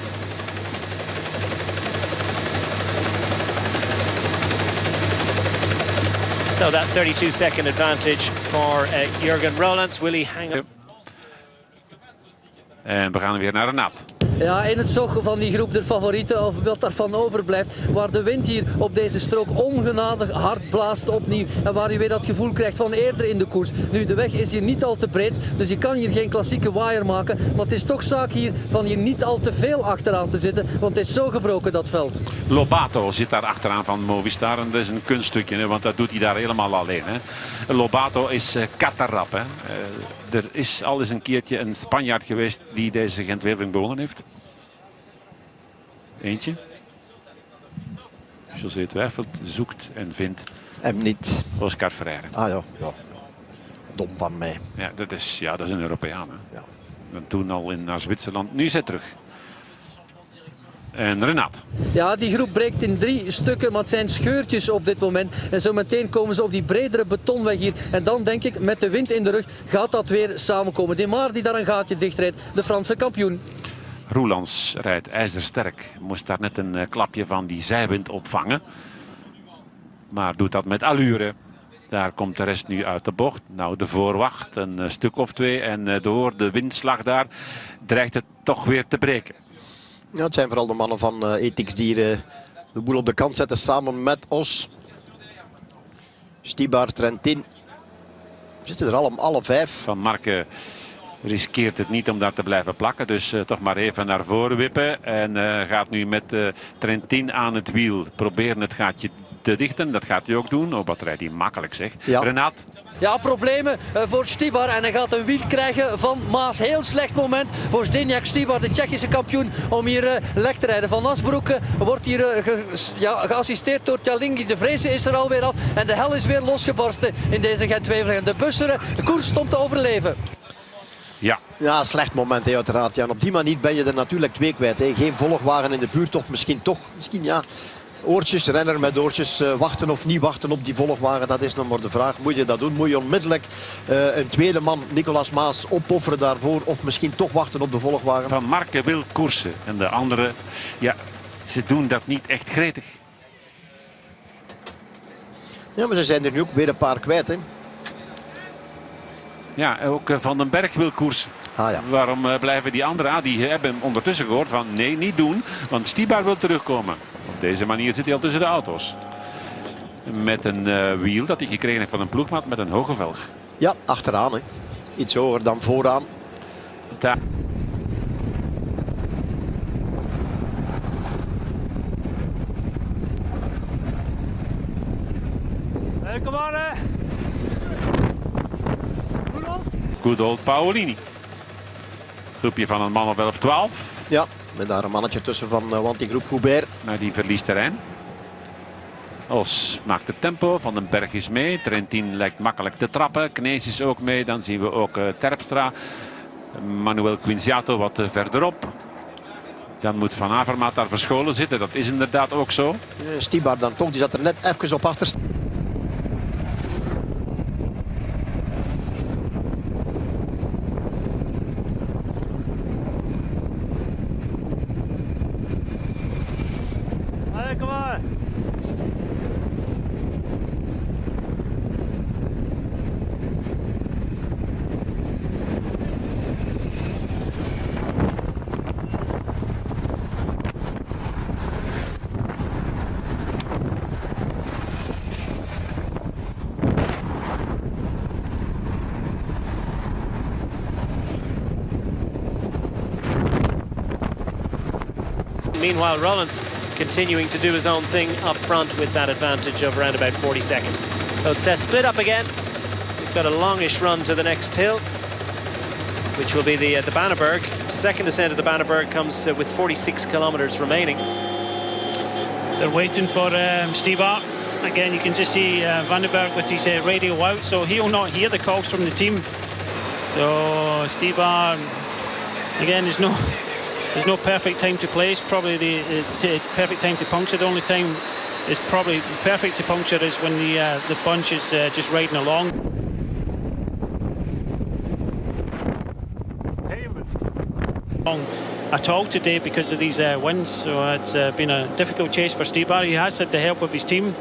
So that 32-second advantage for Jurgen Rollins. Will he hang up? En we gaan weer naar Renat. Ja, in het zog van die groep de favorieten, of wat daarvan overblijft, waar de wind hier op deze strook ongenadig hard blaast opnieuw. En waar je weer dat gevoel krijgt van eerder in de koers. Nu, de weg is hier niet al te breed, dus je kan hier geen klassieke waaier maken. Maar het is toch zaak hier van hier niet al te veel achteraan te zitten, want het is zo gebroken, dat veld. Lobato zit daar achteraan van Movistar, en dat is een kunststukje, hè, want dat doet hij daar helemaal alleen. Hè. Lobato is katarrap. Hè. Er is al eens een keertje een Spanjaard geweest die deze Gent-Wevelgem gewonnen heeft. Eentje. José twijfelt, zoekt en vindt. Hem niet. Oscar Freire. Ah ja. Dom van mij. Ja, dat is een Europeaan. Hè. Ja. En toen al naar Zwitserland. Nu is hij terug. En Renat. Ja, die groep breekt in 3 stukken, maar het zijn scheurtjes op dit moment. En zo meteen komen ze op die bredere betonweg hier. En dan denk ik, met de wind in de rug, gaat dat weer samenkomen. Demar die daar een gaatje dichtrijdt, de Franse kampioen. Roelands rijdt ijzersterk. Moest daar net een klapje van die zijwind opvangen. Maar doet dat met allure. Daar komt de rest nu uit de bocht. Nou, de voorwacht, een stuk of 2. En door de windslag daar dreigt het toch weer te breken. Ja, het zijn vooral de mannen van Ethics die de boel op de kant zetten samen met Os. Stibar, Trentin. Zitten er alle 5. Van Marke riskeert het niet om daar te blijven plakken. Dus toch maar even naar voren wippen. En gaat nu met Trentin aan het wiel proberen het gaatje te dichten. Dat gaat hij ook doen. Oh, wat rijdt hij makkelijk, zeg. Ja. Renat. Ja, problemen voor Stibar en hij gaat een wiel krijgen van Maas. Heel slecht moment voor Zdeněk Stibar, de Tsjechische kampioen, om hier lek te rijden. Van Asbroek wordt hier geassisteerd door Talingi. De vrezen is er alweer af en de hel is weer losgebarsten in deze Gent-Wevelgem. De busseren, de koers stond te overleven. Ja, slecht moment, hè, uiteraard. Ja, en op die manier ben je er natuurlijk 2 kwijt. Hè. Geen volgwagen in de buurt, of misschien ja. Oortjes, renner met oortjes, wachten of niet wachten op die volgwagen, dat is nog maar de vraag. Moet je dat doen? Moet je onmiddellijk een tweede man, Nicolas Maas, opofferen daarvoor? Of misschien toch wachten op de volgwagen? Van Marke wil koersen. En de anderen, ja, ze doen dat niet echt gretig. Ja, maar ze zijn er nu ook weer een paar kwijt, hè. Ja, ook Van den Berg wil koersen. Ah, ja. Waarom blijven die anderen? Die hebben hem ondertussen gehoord van nee, niet doen. Want Stibar wil terugkomen. Op deze manier zit hij al tussen de auto's. Met een wiel dat hij gekregen heeft van een ploegmaat met een hoge velg. Ja, achteraan, hè. Iets hoger dan vooraan. Daar. Hey, kom aan, hè. Good old Paolini. Groepje van een man of 11, 12. Ja, met daar een mannetje tussen van want die groep Goubert. Maar die verliest terrein. Os maakt het tempo. Van den Berg is mee. Trentin lijkt makkelijk te trappen. Knees is ook mee. Dan zien we ook Terpstra. Manuel Quinziato wat verderop. Dan moet Van Avermaat daar verscholen zitten. Dat is inderdaad ook zo. Stibar dan toch, die zat er net even op achter. Hey, kom aan. Meanwhile, Rollins continuing to do his own thing up front with that advantage of around about 40 seconds. So it's split up again. We've got a longish run to the next hill, which will be the Banneberg. Second ascent of the Banneberg comes with 46 kilometers remaining. They're waiting for Stibar. Again, you can just see Vandenberg with his radio out, so he'll not hear the calls from the team. So Stibar, again, there's no perfect time to place. Probably the perfect time to puncture. The only time is probably perfect to puncture is when the bunch is just riding along. At all today because of these winds, so it's been a difficult chase for Stibar. He has had the help of his team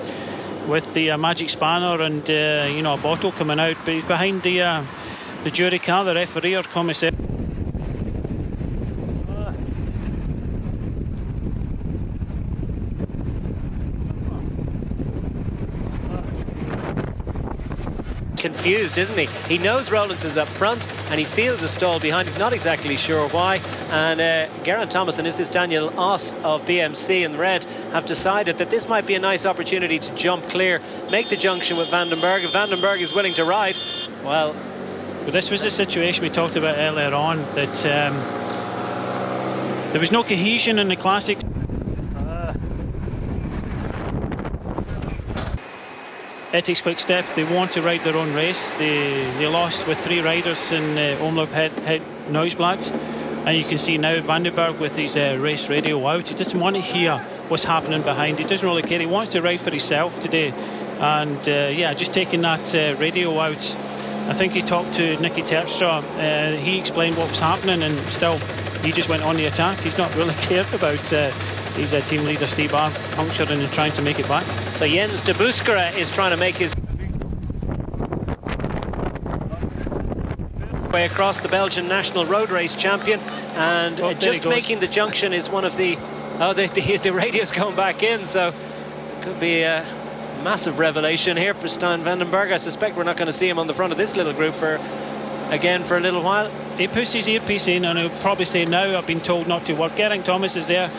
with the magic spanner and you know, a bottle coming out, but he's behind the jury car, the referee or commissaire. Confused, isn't he? He knows Rollins is up front and he feels a stall behind. He's not exactly sure why. And Geraint Thomas and is this Daniel Oss of BMC in red have decided that this might be a nice opportunity to jump clear, make the junction with Vandenberg. If Vandenberg is willing to ride, well... But this was the situation we talked about earlier on, that there was no cohesion in the Classics. Ethics Quick Step, they want to ride their own race. They lost with 3 riders in Omloop Het Nieuwsblad. And you can see now Vandenberg with his race radio out. He doesn't want to hear what's happening behind. He doesn't really care. He wants to ride for himself today. And yeah, just taking that radio out. I think he talked to Nicky Terpstra. He explained what was happening and still he just went on the attack. He's not really cared about his team leader Stibar puncturing and trying to make it back. So Jens de Buskera is trying to make his way across, the Belgian national road race champion, and just making the junction is one of the... Oh, the radio's going back in, so it could be a massive revelation here for Stijn Vandenberg. I suspect we're not going to see him on the front of this little group for a little while. He puts his earpiece in and he'll probably say, now I've been told not to work. Geraint Thomas is there.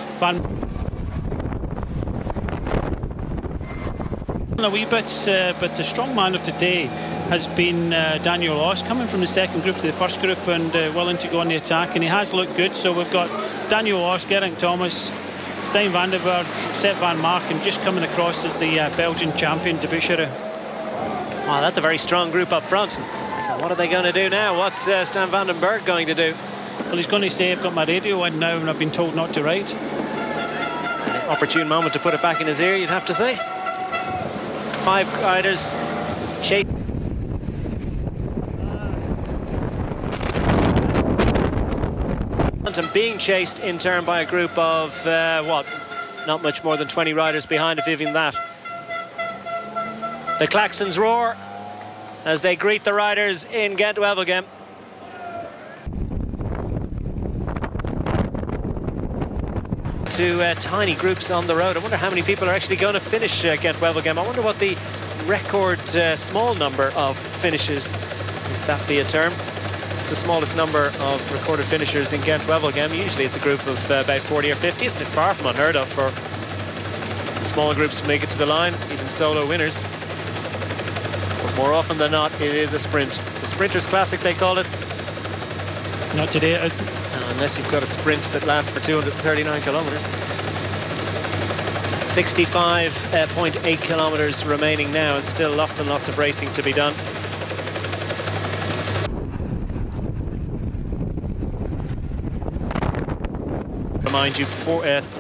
A wee bit, but the strong man of today has been Daniel Oss, coming from the second group to the first group and willing to go on the attack, and he has looked good. So we've got Daniel Oss, Geraint Thomas, Stijn Vandenberg, Sepp van Marken just coming across as the Belgian champion, de Buskera. Wow, that's a very strong group up front. So what are they going to do now? What's Stijn Vandenberg going to do? Well, he's going to say, I've got my radio in now and I've been told not to ride. An opportune moment to put it back in his ear, you'd have to say. 5 riders chase. And being chased in turn by a group of what? Not much more than 20 riders behind, if even that. The klaxons roar as they greet the riders in Gent-Wevelgem. Two tiny groups on the road. I wonder how many people are actually going to finish Gent-Wevelgem. I wonder what the record small number of finishes, if that be a term. It's the smallest number of recorded finishers in Gent-Wevelgem. Usually it's a group of about 40 or 50. It's far from unheard of for smaller groups to make it to the line, even solo winners. But more often than not, it is a sprint. The Sprinters Classic, they call it. Not today, it isn't. Unless you've got a sprint that lasts for 239 kilometres. 65.8 kilometres remaining now, and still lots and lots of racing to be done. Remind you,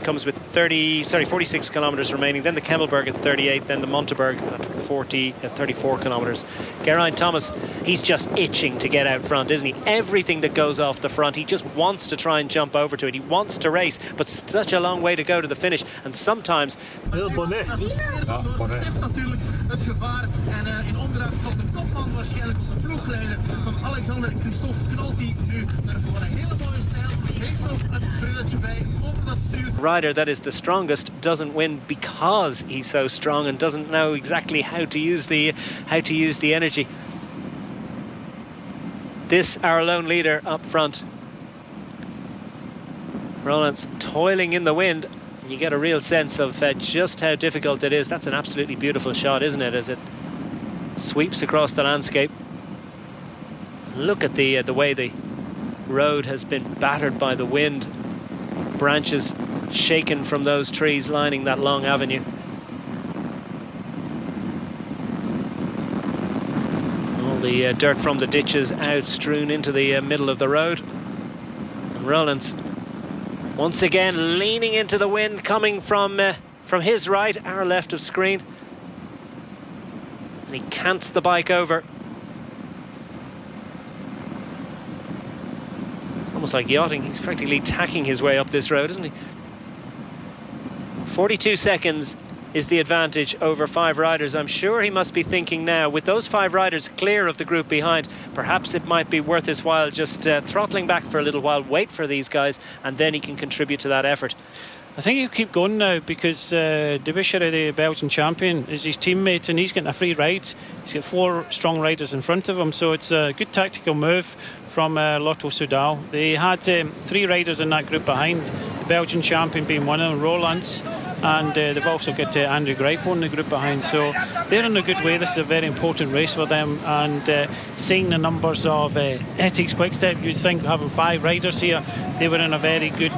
comes with 46 kilometres remaining, then the Kemmelberg at 38, then the Monteberg at 34 kilometres. Geraint Thomas, he's just itching to get out front, isn't he? Everything that goes off the front, he just wants to try and jump over to it. He wants to race, but such a long way to go to the finish, and sometimes... Heel bonnet. Ja, bonnet. Het gevaar en in opdracht van de kopman waarschijnlijk op de ploegleider van Alexander Christophe knalt hij nu voor een hele mooie stijl. Heeft nog een brilletje bij over dat stuur. Rider that is the strongest doesn't win because he's so strong and doesn't know exactly how to use the energy. This, our lone leader up front. Roland's toiling in the wind. You get a real sense of just how difficult it is. That's an absolutely beautiful shot, isn't it, as it sweeps across the landscape. Look at the way the road has been battered by the wind. Branches shaken from those trees lining that long avenue. All the dirt from the ditches out strewn into the middle of the road. And Roland's once again leaning into the wind, coming from his right, our left of screen. And he cants the bike over. It's almost like yachting. He's practically tacking his way up this road, isn't he? 42 seconds is the advantage over 5 riders. I'm sure he must be thinking now, with those 5 riders clear of the group behind, perhaps it might be worth his while just throttling back for a little while, wait for these guys, and then he can contribute to that effort. I think he'll keep going now because De Busscher, the Belgian champion, is his teammate and he's getting a free ride. He's got 4 strong riders in front of him, so it's a good tactical move from Lotto Soudal. They had 3 riders in that group behind, the Belgian champion being one of them, Roland, and they've also got Andrew Greipo in the group behind, so they're in a good way. This is a very important race for them, and seeing the numbers of Ethics Quickstep, you'd think having 5 riders here, they were in a very good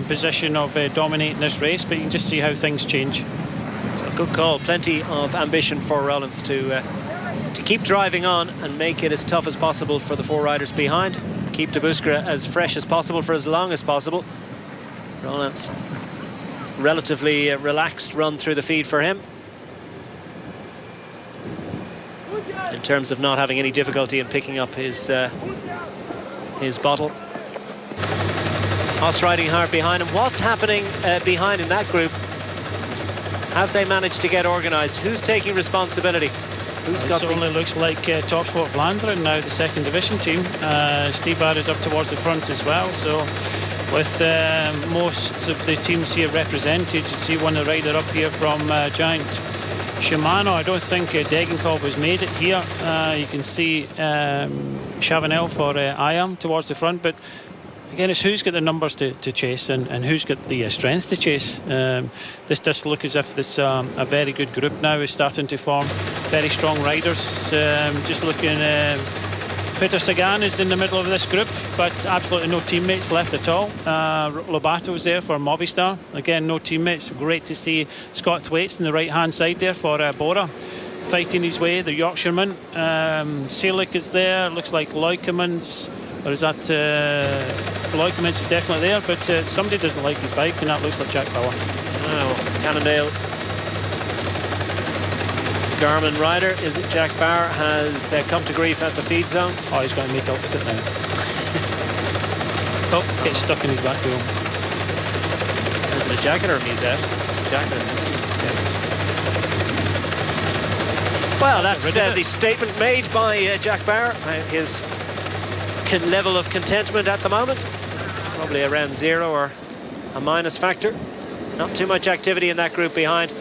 position of dominating this race, but you can just see how things change. So a good call, plenty of ambition for Rollins to keep driving on and make it as tough as possible for the 4 riders behind, keep De Busscher as fresh as possible for as long as possible. Rollins, relatively relaxed run through the feed for him, in terms of not having any difficulty in picking up his bottle. Haas riding hard behind him. What's happening behind in that group? Have they managed to get organised? Who's taking responsibility? Who's got? It only looks like Topsport Vlaanderen now, the 2nd division team. Steebar is up towards the front as well, so with most of the teams here represented, you see one rider up here from Giant Shimano. I don't think Degenkolb has made it here. You can see Chavanel for IAM towards the front, but again, it's who's got the numbers to chase and who's got the strength to chase. This does look as if this a very good group now is starting to form. Very strong riders. Just looking, Peter Sagan is in the middle of this group, but absolutely no teammates left at all. Lobato's there for Movistar. Again, no teammates. Great to see Scott Thwaites on the right-hand side there for Bora, fighting his way, the Yorkshireman. Selig is there. Looks like Leukemans. Or is that Leukemans is definitely there, but somebody doesn't like his bike, and that looks like Jack Bauer. Oh, Cannondale Garmin rider, is it Jack Bauer, has come to grief at the feed zone. Oh, he's going to make up with it now. Oh, gets stuck in his back wheel. Is it a jacket or a musette? Jacket. Well, that's the statement made by Jack Barr. His level of contentment at the moment, probably around 0 or a minus factor. Not too much activity in that group behind.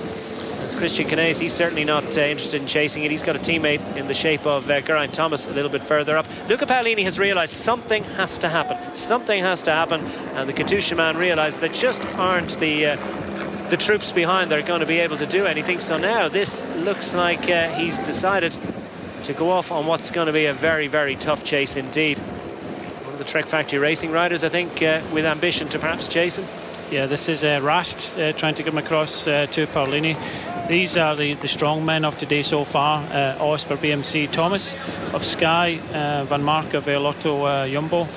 As Christian Knaes, he's certainly not interested in chasing it. He's got a teammate in the shape of Geraint Thomas a little bit further up. Luca Paolini has realised something has to happen. Something has to happen, and the Katusha man realised there just aren't the troops behind that are going to be able to do anything. So now this looks like he's decided to go off on what's going to be a very, very tough chase indeed. One of the Trek Factory Racing riders, I think, with ambition to perhaps chase him. Yeah, this is Rast trying to get him across to Paolini. These are the strong men of today so far. Os for BMC, Thomas of Sky, Van Mark of Lotto Jumbo.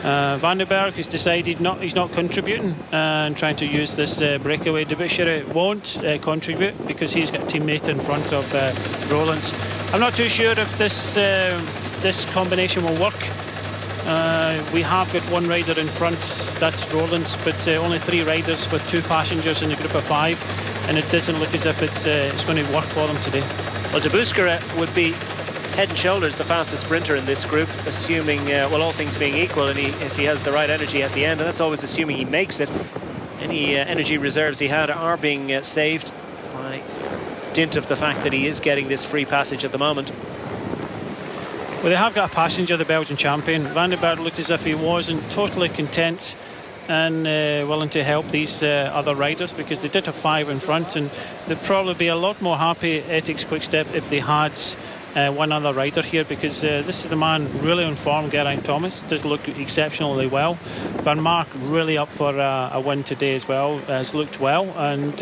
Van den Berg has decided he's not contributing and trying to use this breakaway. De Busscher won't contribute because he's got a teammate in front of Rollins. I'm not too sure if this combination will work. We have got one rider in front, that's Rollins, but only 3 riders with 2 passengers in the group of 5, and it doesn't look as if it's going to work for them today. Well, De Busscher would be head and shoulders the fastest sprinter in this group, assuming, well, all things being equal, and if he has the right energy at the end, and that's always assuming he makes it. Any energy reserves he had are being saved by dint of the fact that he is getting this free passage at the moment. Well, they have got a passenger, the Belgian champion. Van den Berg looked as if he wasn't totally content and willing to help these other riders, because they did have 5 in front, and they'd probably be a lot more happy at Ethics Quickstep if they had one other rider here, because this is the man really on form. Geraint Thomas does look exceptionally well. Van Mark really up for a win today as well, has looked well, and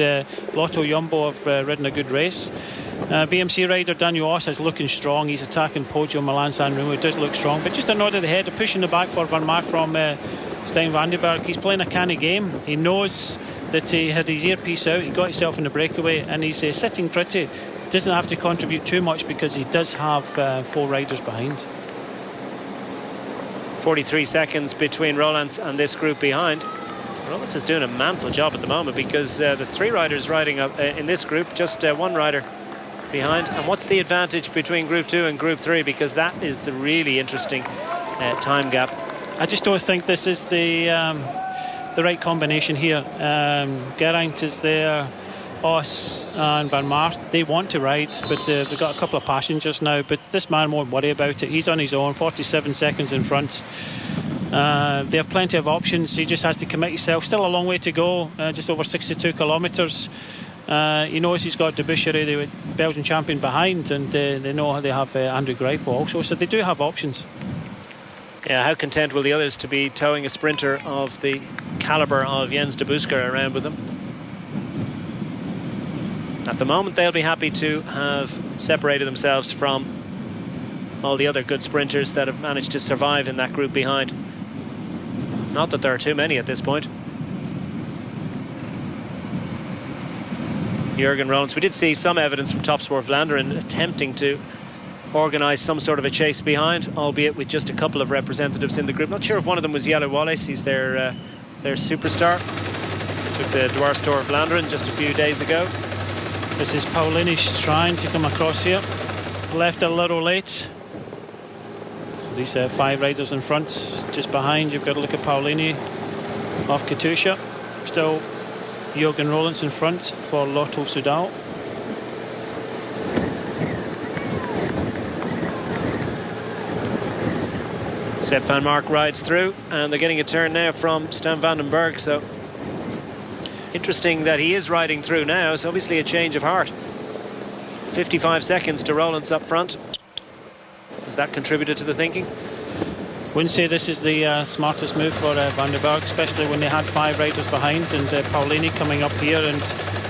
Lotto Jumbo have ridden a good race. BMC rider Daniel Os is looking strong. He's attacking Poggio, Milan San Remo. It does look strong, but just a nod of the head, a push in the back for Van Mark from Stijn van den Berg. He's playing a canny game. He knows that he had his earpiece out, he got himself in the breakaway, and he's sitting pretty. Doesn't have to contribute too much because he does have 4 riders behind. 43 seconds between Rollins and this group behind. Rollins is doing a manful job at the moment, because there's 3 riders riding up in this group, just 1 rider behind. And what's the advantage between group 2 and group 3? Because that is the really interesting time gap. I just don't think this is the right combination here. Geraint is there, Os and Van Mark, they want to ride, but they've got a couple of passengers now, but this man won't worry about it. He's on his own, 47 seconds in front. They have plenty of options. He just has to commit himself. Still a long way to go, just over 62 kilometres. He knows he's got De Busscher, the Belgian champion, behind, and they know they have Andrew Greipel also, so they do have options. Yeah, how content will the others to be towing a sprinter of the calibre of Jens De Busscher around with them? At the moment, they'll be happy to have separated themselves from all the other good sprinters that have managed to survive in that group behind. Not that there are too many at this point. Jürgen Rollins, we did see some evidence from Topsport Vlaanderen attempting to organise some sort of a chase behind, albeit with just a couple of representatives in the group. Not sure if one of them was Jelle Wallace. He's their superstar. Took the Dwarstor Vlaanderen just a few days ago. This is Paolini trying to come across here. Left a little late. These 5 riders in front, just behind. You've got to look at Paolini off Katusha. Still Jürgen Rollins in front for Lotto Soudal. Sepp van Mark rides through, and they're getting a turn now from Stijn van den Berg, so interesting that he is riding through now. It's obviously a change of heart. 55 seconds to Rollins up front. Has that contributed to the thinking? Wouldn't say this is the smartest move for Van den Berg, especially when they had 5 riders behind, and Paolini coming up here, and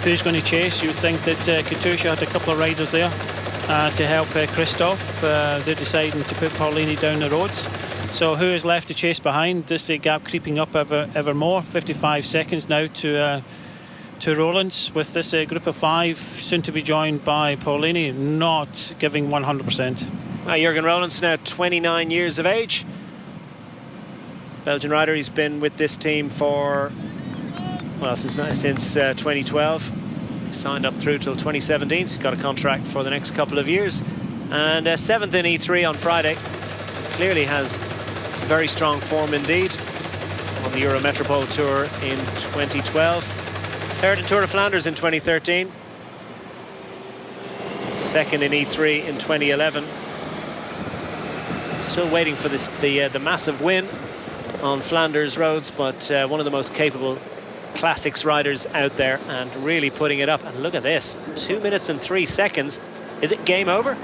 who's going to chase? You think that Katusha had a couple of riders there to help Christoph. They're deciding to put Paolini down the roads. So who is left to chase behind? This gap creeping up ever more. 55 seconds now to Rollins, with this group of 5 soon to be joined by Paolini, not giving 100%. Jürgen Rollins, now 29 years of age. Belgian rider. He's been with this team for, well, since 2012. signed up through till 2017, so he's got a contract for the next couple of years. And 7th in E3 on Friday. Clearly has very strong form indeed. On the Eurometropole Tour in 2012. 3rd in Tour de Flanders in 2013. 2nd in E3 in 2011. Still waiting for the massive win on Flanders roads, but one of the most capable classics riders out there, and really putting it up. And look at this, 2 minutes and 3 seconds. Is it game over?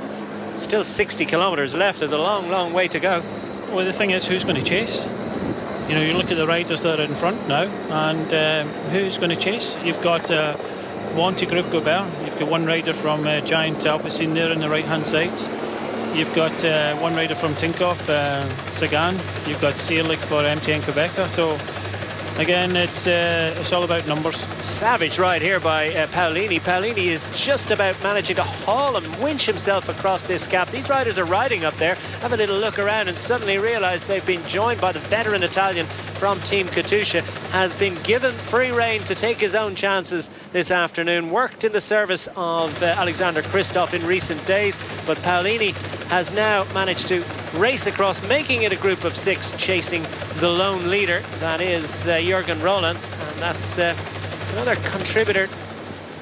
Still 60 kilometers left. There's a long way to go. Well, the thing is, who's going to chase? You know, you look at the riders that are in front now, and who's going to chase? You've got Wanty Group Gobert. You've got one rider from Gent-Wevelgem there on the right-hand side. You've got one rider from Tinkoff, Sagan. You've got Searlick for MTN Quebec. So again, it's all about numbers. Savage ride here by Paolini. Paolini is just about managing to haul and winch himself across this gap. These riders are riding up there, have a little look around and suddenly realise they've been joined by the veteran Italian from Team Katusha. Has been given free rein to take his own chances this afternoon. Worked in the service of Alexander Kristoff in recent days, but Paolini has now managed to race across, making it a group of 6, chasing the lone leader. That is Jürgen Roelandts, and that's another contributor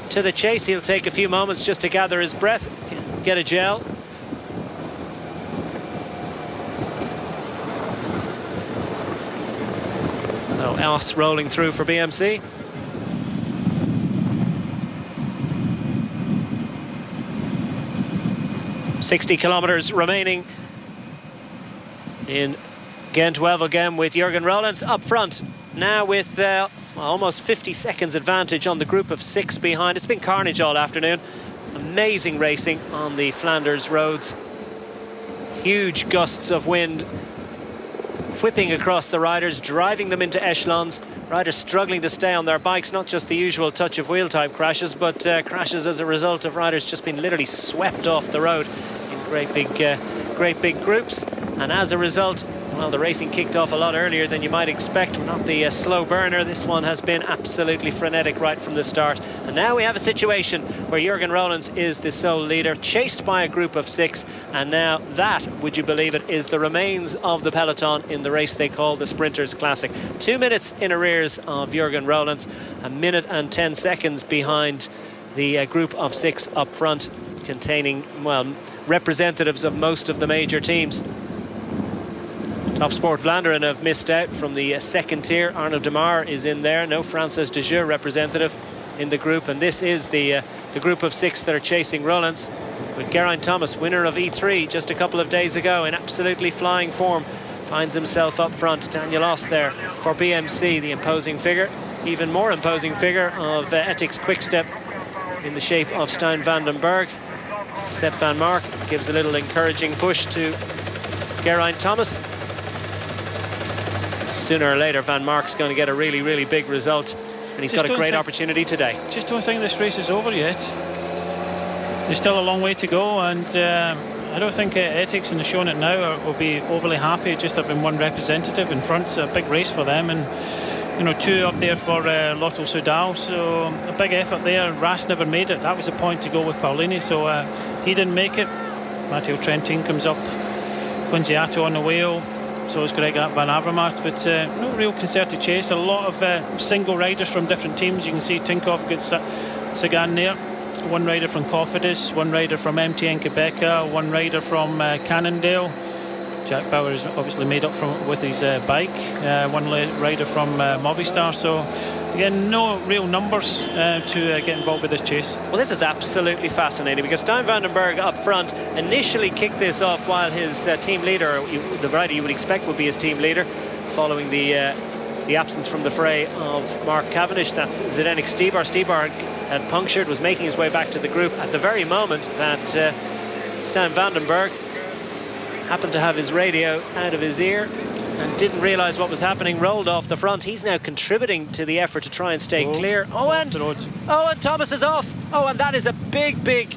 to the chase. He'll take a few moments just to gather his breath, get a gel. So Else rolling through for BMC. .60 kilometers remaining in Gent-Wevelgem with Jürgen Roelandts up front now with almost 50 seconds advantage on the group of 6 behind. It's been carnage all afternoon. Amazing racing on the Flanders roads. Huge gusts of wind whipping across the riders, driving them into echelons. Riders struggling to stay on their bikes, not just the usual touch of wheel type crashes, but crashes as a result of riders just being literally swept off the road in great big groups. And as a result, well, the racing kicked off a lot earlier than you might expect. Not the slow burner. This one has been absolutely frenetic right from the start. And now we have a situation where Jürgen Roelandts is the sole leader, chased by a group of 6. And now that, would you believe it, is the remains of the peloton in the race they call the Sprinters Classic. 2 minutes in arrears of Jürgen Roelandts, 1 minute and 10 seconds behind the group of 6 up front, containing, well, representatives of most of the major teams. Top Sport Vlaanderen have missed out from the second tier. Arnaud Demar is in there. No Frances de Jure representative in the group. And this is the group of 6 that are chasing Roelandts, with Geraint Thomas, winner of E3 just a couple of days ago, in absolutely flying form, finds himself up front. Daniel Oss there for BMC, the imposing figure. Even more imposing figure of Ethics Quickstep in the shape of Stijn van den Berg. Sepp van Mark gives a little encouraging push to Geraint Thomas. Sooner or later, Van Mark's going to get a really big result, and he's got a great opportunity today. Just don't think this race is over yet. There's still a long way to go, and I don't think Ethics, and showing it now, will be overly happy just having one representative in front. It's a big race for them, and you know, 2 up there for Lotto Soudal, so a big effort there. Ras never made it. That was the point to go with Paolini, so he didn't make it. Matteo Trentin comes up, Quinziato on the wheel. So is Greg Van Avermaet, but no real concerted chase. A lot of single riders from different teams. You can see Tinkoff gets Sagan there. One rider from Cofidis, one rider from MTN Quebec, one rider from Cannondale. Jack Bauer is obviously made up with his bike. One rider from Movistar. So again, no real numbers to get involved with this chase. Well, this is absolutely fascinating, because Stijn van den Berg up front initially kicked this off while his team leader, the rider you would expect would be his team leader, following the absence from the fray of Mark Cavendish. That's Zdeněk Štibar. Štibar had punctured, was making his way back to the group at the very moment that Stijn van den Berg happened to have his radio out of his ear and didn't realise what was happening, rolled off the front. He's now contributing to the effort to try and stay clear. And Thomas is off. And that is a big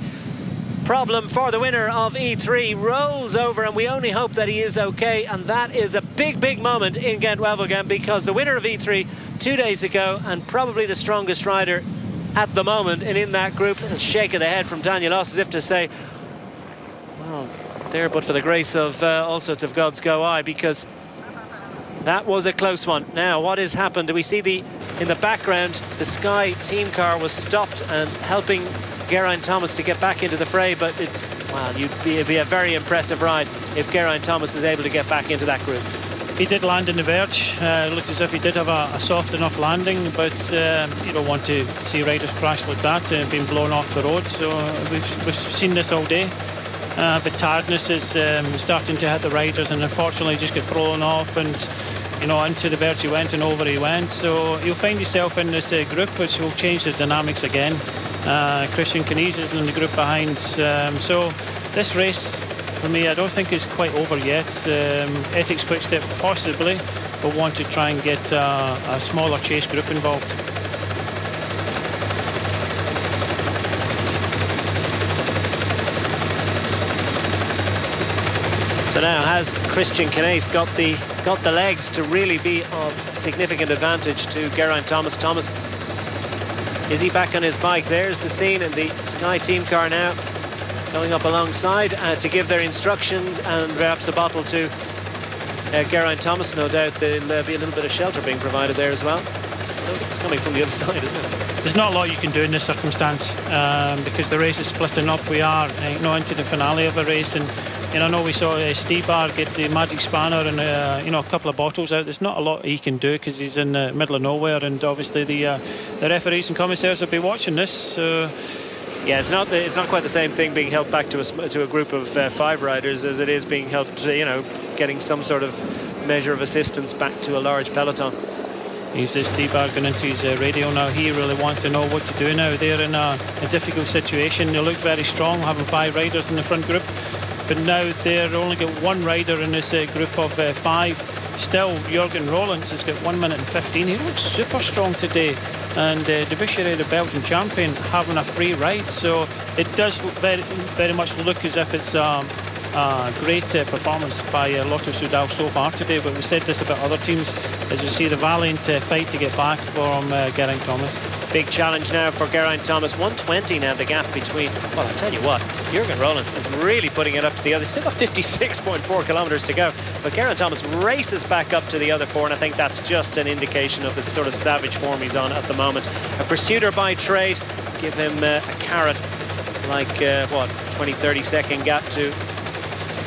problem for the winner of E3. Rolls over, and we only hope that he is okay. And that is a big moment in Gent-Wevelgem, because the winner of E3 2 days ago, and probably the strongest rider at the moment. And in that group, a shake of the head from Daniel Oss, as if to say, well, there but for the grace of all sorts of gods go I, because that was a close one. Now, what has happened? We see in the background, the Sky team car was stopped and helping Geraint Thomas to get back into the fray, but it'd be a very impressive ride if Geraint Thomas is able to get back into that group. He did land in the verge. It looked as if he did have a soft enough landing, but you don't want to see riders crash like that, being blown off the road. So we've seen this all day. But tiredness is starting to hit the riders, and unfortunately just get blown off, and into the verge he went and over he went. So you'll find yourself in this group, which will change the dynamics again. Christian Knees is in the group behind. So this race, for me, I don't think it's quite over yet. Ethics Quickstep possibly will want to try and get a smaller chase group involved. So now has Christian Knees got the legs to really be of significant advantage to Geraint Thomas. Thomas, is he back on his bike? There's the scene, and the Sky team car now going up alongside to give their instructions and perhaps a bottle to Geraint Thomas. No doubt there'll be a little bit of shelter being provided there as well. I don't think it's coming from the other side, isn't it? There's not a lot you can do in this circumstance because the race is splitting up. We are into the finale of a race, and I know we saw Stibar get the magic spanner and a couple of bottles out. There's not a lot he can do because he's in the middle of nowhere, and obviously the referees and commissaires will be watching this. Yeah, it's not quite the same thing being helped back to a group of 5 riders as it is being helped, getting some sort of measure of assistance back to a large peloton. He's Stibar going into his radio now. He really wants to know what to do now. They're in a difficult situation. They look very strong, having 5 riders in the front group, but now they're only got 1 rider in this group of 5. Still, Jurgen Rollins has got 1 minute and 15. He looks super strong today, and Debussy, the Belgian champion, having a free ride. So it does very, very much look as if it's a great performance by Lotto Soudal so far today. But we said this about other teams, as we see the valiant fight to get back from Geraint Thomas. Big challenge now for Geraint Thomas. 120 now, the gap between. Well, I tell you what, Jurgen Rollins is really putting it up to the other. Still got 56.4 kilometers to go, but Geraint Thomas races back up to the other 4, and I think that's just an indication of the sort of savage form he's on at the moment. A pursuiter by trade. Give him a carrot, like 20-30 second gap to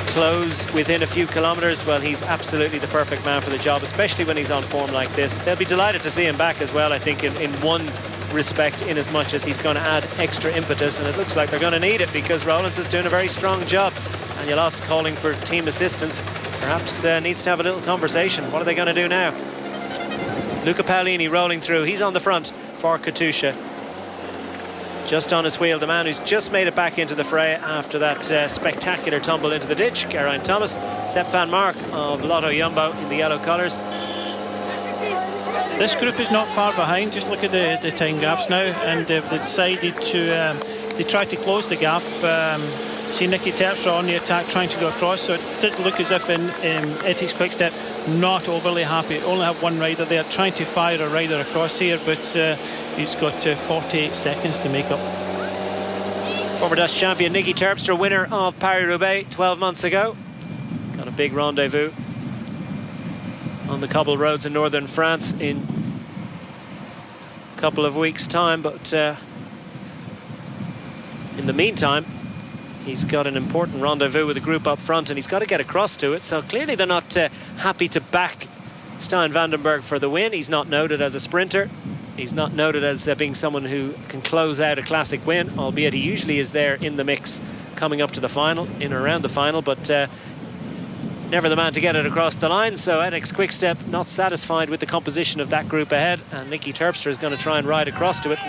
close within a few kilometers. Well, he's absolutely the perfect man for the job, especially when he's on form like this. They'll be delighted to see him back as well, I think, in one respect, in as much as he's going to add extra impetus, and it looks like they're going to need it because Rollins is doing a very strong job. Daniel Oss calling for team assistance, perhaps needs to have a little conversation. What are they going to do now? Luca Paolini rolling through. He's on the front for Katusha. Just on his wheel, the man who's just made it back into the fray after that spectacular tumble into the ditch, Geraint Thomas. Sepp van Mark of Lotto Jumbo in the yellow colours. This group is not far behind. Just look at the time gaps now, and they've decided to they try to close the gap. See Nicky Terpstra on the attack trying to go across, so it did look as if in Ethics Quickstep not overly happy. Only have 1 rider there, trying to fire a rider across here, but he's got 48 seconds to make up. Former Dutch champion Nicky Terpstra, winner of Paris-Roubaix 12 months ago. Got a big rendezvous on the cobble roads in northern France in a couple of weeks' time, but in the meantime, he's got an important rendezvous with the group up front, and he's got to get across to it. So clearly they're not happy to back Stijn Vandenberg for the win. He's not noted as a sprinter. He's not noted as being someone who can close out a classic win, albeit he usually is there in the mix coming up to the final, in or around the final, but never the man to get it across the line. So Ethics Quickstep not satisfied with the composition of that group ahead, and Nicky Terpstra is going to try and ride across to it.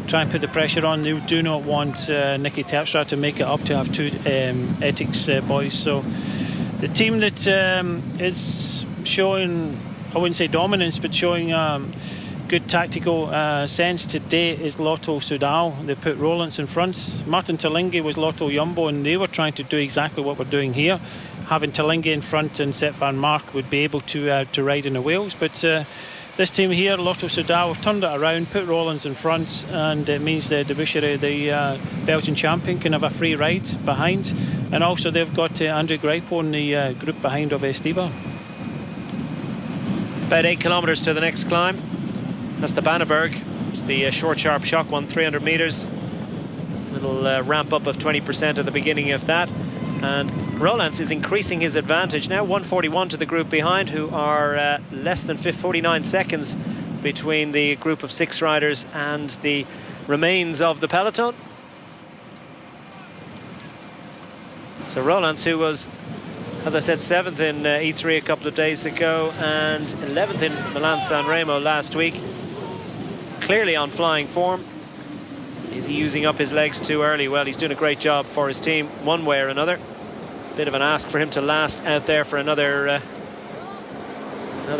Try and put the pressure on. They do not want Nicky Terpstra to make it up to have 2 Ethics boys. So the team that is showing, I wouldn't say dominance, but showing good tactical sense today is Lotto Soudal. They put Rollins in front. Martin Terlinge was Lotto Jumbo, and they were trying to do exactly what we're doing here. Having Terlinge in front and Sepp van Mark would be able to ride in the wheels. But this team here, Lotto Soudal, have turned it around, put Rollins in front, and it means the Debuchery, the Belgian champion, can have a free ride behind. And also they've got Andre Grijpo in the group behind of Esteban. About 8 kilometres to the next climb. That's the Banneberg. It's the short, sharp shock one, 300 metres. Little ramp up of 20% at the beginning of that. And Rolands is increasing his advantage. Now 141 to the group behind, who are less than 49 seconds between the group of 6 riders and the remains of the peloton. So Rolands, who was, as I said, 7th in E3 a couple of days ago and 11th in Milan-San Remo last week, clearly on flying form. Is he using up his legs too early? Well, he's doing a great job for his team one way or another. Bit of an ask for him to last out there for another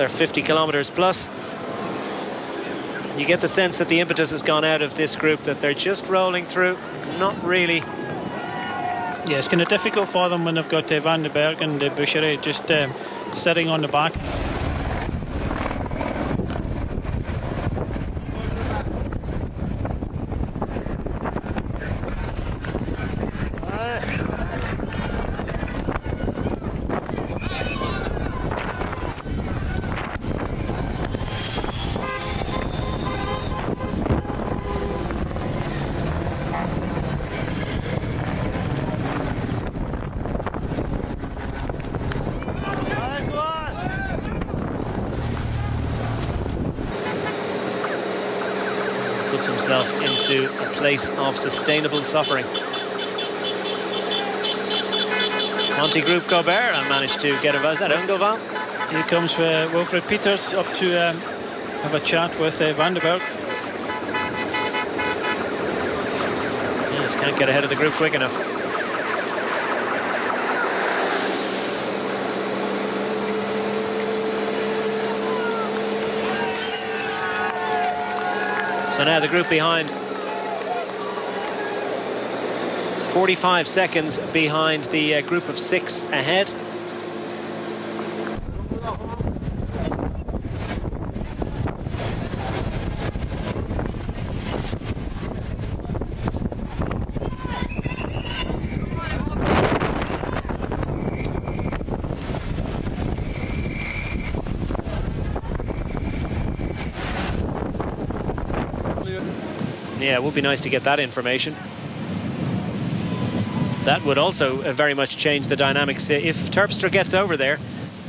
50 kilometres plus. You get the sense that the impetus has gone out of this group, that they're just rolling through, not really. Yeah, it's kind of difficult for them when they've got Van den Berg and Debuchery just sitting on the back. Puts himself into a place of sustainable suffering. Monty Group Gobert and managed to get a... Is that Ungoval? Here comes Wilfred Peters up to have a chat with Van den Berg. Yes, can't get ahead of the group quick enough. So now the group behind, 45 seconds behind the group of 6 ahead. Yeah, it would be nice to get that information. That would also very much change the dynamics. If Terpstra gets over there,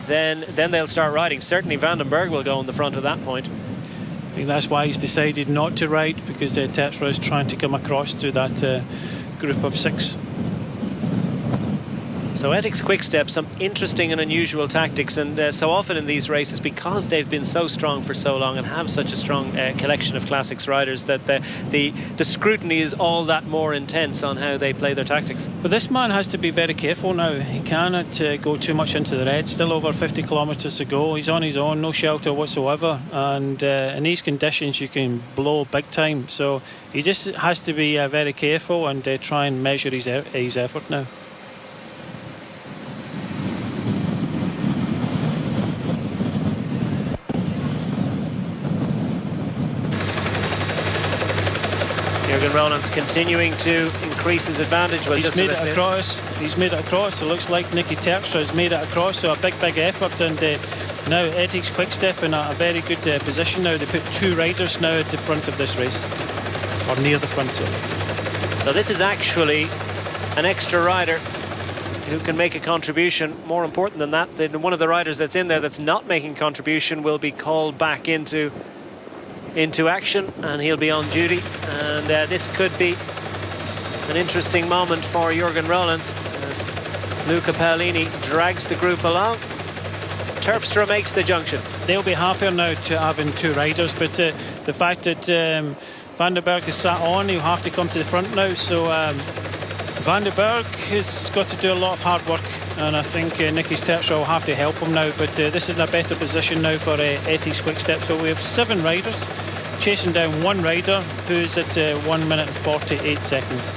then they'll start riding. Certainly Van den Berg will go on the front at that point. I think that's why he's decided not to ride, because Terpstra is trying to come across to that group of 6. So Ethics Quick-Step, some interesting and unusual tactics, and so often in these races, because they've been so strong for so long and have such a strong collection of classics riders, that the scrutiny is all that more intense on how they play their tactics. But this man has to be very careful now. He cannot go too much into the red. Still over 50 kilometres to go. He's on his own, no shelter whatsoever, and in these conditions you can blow big time. So he just has to be very careful and try and measure his effort now. Jürgen Roland's continuing to increase his advantage. Well, he's made it across. He's made it across. It looks like Nicky Terpstra has made it across. So a big effort. And now Ethics Quick-Step in a very good position now. They put 2 riders now at the front of this race, or near the front. So this is actually an extra rider who can make a contribution. More important than that, then one of the riders that's in there that's not making contribution will be called back into action, and he'll be on duty. And this could be an interesting moment for Jürgen Rollins as Luca Paolini drags the group along. Terpstra makes the junction. They'll be happier now to having 2 riders, but the fact that Van den Berg is sat on, he'll have to come to the front now. So Van den Berg has got to do a lot of hard work, and I think Nicky Terpstra will have to help him now, but this is in a better position now for Etty's Quick Step. So we have 7 riders chasing down 1 rider who's at 1 minute and 48 seconds.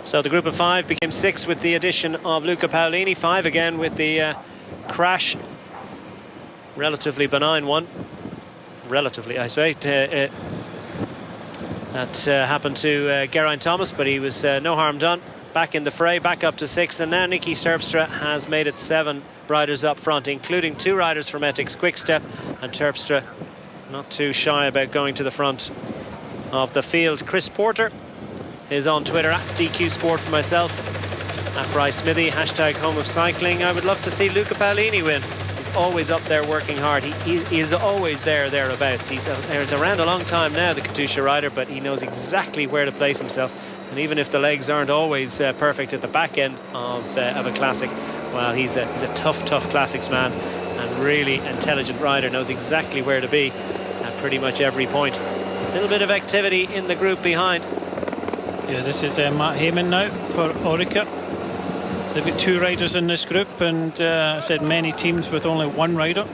So the group of 5 became 6 with the addition of Luca Paolini. 5 again with the crash. Relatively benign one. Relatively, I say. That happened to Geraint Thomas, but he was no harm done. Back in the fray, back up to 6, and now Nicky Terpstra has made it 7 riders up front, including 2 riders from Ethics Quick Step, and Terpstra not too shy about going to the front of the field. Chris Porter is on Twitter at DQ Sport for myself, at Bryce Smithy, hashtag Home of Cycling. I would love to see Luca Paolini win. He's always up there working hard. He is always thereabouts. He's around a long time now, the Katusha rider, but he knows exactly where to place himself. And even if the legs aren't always perfect at the back end of a classic, well, he's a tough classics man and really intelligent rider. Knows exactly where to be at pretty much every point. A little bit of activity in the group behind. Yeah, this is Matt Heyman now for Orica. They've got 2 riders in this group, and I said many teams with only 1 rider,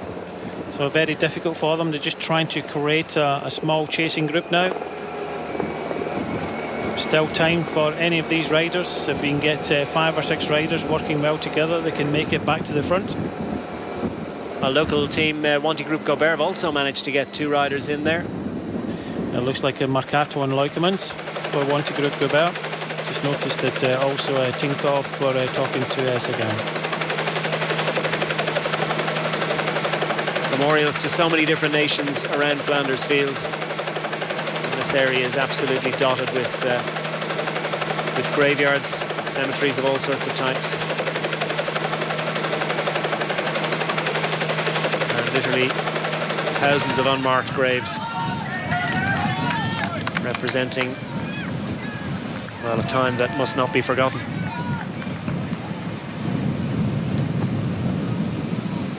so very difficult for them. They're just trying to create a small chasing group now. Still time for any of these riders. If we can get 5 or 6 riders working well together, they can make it back to the front. A local team, Wanty Group Gobert, have also managed to get 2 riders in there. It looks like a Mercato and Leukemans for Wanty Group Gobert. Just noticed that also Tinkoff were talking to Sagan. Memorials to so many different nations around Flanders fields. And this area is absolutely dotted with graveyards, cemeteries of all sorts of types. And literally thousands of unmarked graves representing, well, a time that must not be forgotten.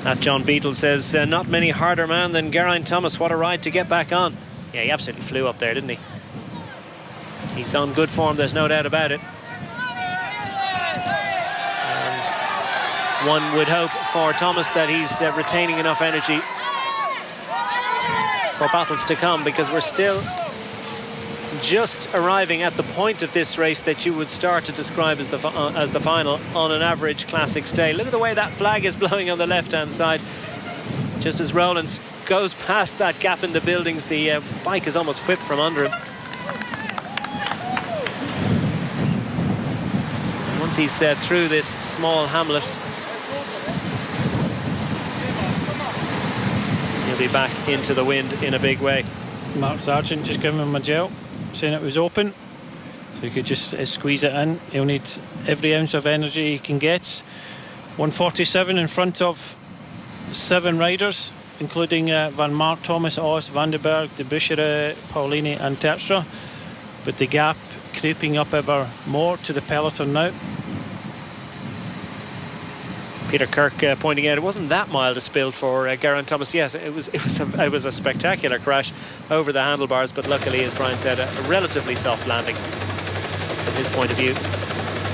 That John Beetle says, not many harder man than Geraint Thomas. What a ride to get back on. Yeah, he absolutely flew up there, didn't he? He's on good form, there's no doubt about it. And one would hope for Thomas that he's retaining enough energy for battles to come, because we're still just arriving at the point of this race that you would start to describe as the final on an average classics day. Look at the way that flag is blowing on the left-hand side. Just as Rowlands goes past that gap in the buildings, the bike is almost whipped from under him. And once he's through this small hamlet, he'll be back into the wind in a big way. Mark Sargent just giving him a gel, saying it was open, so he could just squeeze it in. He'll need every ounce of energy he can get. 147 in front of 7 riders, including Van Mark, Thomas, Oss, Van den Berg, De Buschere, Paolini and Terpstra, but the gap creeping up ever more to the peloton now. Peter Kirk pointing out it wasn't that mild a spill for Geraint Thomas. Yes, it was a spectacular crash over the handlebars, but luckily, as Brian said, a relatively soft landing from his point of view.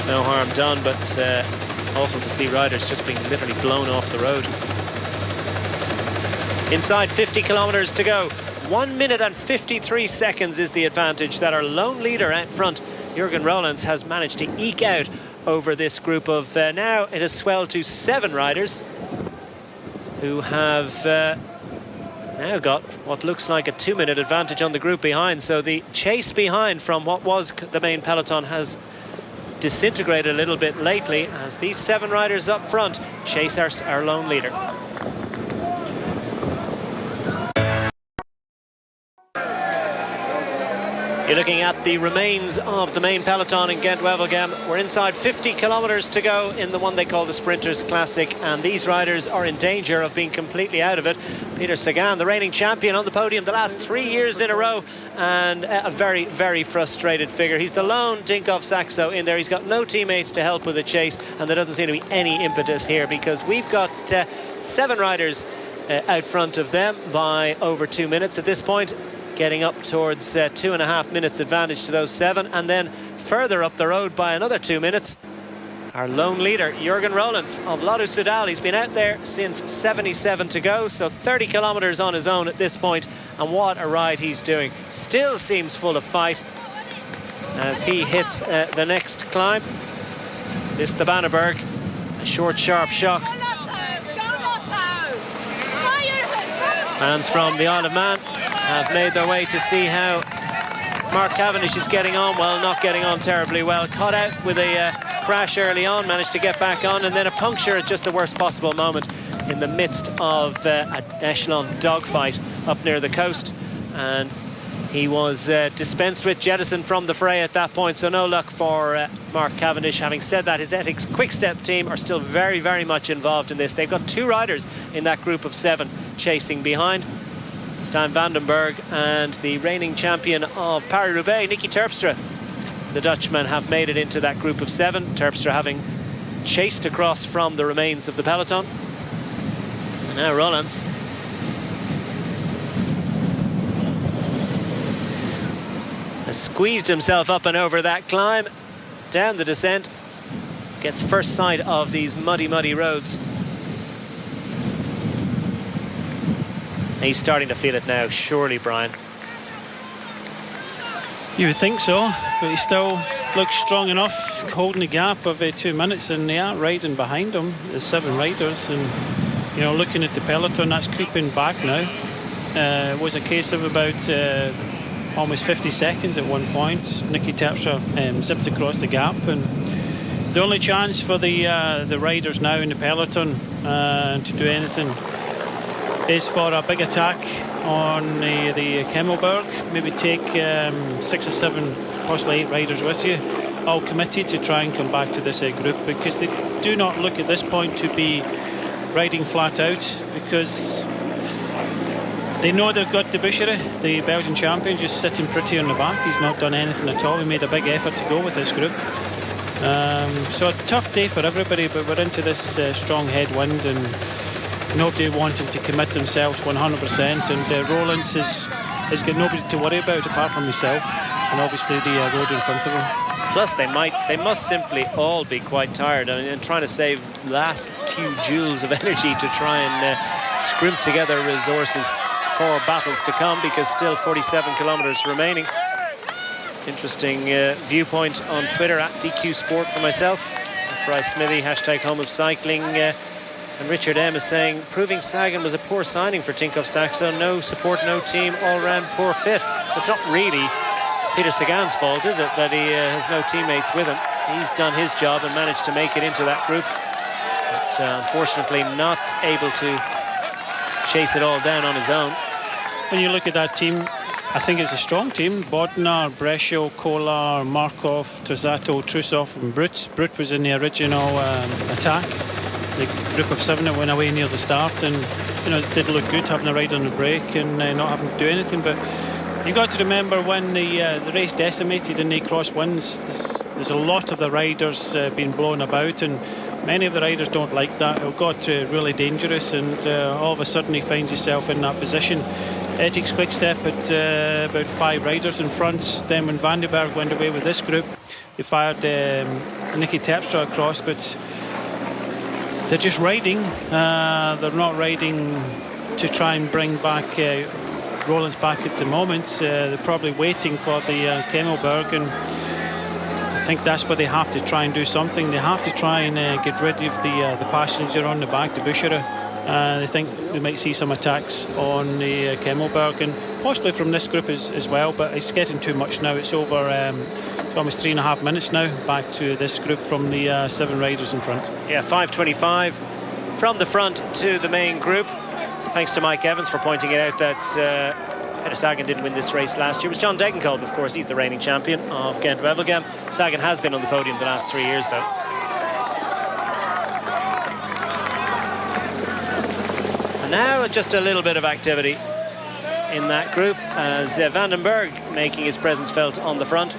No harm done, but awful to see riders just being literally blown off the road. Inside 50 kilometers to go. 1 minute and 53 seconds is the advantage that our lone leader out front, Jürgen Rowlands, has managed to eke out over this group of, now it has swelled to 7 riders who have now got what looks like a 2-minute advantage on the group behind. So the chase behind from what was the main peloton has disintegrated a little bit lately, as these 7 riders up front chase our lone leader. You're looking at the remains of the main peloton in Gent-Wevelgem. We're inside 50 kilometers to go in the one they call the Sprinters Classic, and these riders are in danger of being completely out of it. Peter Sagan, the reigning champion, on the podium the last 3 years in a row, and a very, very frustrated figure. He's the lone Tinkoff Saxo in there. He's got no teammates to help with the chase, and there doesn't seem to be any impetus here, because we've got 7 riders out front of them by over 2 minutes at this point, getting up towards 2.5 minutes advantage to those 7, and then further up the road by another 2 minutes. Our lone leader, Jürgen Rollins of Lotto Soudal. He's been out there since 77 to go, so 30 kilometers on his own at this point, and what a ride he's doing. Still seems full of fight as he hits the next climb. This the Bannerberg, a short, sharp shock. Fans from the Isle of Man have made their way to see how Mark Cavendish is getting on. Well, not getting on terribly well. Caught out with a crash early on, managed to get back on, and then a puncture at just the worst possible moment in the midst of an echelon dogfight up near the coast. And he was dispensed with, jettisoned from the fray at that point, so no luck for Mark Cavendish. Having said that, his Ethics Quick-Step team are still very, very much involved in this. They've got 2 riders in that group of 7 chasing behind. Stijn Vandenberg and the reigning champion of Paris-Roubaix, Nicky Terpstra. The Dutchmen have made it into that group of 7, Terpstra having chased across from the remains of the peloton. And now Rollins. Has squeezed himself up and over that climb, down the descent, gets first sight of these muddy, muddy roads. He's starting to feel it now, surely, Brian. You would think so, but he still looks strong enough, holding the gap of 2 minutes, and they are riding behind him, the 7 riders. And you know, looking at the peloton, that's creeping back now. It was a case of about almost 50 seconds at one point. Nicky Terpstra zipped across the gap, and the only chance for the riders now in the peloton to do anything is for a big attack on the Kemmelberg. Maybe take 6 or 7, possibly 8 riders with you, all committed to try and come back to this group, because they do not look at this point to be riding flat out, because they know they've got Debuchery, the Belgian champion, just sitting pretty on the back. He's not done anything at all. He made a big effort to go with this group. So a tough day for everybody, but we're into this strong headwind, and nobody wanting to commit themselves 100%, and Rollins has got nobody to worry about apart from himself, and obviously the road in front of him. Plus they must simply all be quite tired. I mean, and trying to save last few joules of energy to try and scrimp together resources for battles to come, because still 47 kilometers remaining. Interesting viewpoint on Twitter at DQ Sport for myself. Bryce Smithy, hashtag home of cycling. And Richard M is saying, proving Sagan was a poor signing for Tinkoff Saxo. No support, no team, all round poor fit. It's not really Peter Sagan's fault, is it, that he has no teammates with him? He's done his job and managed to make it into that group, but unfortunately not able to chase it all down on his own. When you look at that team, I think it's a strong team. Bodnar, Brescio, Kolar, Markov, Tosato, Trusov and Brut. Brut was in the original attack. The group of 7 that went away near the start, and you know, it did look good having a ride on the break and not having to do anything. But you've got to remember, when the race decimated in the Crosswinds, there's a lot of the riders being blown about, and many of the riders don't like that. It got really dangerous, and all of a sudden he finds himself in that position. Ethics Quick-Step at about 5 riders in front. Then when Vandenberg went away with this group, they fired Nicky Terpstra across, but they're just riding. They're not riding to try and bring back Rollins back at the moment. They're probably waiting for the Kemmelberg, and I think that's where they have to try and do something. They have to try and get rid of the passenger on the back, the Debuchery. They think we might see some attacks on the Kemmelberg, and possibly from this group as well, but it's getting too much now. It's over almost 3.5 minutes now back to this group from the 7 riders in front. Yeah, 5:25 from the front to the main group. Thanks to Mike Evans for pointing it out that Peter Sagan didn't win this race last year. It was John Degenkolb, of course. He's the reigning champion of Gent-Wevelgem. Sagan has been on the podium the last 3 years, though. And now just a little bit of activity in that group as Vandenberg making his presence felt on the front.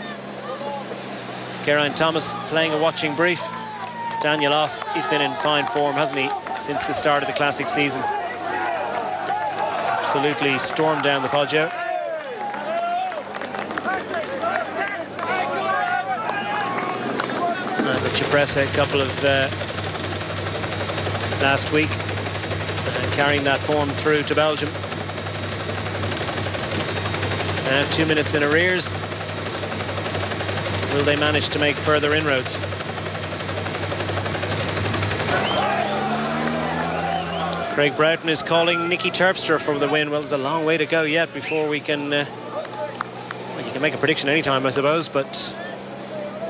Geraint Thomas playing a watching brief. Daniel Oss, he's been in fine form, hasn't he, since the start of the classic season. Absolutely stormed down the Poggio. Press a couple of last week, carrying that form through to Belgium. Now 2 minutes in arrears. Will they manage to make further inroads? Craig Broughton is calling Nicky Terpstra for the win. Well, there's a long way to go yet before we can... well, you can make a prediction anytime, I suppose, but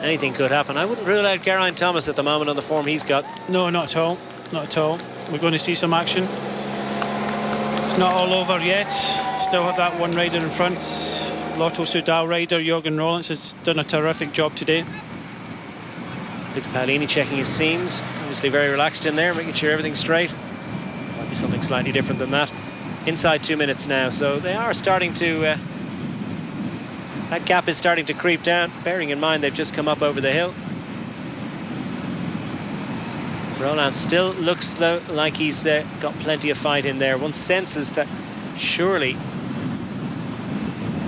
anything could happen. I wouldn't rule out Geraint Thomas at the moment on the form he's got. No, not at all. Not at all. We're going to see some action. It's not all over yet. Still have that one rider in front. Lotto Soudal rider Jürgen Rollins has done a terrific job today. Luca Paolini checking his seams. Obviously very relaxed in there, making sure everything's straight. Might be something slightly different than that. Inside 2 minutes now, so they are starting to... that gap is starting to creep down, bearing in mind they've just come up over the hill. Roland still looks like he's got plenty of fight in there. One senses that surely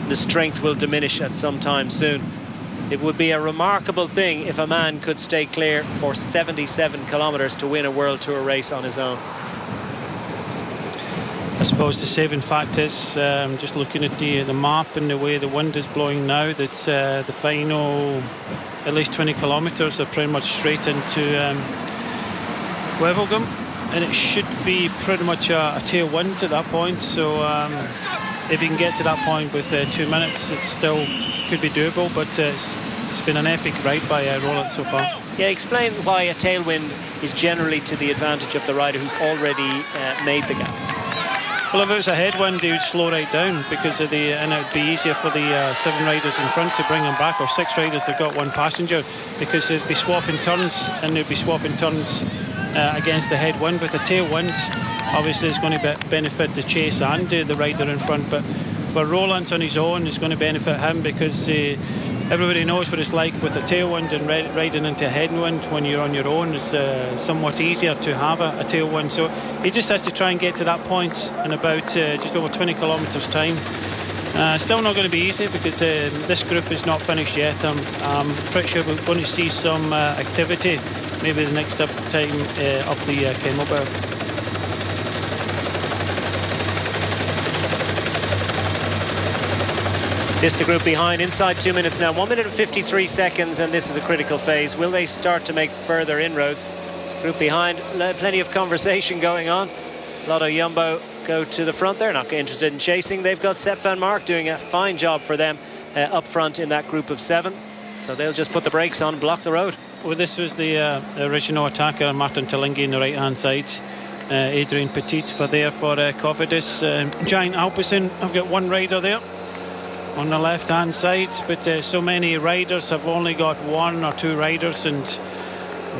the strength will diminish at some time soon. It would be a remarkable thing if a man could stay clear for 77 kilometers to win a World Tour race on his own. I suppose the saving fact is, just looking at the map and the way the wind is blowing now, that the final at least 20 kilometers are pretty much straight into Wevelgem, and it should be pretty much a tailwind at that point. So if you can get to that point with 2 minutes, it still could be doable, but it's been an epic ride by Roland so far. Yeah, explain why a tailwind is generally to the advantage of the rider who's already made the gap. Well, if it was a headwind, he would slow right down because of and it would be easier for the 7 riders in front to bring them back, or 6 riders that got 1 passenger, because they'd be swapping turns, and they'd be swapping turns against the headwind. With the tailwinds, obviously it's going to benefit the chase and the rider in front, but for Roland on his own, it's going to benefit him because everybody knows what it's like with a tailwind, and riding into a headwind when you're on your own is somewhat easier to have a tailwind. So he just has to try and get to that point in about just over 20 kilometers time. Still not going to be easy because this group is not finished yet. I'm pretty sure we're going to see some activity maybe the next time up the Kemmelberg. This the group behind, inside 2 minutes now, 1 minute and 53 seconds, and this is a critical phase. Will they start to make further inroads? Group behind, plenty of conversation going on. Lotto Jumbo go to the front. They're not interested in chasing. They've got Sepp van Mark doing a fine job for them up front in that group of 7. So they'll just put the brakes on, block the road. Well, this was the original attacker, Martin Telingi, on the right-hand side. Adrian Petit for Cofidis. Giant Alpecin, I've got 1 rider there on the left-hand side, but so many riders have only got 1 or 2 riders, and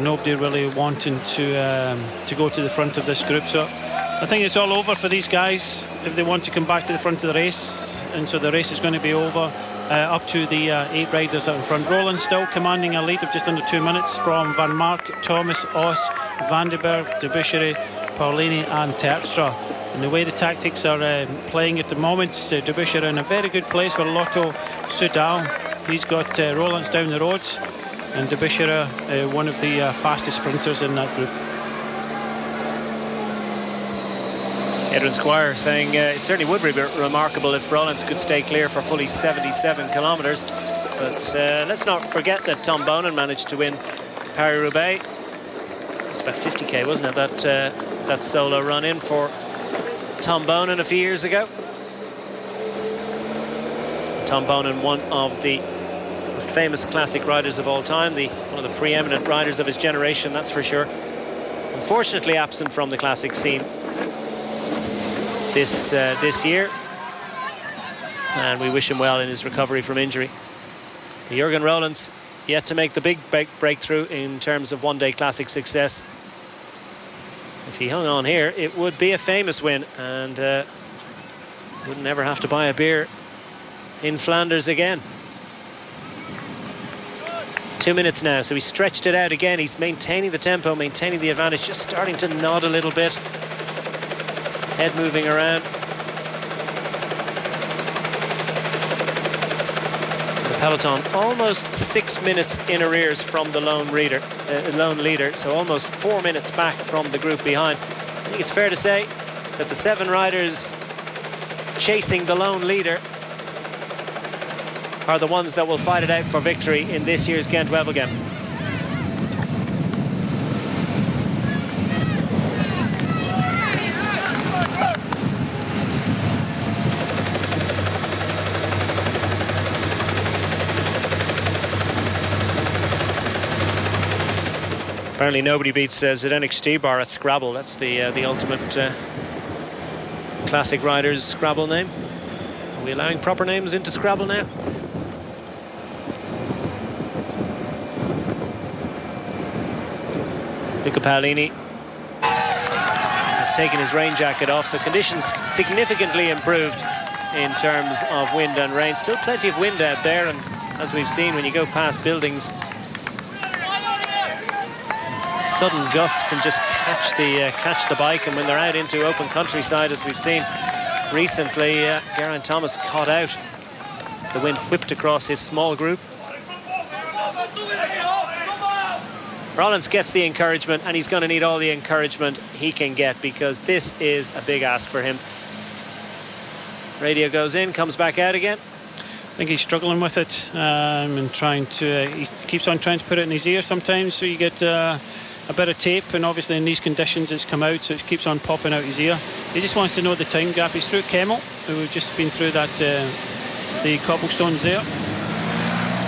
nobody really wanting to go to the front of this group. So I think it's all over for these guys if they want to come back to the front of the race, and so the race is going to be over up to the 8 riders out in front. Roland still commanding a lead of just under 2 minutes from Van Mark, Thomas, Os, Van den Berg, De Buchery, Paolini and Terpstra. And the way the tactics are playing at the moment, De Buchery in a very good place for Lotto Soudal. He's got Rollins down the roads, and De Buchery one of the fastest sprinters in that group. Edwin Squire saying it certainly would be remarkable if Rollins could stay clear for fully 77 kilometers. But let's not forget that Tom Bonin managed to win Paris-Roubaix. It's about 50k, wasn't it, that solo run in for Tom Bonin a few years ago. Tom Bonin, one of the most famous classic riders of all time, one of the preeminent riders of his generation, that's for sure. Unfortunately absent from the classic scene this year, and we wish him well in his recovery from injury. Jürgen Rollins yet to make the big breakthrough in terms of one-day classic success. If he hung on here, it would be a famous win, and wouldn't ever have to buy a beer in Flanders again. 2 minutes now, so he stretched it out again. He's maintaining the tempo, maintaining the advantage, just starting to nod a little bit. Head moving around. The peloton almost 6 minutes in arrears from the lone leader, so almost 4 minutes back from the group behind. I think it's fair to say that the 7 riders chasing the lone leader are the ones that will fight it out for victory in this year's Gent-Wevelgem. Apparently nobody beats Zdenek Stybar at Scrabble. That's the ultimate classic riders Scrabble name. Are we allowing proper names into Scrabble now? Luca Paolini has taken his rain jacket off, so conditions significantly improved in terms of wind and rain. Still plenty of wind out there, and as we've seen, when you go past buildings, sudden gusts can just catch the bike, and when they're out into open countryside, as we've seen recently, Geraint Thomas caught out as the wind whipped across his small group. Rollins gets the encouragement, and he's going to need all the encouragement he can get, because this is a big ask for him. Radio goes in, comes back out again. I think he's struggling with it, and he keeps on trying to put it in his ear sometimes, so you get a bit of tape, and obviously in these conditions it's come out, so it keeps on popping out his ear. He just wants to know the time gap. He's through Kemmel, who we've just been through that the cobblestones there,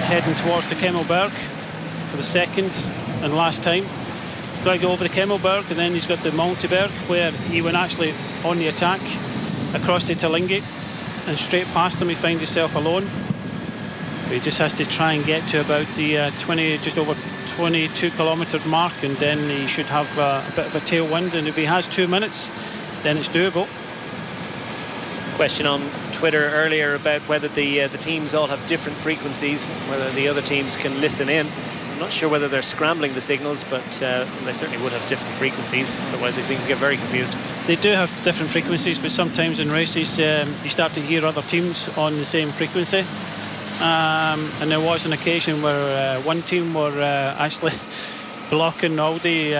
heading towards the Kemmelberg for the second and last time. Got to go over the Kemmelberg, and then he's got the Monteberg, where he went actually on the attack across to Talingi, and straight past him he finds himself alone. But he just has to try and get to about the just over 22 kilometre mark, and then he should have a bit of a tailwind, and if he has 2 minutes then it's doable. Question on Twitter earlier about whether the teams all have different frequencies, whether the other teams can listen in. I'm not sure whether they're scrambling the signals, but they certainly would have different frequencies, otherwise things get very confused. They do have different frequencies, but sometimes in races you start to hear other teams on the same frequency. And there was an occasion where one team were actually blocking all the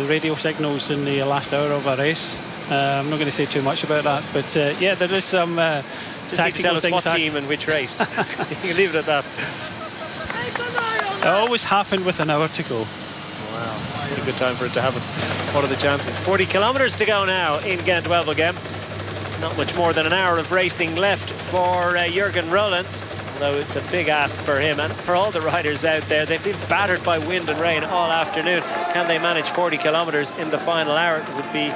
radio signals in the last hour of a race. I'm not going to say too much about that, but yeah, there is some just need to tell us what team and which race. You can leave it at that. It always happened with an hour to go. Wow, what a good time for it to happen. What are the chances? 40 kilometres to go now in Gent-Wevelgem. Not much more than an hour of racing left for Jürgen Rollins, although it's a big ask for him and for all the riders out there. They've been battered by wind and rain all afternoon. Can they manage 40 kilometres in the final hour? It would be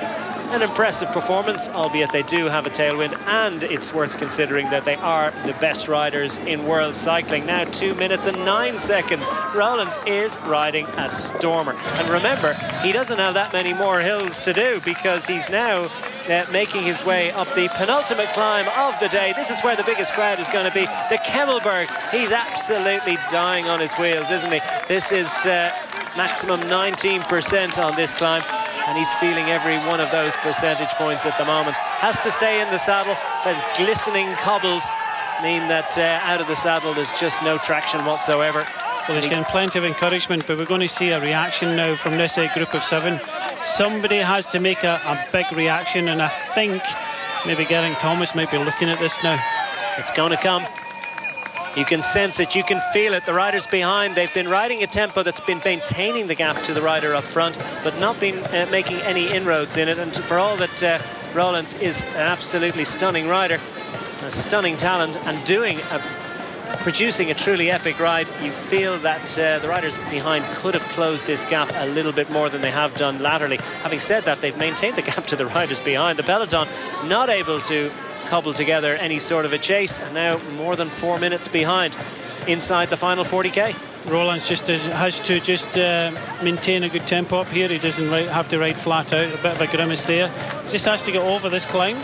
an impressive performance, albeit they do have a tailwind, and it's worth considering that they are the best riders in world cycling. Now 2 minutes and 9 seconds. Rollins is riding a stormer, and remember, he doesn't have that many more hills to do, because he's now making his way up the penultimate climb of the day. This is where the biggest crowd is going to be, the Kemmelberg. He's absolutely dying on his wheels, isn't he? This is maximum 19% on this climb, and he's feeling every one of those percentage points at the moment. Has to stay in the saddle. Those glistening cobbles mean that out of the saddle there's just no traction whatsoever. Well, he's getting plenty of encouragement, but we're going to see a reaction now from this group of 7. Somebody has to make a big reaction, and I think maybe Geraint Thomas might be looking at this now. It's going to come. You can sense it, you can feel it. The riders behind, they've been riding a tempo that's been maintaining the gap to the rider up front, but not been making any inroads in it. And for all that Rollins is an absolutely stunning rider, a stunning talent, and producing a truly epic ride, you feel that the riders behind could have closed this gap a little bit more than they have done latterly. Having said that, they've maintained the gap to the riders behind. The peloton not able to cobble together any sort of a chase, and now more than 4 minutes behind inside the final 40k. Rollins just has to maintain a good tempo up here. He doesn't have to ride flat out. A bit of a grimace there. He just has to get over this climb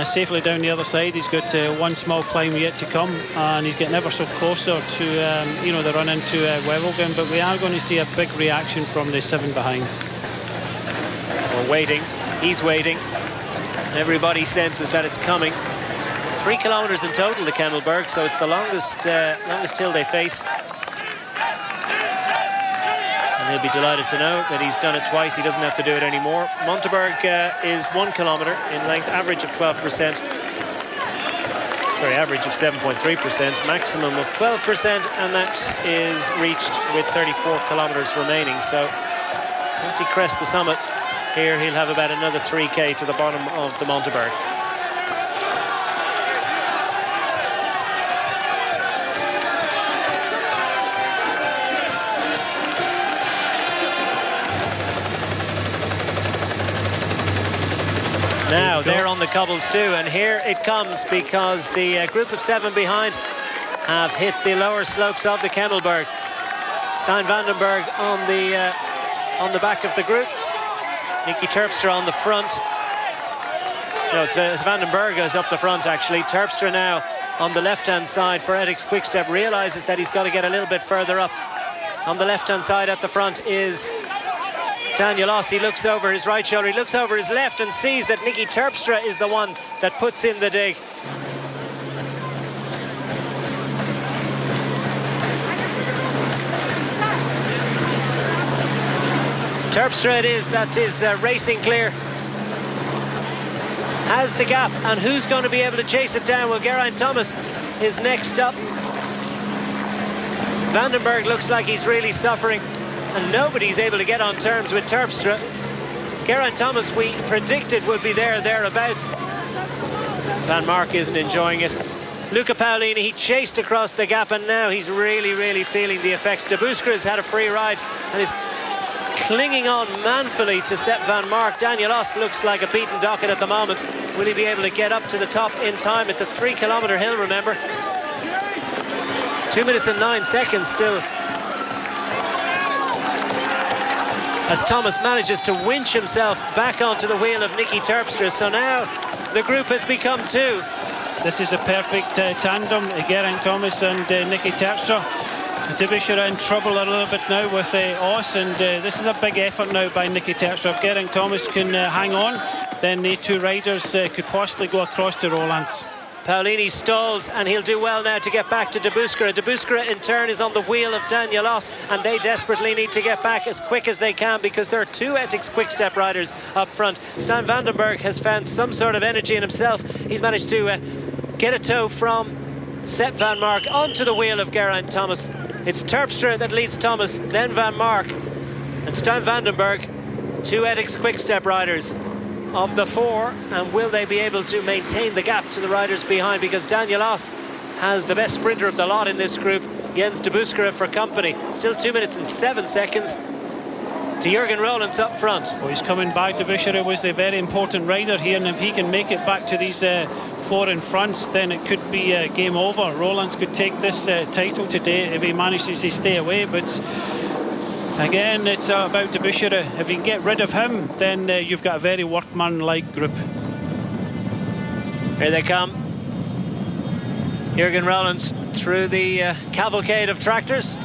safely down the other side. He's got one small climb yet to come, and he's getting ever so closer to the run into Wevelgem, but we are going to see a big reaction from the 7 behind. We're waiting. He's waiting. Everybody senses that it's coming. 3 kilometers in total, the Kemmelberg, so it's the longest hill they face. And he'll be delighted to know that he's done it twice. He doesn't have to do it anymore. Monteberg is 1 kilometer in length, average of 12%. Sorry, average of 7.3%, maximum of 12%, and that is reached with 34 kilometers remaining. So once he crests the summit here, he'll have about another 3K to the bottom of the Monteberg. Now they're on the cobbles too, and here it comes because the group of 7 behind have hit the lower slopes of the Kemmelberg. Stijn Vandenberg on the back of the group. Nicky Terpstra on the front. No, it's Vandenberg is up the front actually. Terpstra now on the left-hand side for Etixx Quickstep, realizes that he's got to get a little bit further up. On the left-hand side at the front is Daniel Oss. He looks over his right shoulder, he looks over his left and sees that Nicky Terpstra is the one that puts in the dig. Terpstra it is that is racing clear. Has the gap, and who's going to be able to chase it down? Well, Geraint Thomas is next up. Vandenberg looks like he's really suffering, and nobody's able to get on terms with Terpstra. Geraint Thomas we predicted would be thereabouts. Van Mark isn't enjoying it. Luca Paolini, he chased across the gap, and now he's really feeling the effects. De Buskra has had a free ride and is clinging on manfully to Sepp Van Mark. Daniel Oss looks like a beaten docket at the moment. Will he be able to get up to the top in time? It's a 3-kilometer hill, remember. 2 minutes and 9 seconds still, as Thomas manages to winch himself back onto the wheel of Nicky Terpstra. So now the group has become 2. This is a perfect tandem, Geraint Thomas and Nicky Terpstra. De Buskra in trouble a little bit now with Oss, and this is a big effort now by Nicky Terpstra. If Geraint Thomas can hang on, then the 2 riders could possibly go across to Rolands. Paolini stalls, and he'll do well now to get back to De Buskra. De Buskra in turn is on the wheel of Daniel Oss, and they desperately need to get back as quick as they can because there are 2 Etixx Quickstep riders up front. Stijn Vandenberg has found some sort of energy in himself. He's managed to get a tow from Sepp Van Mark onto the wheel of Geraint Thomas. It's Terpstra that leads Thomas, then Van Mark, and Stijn Vandenberg, 2 Etixx Quickstep riders of the 4, and will they be able to maintain the gap to the riders behind, because Daniel Oss has the best sprinter of the lot in this group, Jens De Buskra for company. Still 2 minutes and 7 seconds to Jürgen Rolands up front. Well, he's coming back. De Buskra was the very important rider here, and if he can make it back to these 4 in front, then it could be game over. Rolands could take this title today if he manages to stay away, but again, it's about De Buskra. If you can get rid of him, then you've got a very workman-like group. Here they come. Jürgen Rolands through the cavalcade of tractors.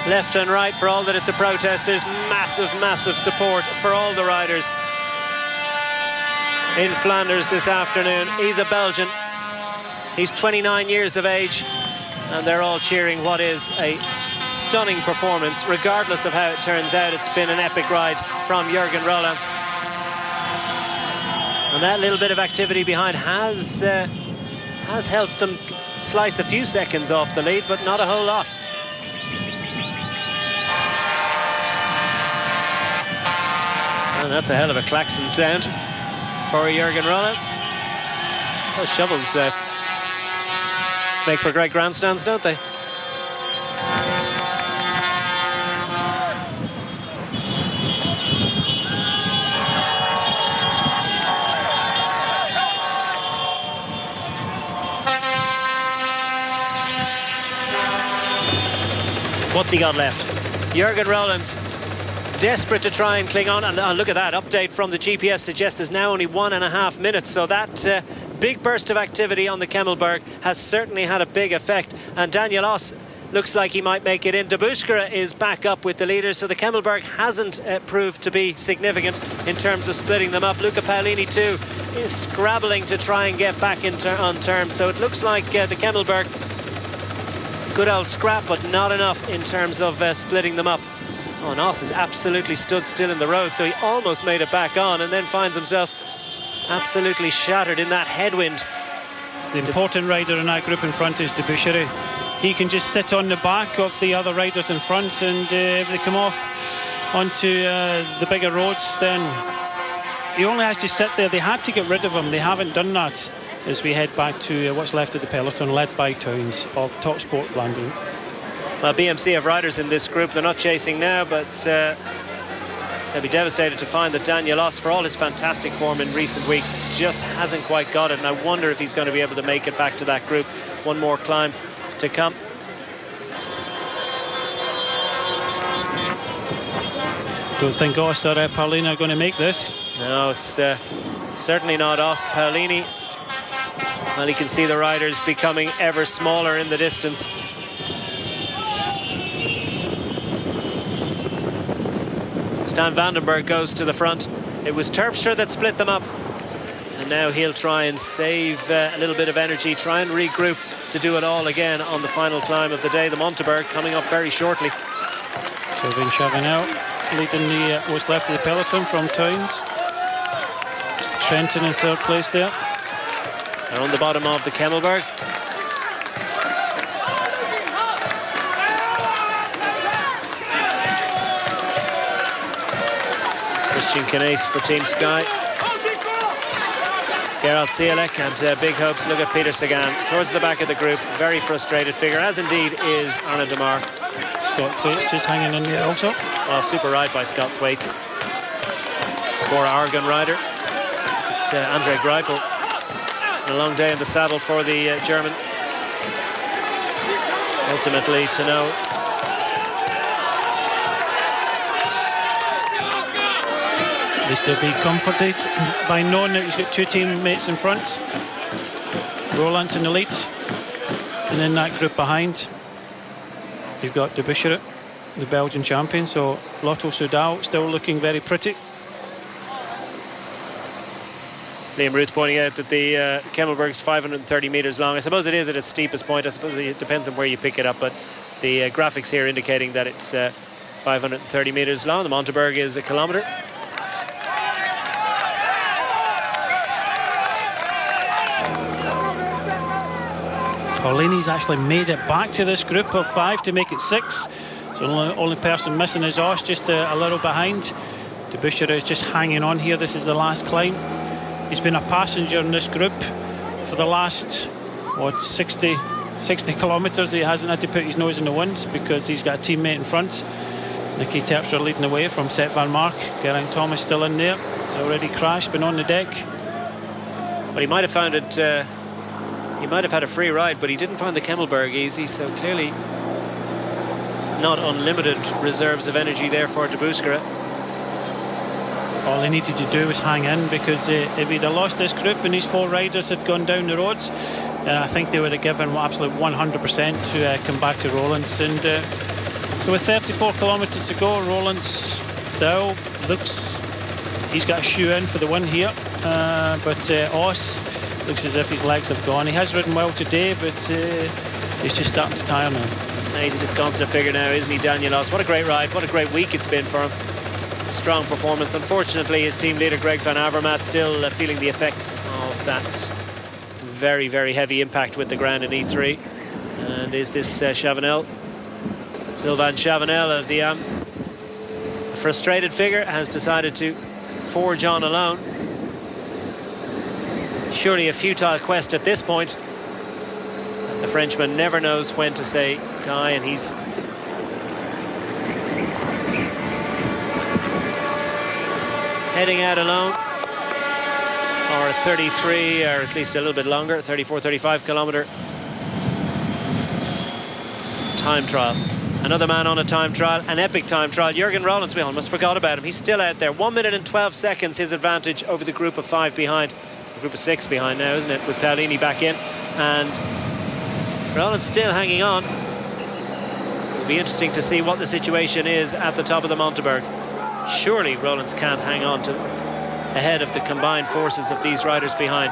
Left and right, for all that it's a protest, there's massive support for all the riders in Flanders this afternoon. He's a Belgian. He's 29 years of age, and they're all cheering what is a stunning performance. Regardless of how it turns out, it's been an epic ride from Jürgen Rolands. And that little bit of activity behind has helped them slice a few seconds off the lead, but not a whole lot. And that's a hell of a klaxon sound for Jürgen Rolands. Those shovels make for great grandstands, don't they? What's he got left? Jürgen Rolands, desperate to try and cling on, and look at that update from the GPS suggests there's now only 1.5 minutes, so that big burst of activity on the Kemmelberg has certainly had a big effect. And Daniel Oss looks like he might make it in. Debuskera is back up with the leaders, so the Kemmelberg hasn't proved to be significant in terms of splitting them up. Luca Paolini too is scrabbling to try and get back on terms, so it looks like the Kemmelberg, good old scrap, but not enough in terms of splitting them up. Oh, Noss has absolutely stood still in the road, so he almost made it back on and then finds himself absolutely shattered in that headwind. The important rider in that group in front is Debuskera. He can just sit on the back of the other riders in front, and if they come off onto the bigger roads, then he only has to sit there. They had to get rid of him. They haven't done that, as we head back to what's left of the peloton, led by Towns of Top Sport Flanders. Well, BMC have riders in this group. They're not chasing now, but they'll be devastated to find that Daniel Oss, for all his fantastic form in recent weeks, just hasn't quite got it. And I wonder if he's going to be able to make it back to that group. One more climb to come. Don't think Oss or Paolini are going to make this. No, it's certainly not Oss. Paolini, well, you can see the riders becoming ever smaller in the distance. Stan Vandenberg goes to the front. It was Terpstra that split them up, and now he'll try and save a little bit of energy, try and regroup to do it all again on the final climb of the day. The Monteberg coming up very shortly. Sylvain Chavanel leading the what's left of the peloton from Towns. Trenton in third place there. They're on the bottom of the Kemmelberg. Christian Knaes for Team Sky. Gerald Thielek and big hopes. Look at Peter Sagan towards the back of the group. Very frustrated figure, as indeed is Arnaud Demar. Scott Thwaites is hanging in there also. Well, super ride by Scott Thwaites. Poor Aragon rider. Andre Greipel. A long day in the saddle for the German. Ultimately, to know At least he'll be comforted by knowing that he's got two teammates in front. Roland's in the lead, and in that group behind you've got Debuskera, the Belgian champion. So Lotto Soudal still looking very pretty. Liam Ruth pointing out that the Kemmelberg's 530 metres long. I suppose it is at its steepest point. I suppose it depends on where you pick it up, but the graphics here indicating that it's 530 metres long. The Monteberg is a kilometre. Paolini's actually made it back to this group of 5 to make it 6. So the only person missing is Oss, just a little behind. Debuskera is just hanging on here. This is the last climb. He's been a passenger in this group for the last, 60 kilometres. He hasn't had to put his nose in the wind because he's got a teammate in front. Nicky Terpstra leading the way from Seth Van Mark. Geraint Thomas still in there. He's already crashed, been on the deck. But he might have found it... he might have had a free ride, but he didn't find the Kemmelberg easy, so clearly not unlimited reserves of energy there for Debuskera. All he needed to do was hang in, because if he'd have lost this group and these 4 riders had gone down the roads, I think they would have given absolute 100% to come back to Rollins. And so with 34 kilometres to go, Rollins still looks, he's got a shoe in for the win here, but Oss looks as if his legs have gone. He has ridden well today, but he's just starting to tire now. He's a disconsolate figure now, isn't he, Daniel Oss? What a great ride, what a great week it's been for him. Strong performance. Unfortunately, his team leader Greg van Avermaet still feeling the effects of that very, very heavy impact with the ground in E3. And is this Chavanel? Sylvain Chavanel of the a frustrated figure, has decided to forge on alone. Surely a futile quest at this point. The Frenchman never knows when to say die, and he's heading out alone for a 33, or at least a little bit longer, 34-35 kilometre time trial. Another man on a time trial, an epic time trial. Jürgen Rollins, we almost forgot about him. He's still out there. 1 minute and 12 seconds his advantage over the group of 5 behind. The group of 6 behind now, isn't it? With Paolini back in. And Rollins still hanging on. be interesting to see what the situation is at the top of the Monteberg. Surely Rollins can't hang on to ahead of the combined forces of these riders behind.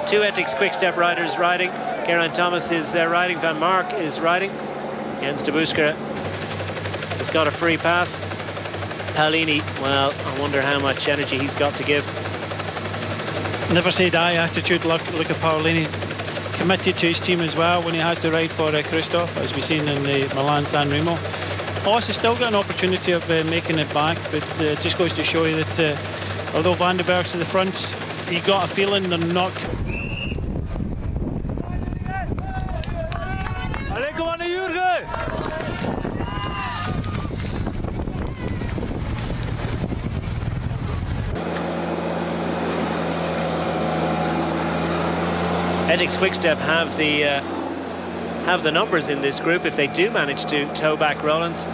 Two Ethics Quick-Step riders riding. Geraint Thomas is riding. Van Mark is riding. Jens de Buskere has got a free pass. Paolini, well, I wonder how much energy he's got to give. Never say die attitude, Luca Paolini. Committed to his team as well when he has to ride for Christoph, as we've seen in the Milan-San Remo. Haas has still got an opportunity of making it back, but it just goes to show you that although Van den Berg's to the front, you got a feeling they're not. Ethics Quick-Step have the numbers in this group. If they do manage to tow back Rollins,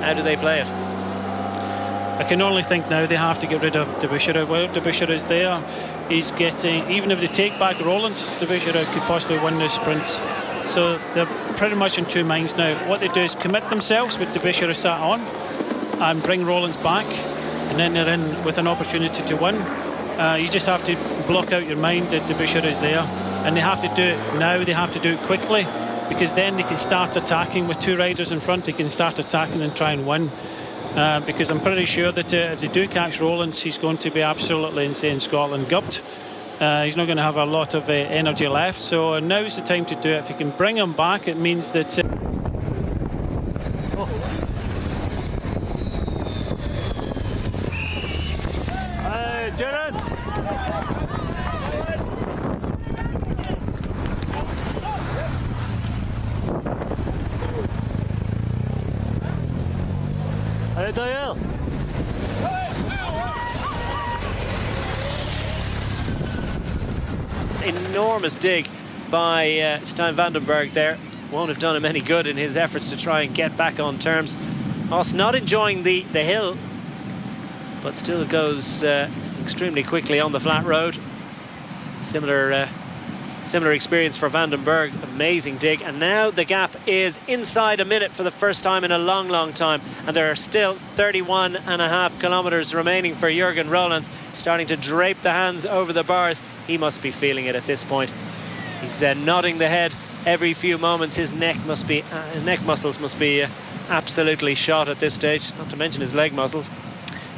how do they play it? I can only think now they have to get rid of de Buskere. Well, de Buskere is there. He's getting, even if they take back Rollins, de Buskere could possibly win the sprints. So they're pretty much in two minds now. What they do is commit themselves with de Buskere sat on and bring Rollins back, and then they're in with an opportunity to win. You just have to block out your mind that de Buskere is there. And they have to do it now, they have to do it quickly, because then they can start attacking with two riders in front. They can start attacking and try and win. Because I'm pretty sure that if they do catch Rollins, he's going to be absolutely insane Scotland gubbed. He's not going to have a lot of energy left. So now's the time to do it. If you can bring him back, it means that... Hey, Geraint! Hey, Daniel. Enormous dig by Stijn van den Berg there. Won't have done him any good in his efforts to try and get back on terms. Haas not enjoying the hill, but still goes extremely quickly on the flat road. Similar experience for Van den Berg. Amazing dig, and now the gap is inside a minute for the first time in a long time, and there are still 31.5 kilometers remaining for Jürgen Rollins. Starting to drape the hands over the bars. He must be feeling it at this point. He's nodding the head every few moments. His neck muscles must be absolutely shot at this stage, not to mention his leg muscles.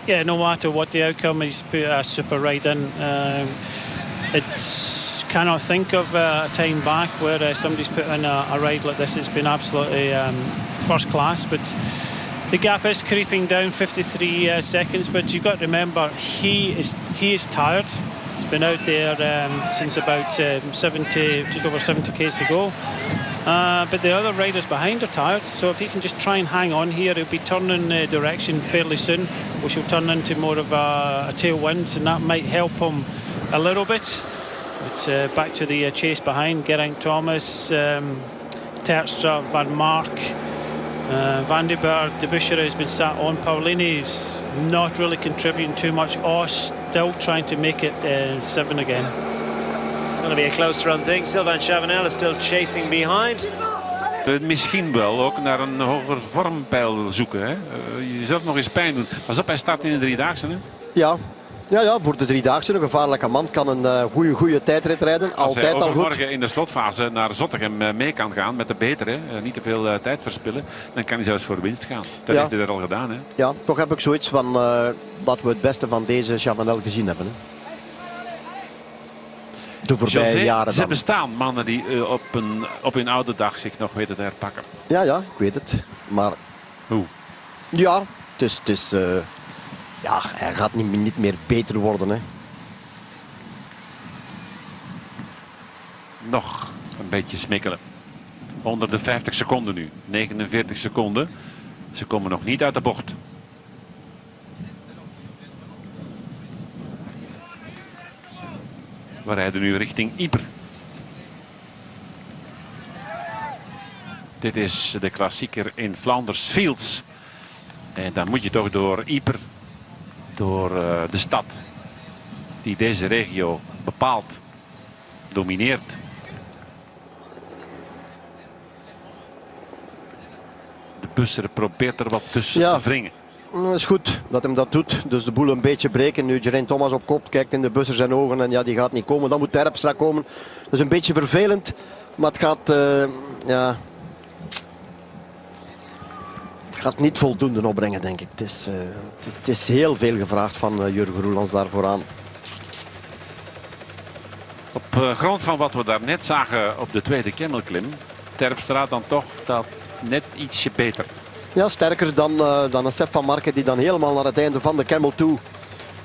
Yeah, no matter what the outcome, he's put a super ride in. Cannot think of a time back where somebody's put in a ride like this. It's been absolutely first class, but the gap is creeping down, 53 seconds. But you've got to remember, he is tired. He's been out there since about 70, just over 70 k's to go. But the other riders behind are tired, so if he can just try and hang on here, he'll be turning direction fairly soon, which will turn into more of a tailwind, and that might help him a little bit. But back to the chase behind. Geraint Thomas, Terpstra, Van Mark, Van den Berg, de Buskere has been sat on. Paolini's not really contributing too much. Still trying to make it 7 again. Going to be a close run thing. Sylvain Chavanel is still chasing behind. Misschien wel ook naar een hoger vormpeil zoeken. Hè? Jezelf nog eens pijn doen. Pas op, hij start in de driedaagse. Hè? Ja, voor de driedaagse. Een gevaarlijke man kan een goede tijdrit rijden. Als altijd hij al goed. overmorgen in de slotfase naar Zottegem mee kan gaan met de betere, niet te veel tijd verspillen, dan kan hij zelfs voor winst gaan. Dat heeft hij er al gedaan. Hè? Ja, toch heb ik zoiets van dat we het beste van deze Chavanel gezien hebben. Hè. De voorbije jaren. Ze bestaan mannen die op hun oude dag zich nog weten te herpakken. Ja, ik weet het. Maar... Hoe? Ja, het is ja, hij gaat niet meer beter worden. Hè. Nog een beetje smikkelen. Onder de 50 seconden nu. 49 seconden. Ze komen nog niet uit de bocht. We rijden nu richting Ypres. Dit is de klassieker in Flanders Fields. En dan moet je toch door Ypres. Door de stad die deze regio bepaalt, domineert. Busser probeert er wat tussen te wringen. Het is goed dat hij dat doet. Dus de boel een beetje breken. Nu Geraint Thomas op kop kijkt in de Busser zijn ogen en ja, die gaat niet komen. Dan moet Terpstra komen. Dat is een beetje vervelend. Maar het gaat, ja... Het gaat niet voldoende opbrengen, denk ik. Het is heel veel gevraagd van Jurgen Roelands daar vooraan. Op grond van wat we daar net zagen op de tweede kemmelklim, Terpstra dan toch dat net ietsje beter. Ja, sterker dan een Sepp van Marken die dan helemaal naar het einde van de kemmel toe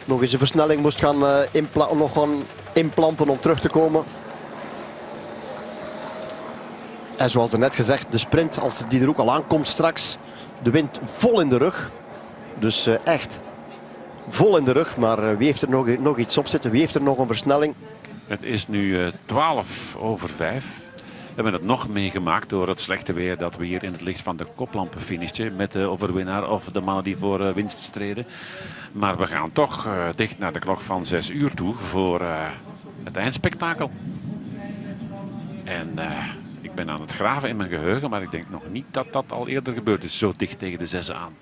nog eens een versnelling moest gaan implanten om terug te komen. En zoals er net gezegd, de sprint, als die er ook al aankomt straks, de wind vol in de rug. Dus echt vol in de rug. Maar wie heeft er nog iets op zitten? Wie heeft er nog een versnelling? Het is nu 5:12. We hebben het nog meegemaakt door het slechte weer dat we hier in het licht van de koplampen finishten. Met de overwinnaar of de mannen die voor winst streden. Maar we gaan toch dicht naar de klok van 6 uur toe voor het eindspektakel. En ik ben aan het graven in mijn geheugen, maar ik denk nog niet dat dat al eerder gebeurd is. Zo dicht tegen de 6 aan.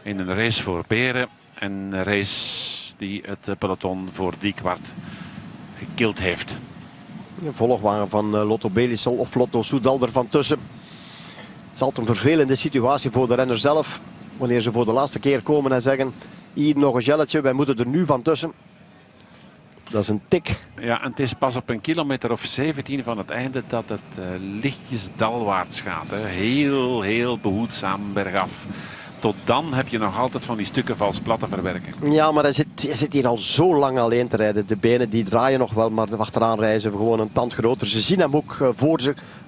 In een race voor beren. En een race die het peloton voor 3/4 gekild heeft. Een volgwagen van Lotto Belisol of Lotto Soudal er van tussen. Het is altijd een vervelende situatie voor de renner zelf. Wanneer ze voor de laatste keer komen en zeggen: hier nog een gelletje, wij moeten er nu van tussen. Dat is een tik. Ja, en het is pas op een kilometer of 17 van het einde dat het lichtjes dalwaarts gaat. Hè. Heel behoedzaam bergaf. Tot dan heb je nog altijd van die stukken vals plat te verwerken. Ja, maar hij zit hier al zo lang alleen te rijden. De benen die draaien nog wel, maar achteraan rijden ze gewoon een tand groter. Ze zien hem ook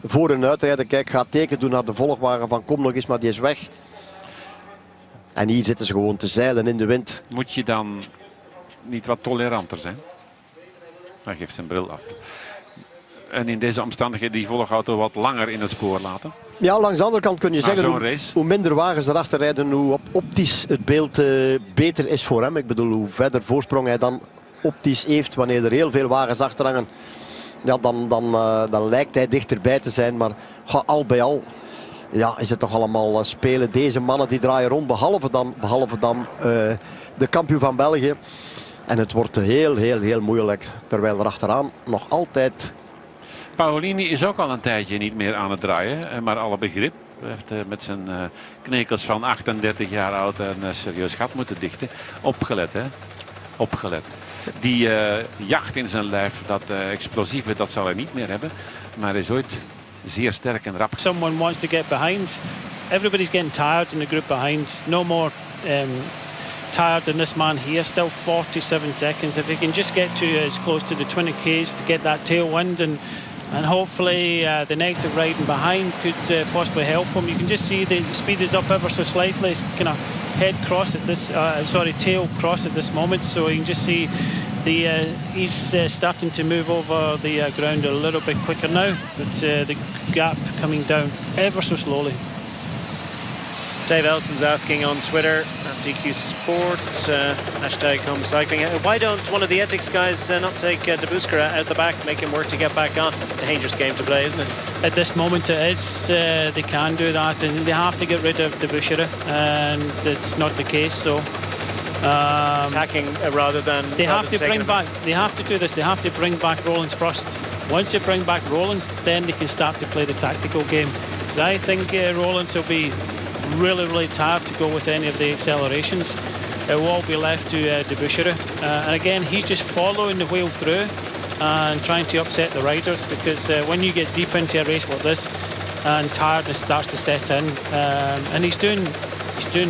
voor en uitrijden. Kijk, gaat teken doen naar de volgwagen van kom nog eens, maar die is weg. En hier zitten ze gewoon te zeilen in de wind. Moet je dan niet wat toleranter zijn? Hij geeft zijn bril af. En in deze omstandigheden die volgauto wat langer in het spoor laten. Ja, langs de andere kant kun je zeggen, hoe minder wagens erachter rijden, hoe optisch het beeld beter is voor hem. Ik bedoel, hoe verder voorsprong hij dan optisch heeft wanneer er heel veel wagens achter hangen. Ja, dan lijkt hij dichterbij te zijn, maar al bij al ja, is het toch allemaal spelen. Deze mannen die draaien rond, behalve dan de kampioen van België. En het wordt heel moeilijk, terwijl er achteraan nog altijd... Paolini is ook al een tijdje niet meer aan het draaien, maar alle begrip. Hij heeft met zijn knekels van 38 jaar oud een serieus gat moeten dichten. Opgelet, hè? Opgelet. Die jacht in zijn lijf, dat explosieve, dat zal hij niet meer hebben. Maar hij is ooit zeer sterk en rap. Someone wants to get behind. Everybody's getting tired in the group behind. No more tired than this man here. Still 47 seconds. If he can just get to as close to the 20 Ks to get that tailwind and hopefully the negative riding behind could possibly help him. You can just see the speed is up ever so slightly. It's kind of head cross at this, tail cross at this moment. So you can just see he's starting to move over the ground a little bit quicker now. But the gap coming down ever so slowly. Dave Elson's asking on Twitter at DQ Sport, hashtag home cycling. Why don't one of the Ethics guys not take De Buskera out the back, make him work to get back on? It's a dangerous game to play, isn't it? At this moment it is. They can do that, and they have to get rid of De Buskera, and it's not the case. So attacking rather than they have to bring back. They have to do this. They have to bring back Rollins first. Once they bring back Rollins, then they can start to play the tactical game. But I think Rollins will be really tired to go with any of the accelerations. It will all be left to De Buskera. And again, he's just following the wheel through and trying to upset the riders, because when you get deep into a race like this and tiredness starts to set in, and he's doing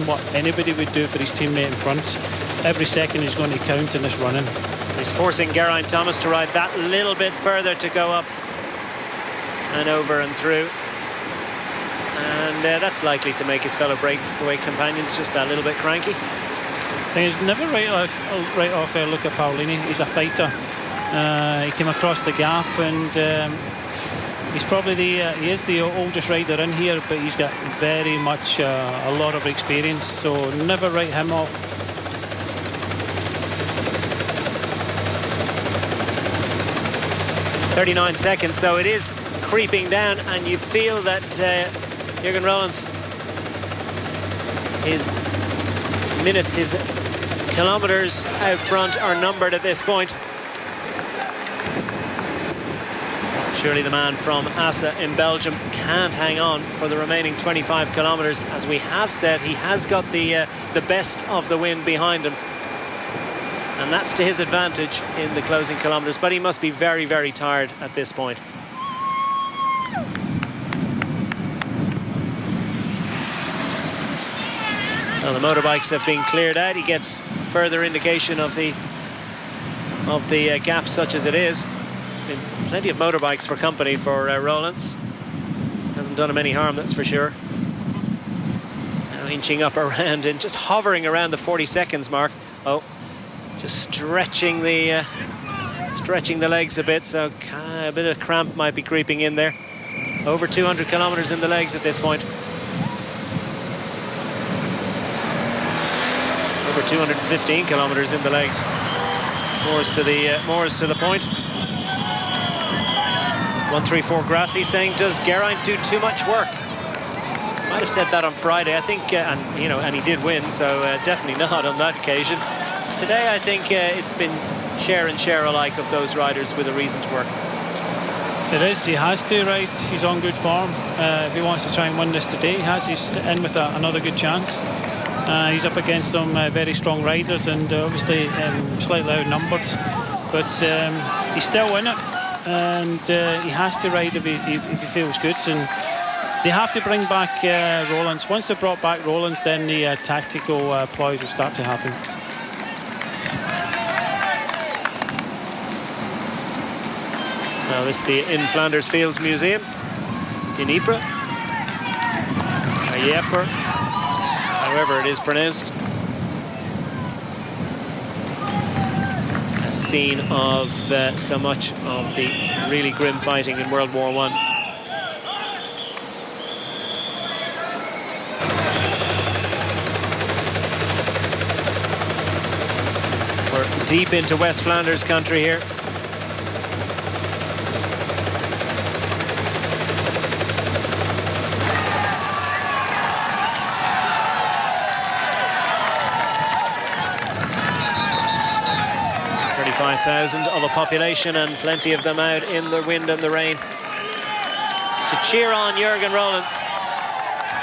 what anybody would do for his teammate in front. Every second is going to count in this running. So he's forcing Geraint Thomas to ride that little bit further to go up and over and through. And that's likely to make his fellow breakaway companions just a little bit cranky. He's never right off Luca Paolini. He's a fighter. He came across the gap, and he's probably he is the oldest rider in here, but he's got very much a lot of experience. So never write him off. ...39 seconds, so it is creeping down, and you feel that Jürgen Rollins, his minutes, his kilometers out front are numbered at this point. Surely the man from Asse in Belgium can't hang on for the remaining 25 kilometers. As we have said, he has got the best of the wind behind him. And that's to his advantage in the closing kilometers. But he must be very, very tired at this point. Well, the motorbikes have been cleared out. He gets further indication of the gap, such as it is. Been plenty of motorbikes for company for Rollins. Hasn't done him any harm, that's for sure. Now inching up around and just hovering around the 40 seconds mark. Oh, just stretching the legs a bit, so a bit of cramp might be creeping in there. Over 200 kilometers in the legs at this point. Over 215 kilometers in the legs. More is to the point. 134 Grassi saying, does Geraint do too much work? Might have said that on Friday, I think, and he did win, so definitely not on that occasion. Today, I think it's been share and share alike of those riders with a reason to work. It is. He has to, right? He's on good form. If he wants to try and win this today, he's in with another good chance. He's up against some very strong riders, and obviously slightly outnumbered, but he's still in it, and he has to ride if he feels good. And they have to bring back Rollins. Once they've brought back Rollins, then the tactical ploys will start to happen. Now this is the in Flanders Fields Museum in Ypres. Ypres, however it is pronounced. A scene of so much of the really grim fighting in World War I. We're deep into West Flanders country here. Of a population, and plenty of them out in the wind and the rain to cheer on Jürgen Rollins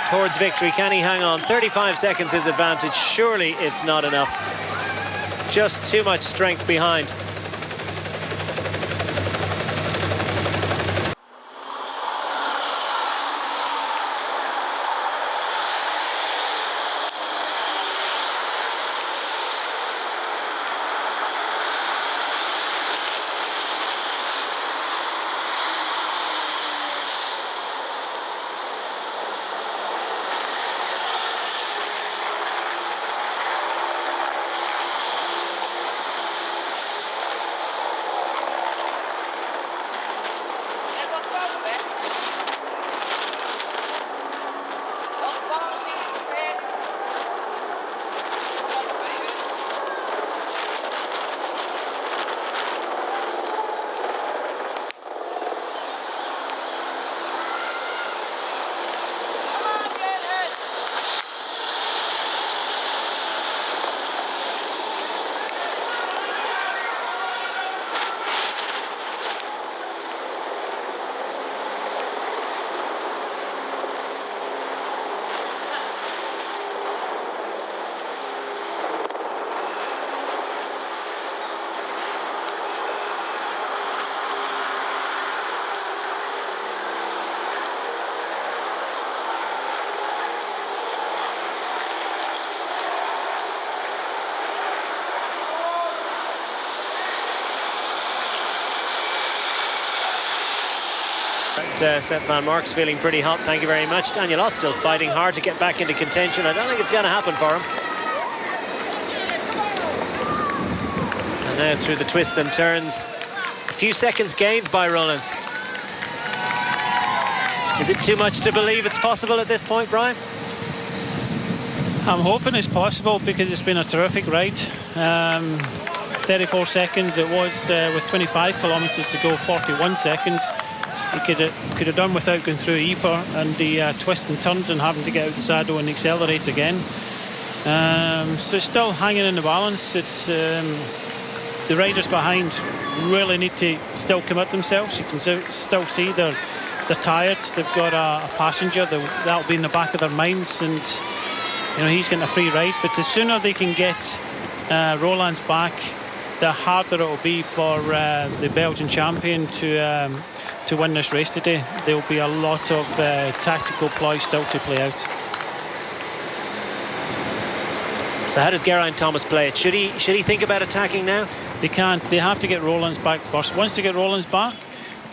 towards victory. Can he hang on? 35 seconds his advantage. Surely it's not enough. Just too much strength behind. Seth Van Mark's feeling pretty hot, thank you very much. Daniel Oss still fighting hard to get back into contention. I don't think it's going to happen for him. And now through the twists and turns, a few seconds gained by Rollins. Is it too much to believe it's possible at this point, Brian? I'm hoping it's possible because it's been a terrific ride. 34 seconds it was with 25 kilometres to go, 41 seconds. he could have done without going through Ypres and the twists and turns and having to get out the saddle and accelerate again. So it's still hanging in the balance. It's the riders behind really need to still commit themselves. You can still see they're tired. They've got a passenger that'll be in the back of their minds, and you know he's getting a free ride. But the sooner they can get Roland's back, the harder it will be for the Belgian champion to win this race today. There will be a lot of tactical ploy still to play out. So how does Geraint Thomas play it? Should he think about attacking now? They can't. They have to get Roland's back first. Once they get Roland's back,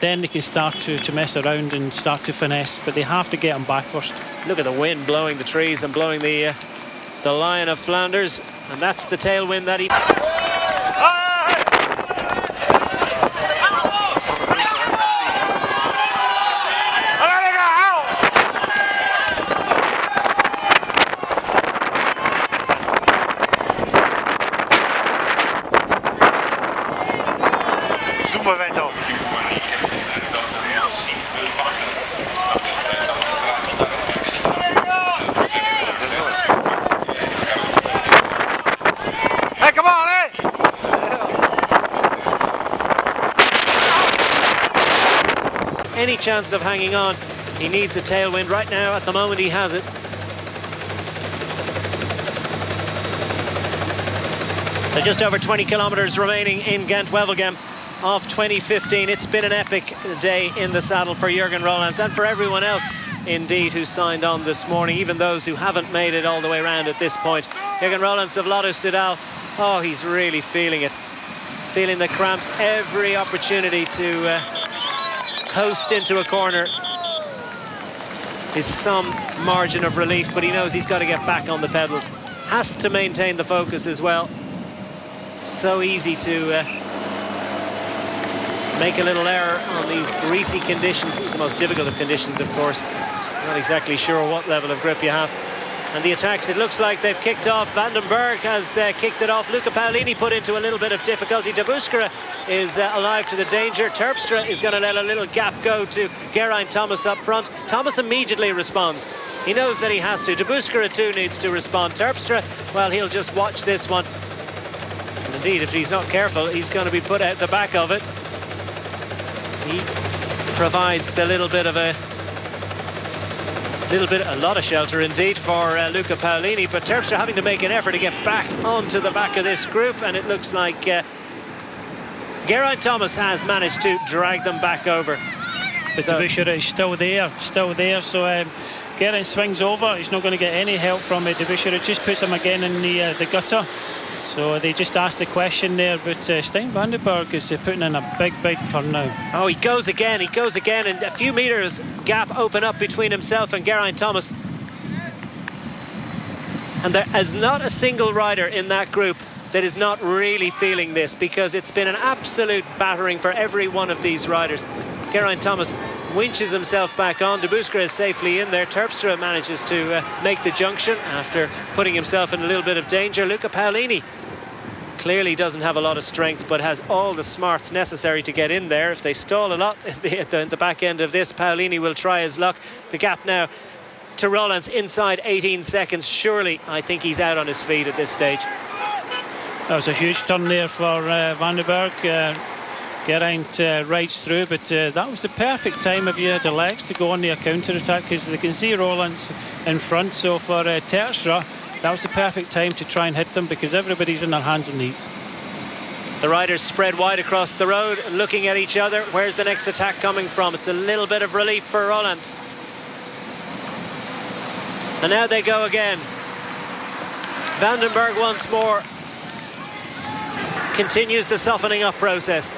then they can start to mess around and start to finesse. But they have to get him back first. Look at the wind blowing the trees and blowing the Lion of Flanders, and that's the tailwind that he. Any chance of hanging on, he needs a tailwind. Right now, at the moment, he has it. So just over 20 kilometres remaining in Gent-Wevelgem of 2015. It's been an epic day in the saddle for Jürgen Roelandts and for everyone else, indeed, who signed on this morning, even those who haven't made it all the way around at this point. Jürgen Roelandts of Lotto Soudal, oh, he's really feeling it. Feeling the cramps, every opportunity to coast into a corner is some margin of relief, but he knows he's got to get back on the pedals. Has to maintain the focus as well. So easy to make a little error on these greasy conditions. It's the most difficult of conditions, of course. Not exactly sure what level of grip you have. And the attacks, it looks like they've kicked off. Vandenberg has kicked it off. Luca Paolini put into a little bit of difficulty. De Buskere is alive to the danger. Terpstra is going to let a little gap go to Geraint Thomas up front. Thomas immediately responds. He knows that he has to. De Buskere too needs to respond. Terpstra, well, he'll just watch this one. And indeed, if he's not careful, he's going to be put out the back of it. He provides the a lot of shelter indeed for Luca Paolini, but Terpstra having to make an effort to get back onto the back of this group, and it looks like Geraint Thomas has managed to drag them back over. But De Buskere is still there, so Geraint swings over. He's not going to get any help from De Buskere. Just puts him again in the gutter. So they just asked the question there, but Stijn Vandenberg is putting in a big turn now. Oh, he goes again, and a few metres gap open up between himself and Geraint Thomas. And there is not a single rider in that group that is not really feeling this, because it's been an absolute battering for every one of these riders. Geraint Thomas winches himself back on. De Buskere is safely in there. Terpstra manages to make the junction after putting himself in a little bit of danger. Luca Paolini clearly doesn't have a lot of strength, but has all the smarts necessary to get in there. If they stall a lot at the back end of this, Paolini will try his luck. The gap now to Roelandts inside 18 seconds. Surely, I think he's out on his feet at this stage. That was a huge turn there for Vandenberg. Geraint rides through, but that was the perfect time if you had the legs to go on the counter-attack, because they can see Roelandts in front. So for Terpstra, that was the perfect time to try and hit them, because everybody's in their hands and knees. The riders spread wide across the road, looking at each other. Where's the next attack coming from? It's a little bit of relief for Roelandts. And now they go again. Vandenberg once more continues the softening up process.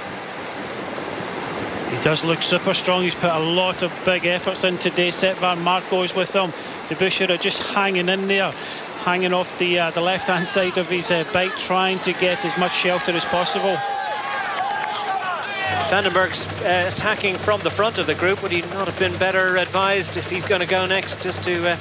He does look super strong. He's put a lot of big efforts in today. Sepp van Marco is with him. De Buskere just hanging in there, hanging off the left-hand side of his bike, trying to get as much shelter as possible. Vandenberg's attacking from the front of the group. Would he not have been better advised, if he's going to go next, just to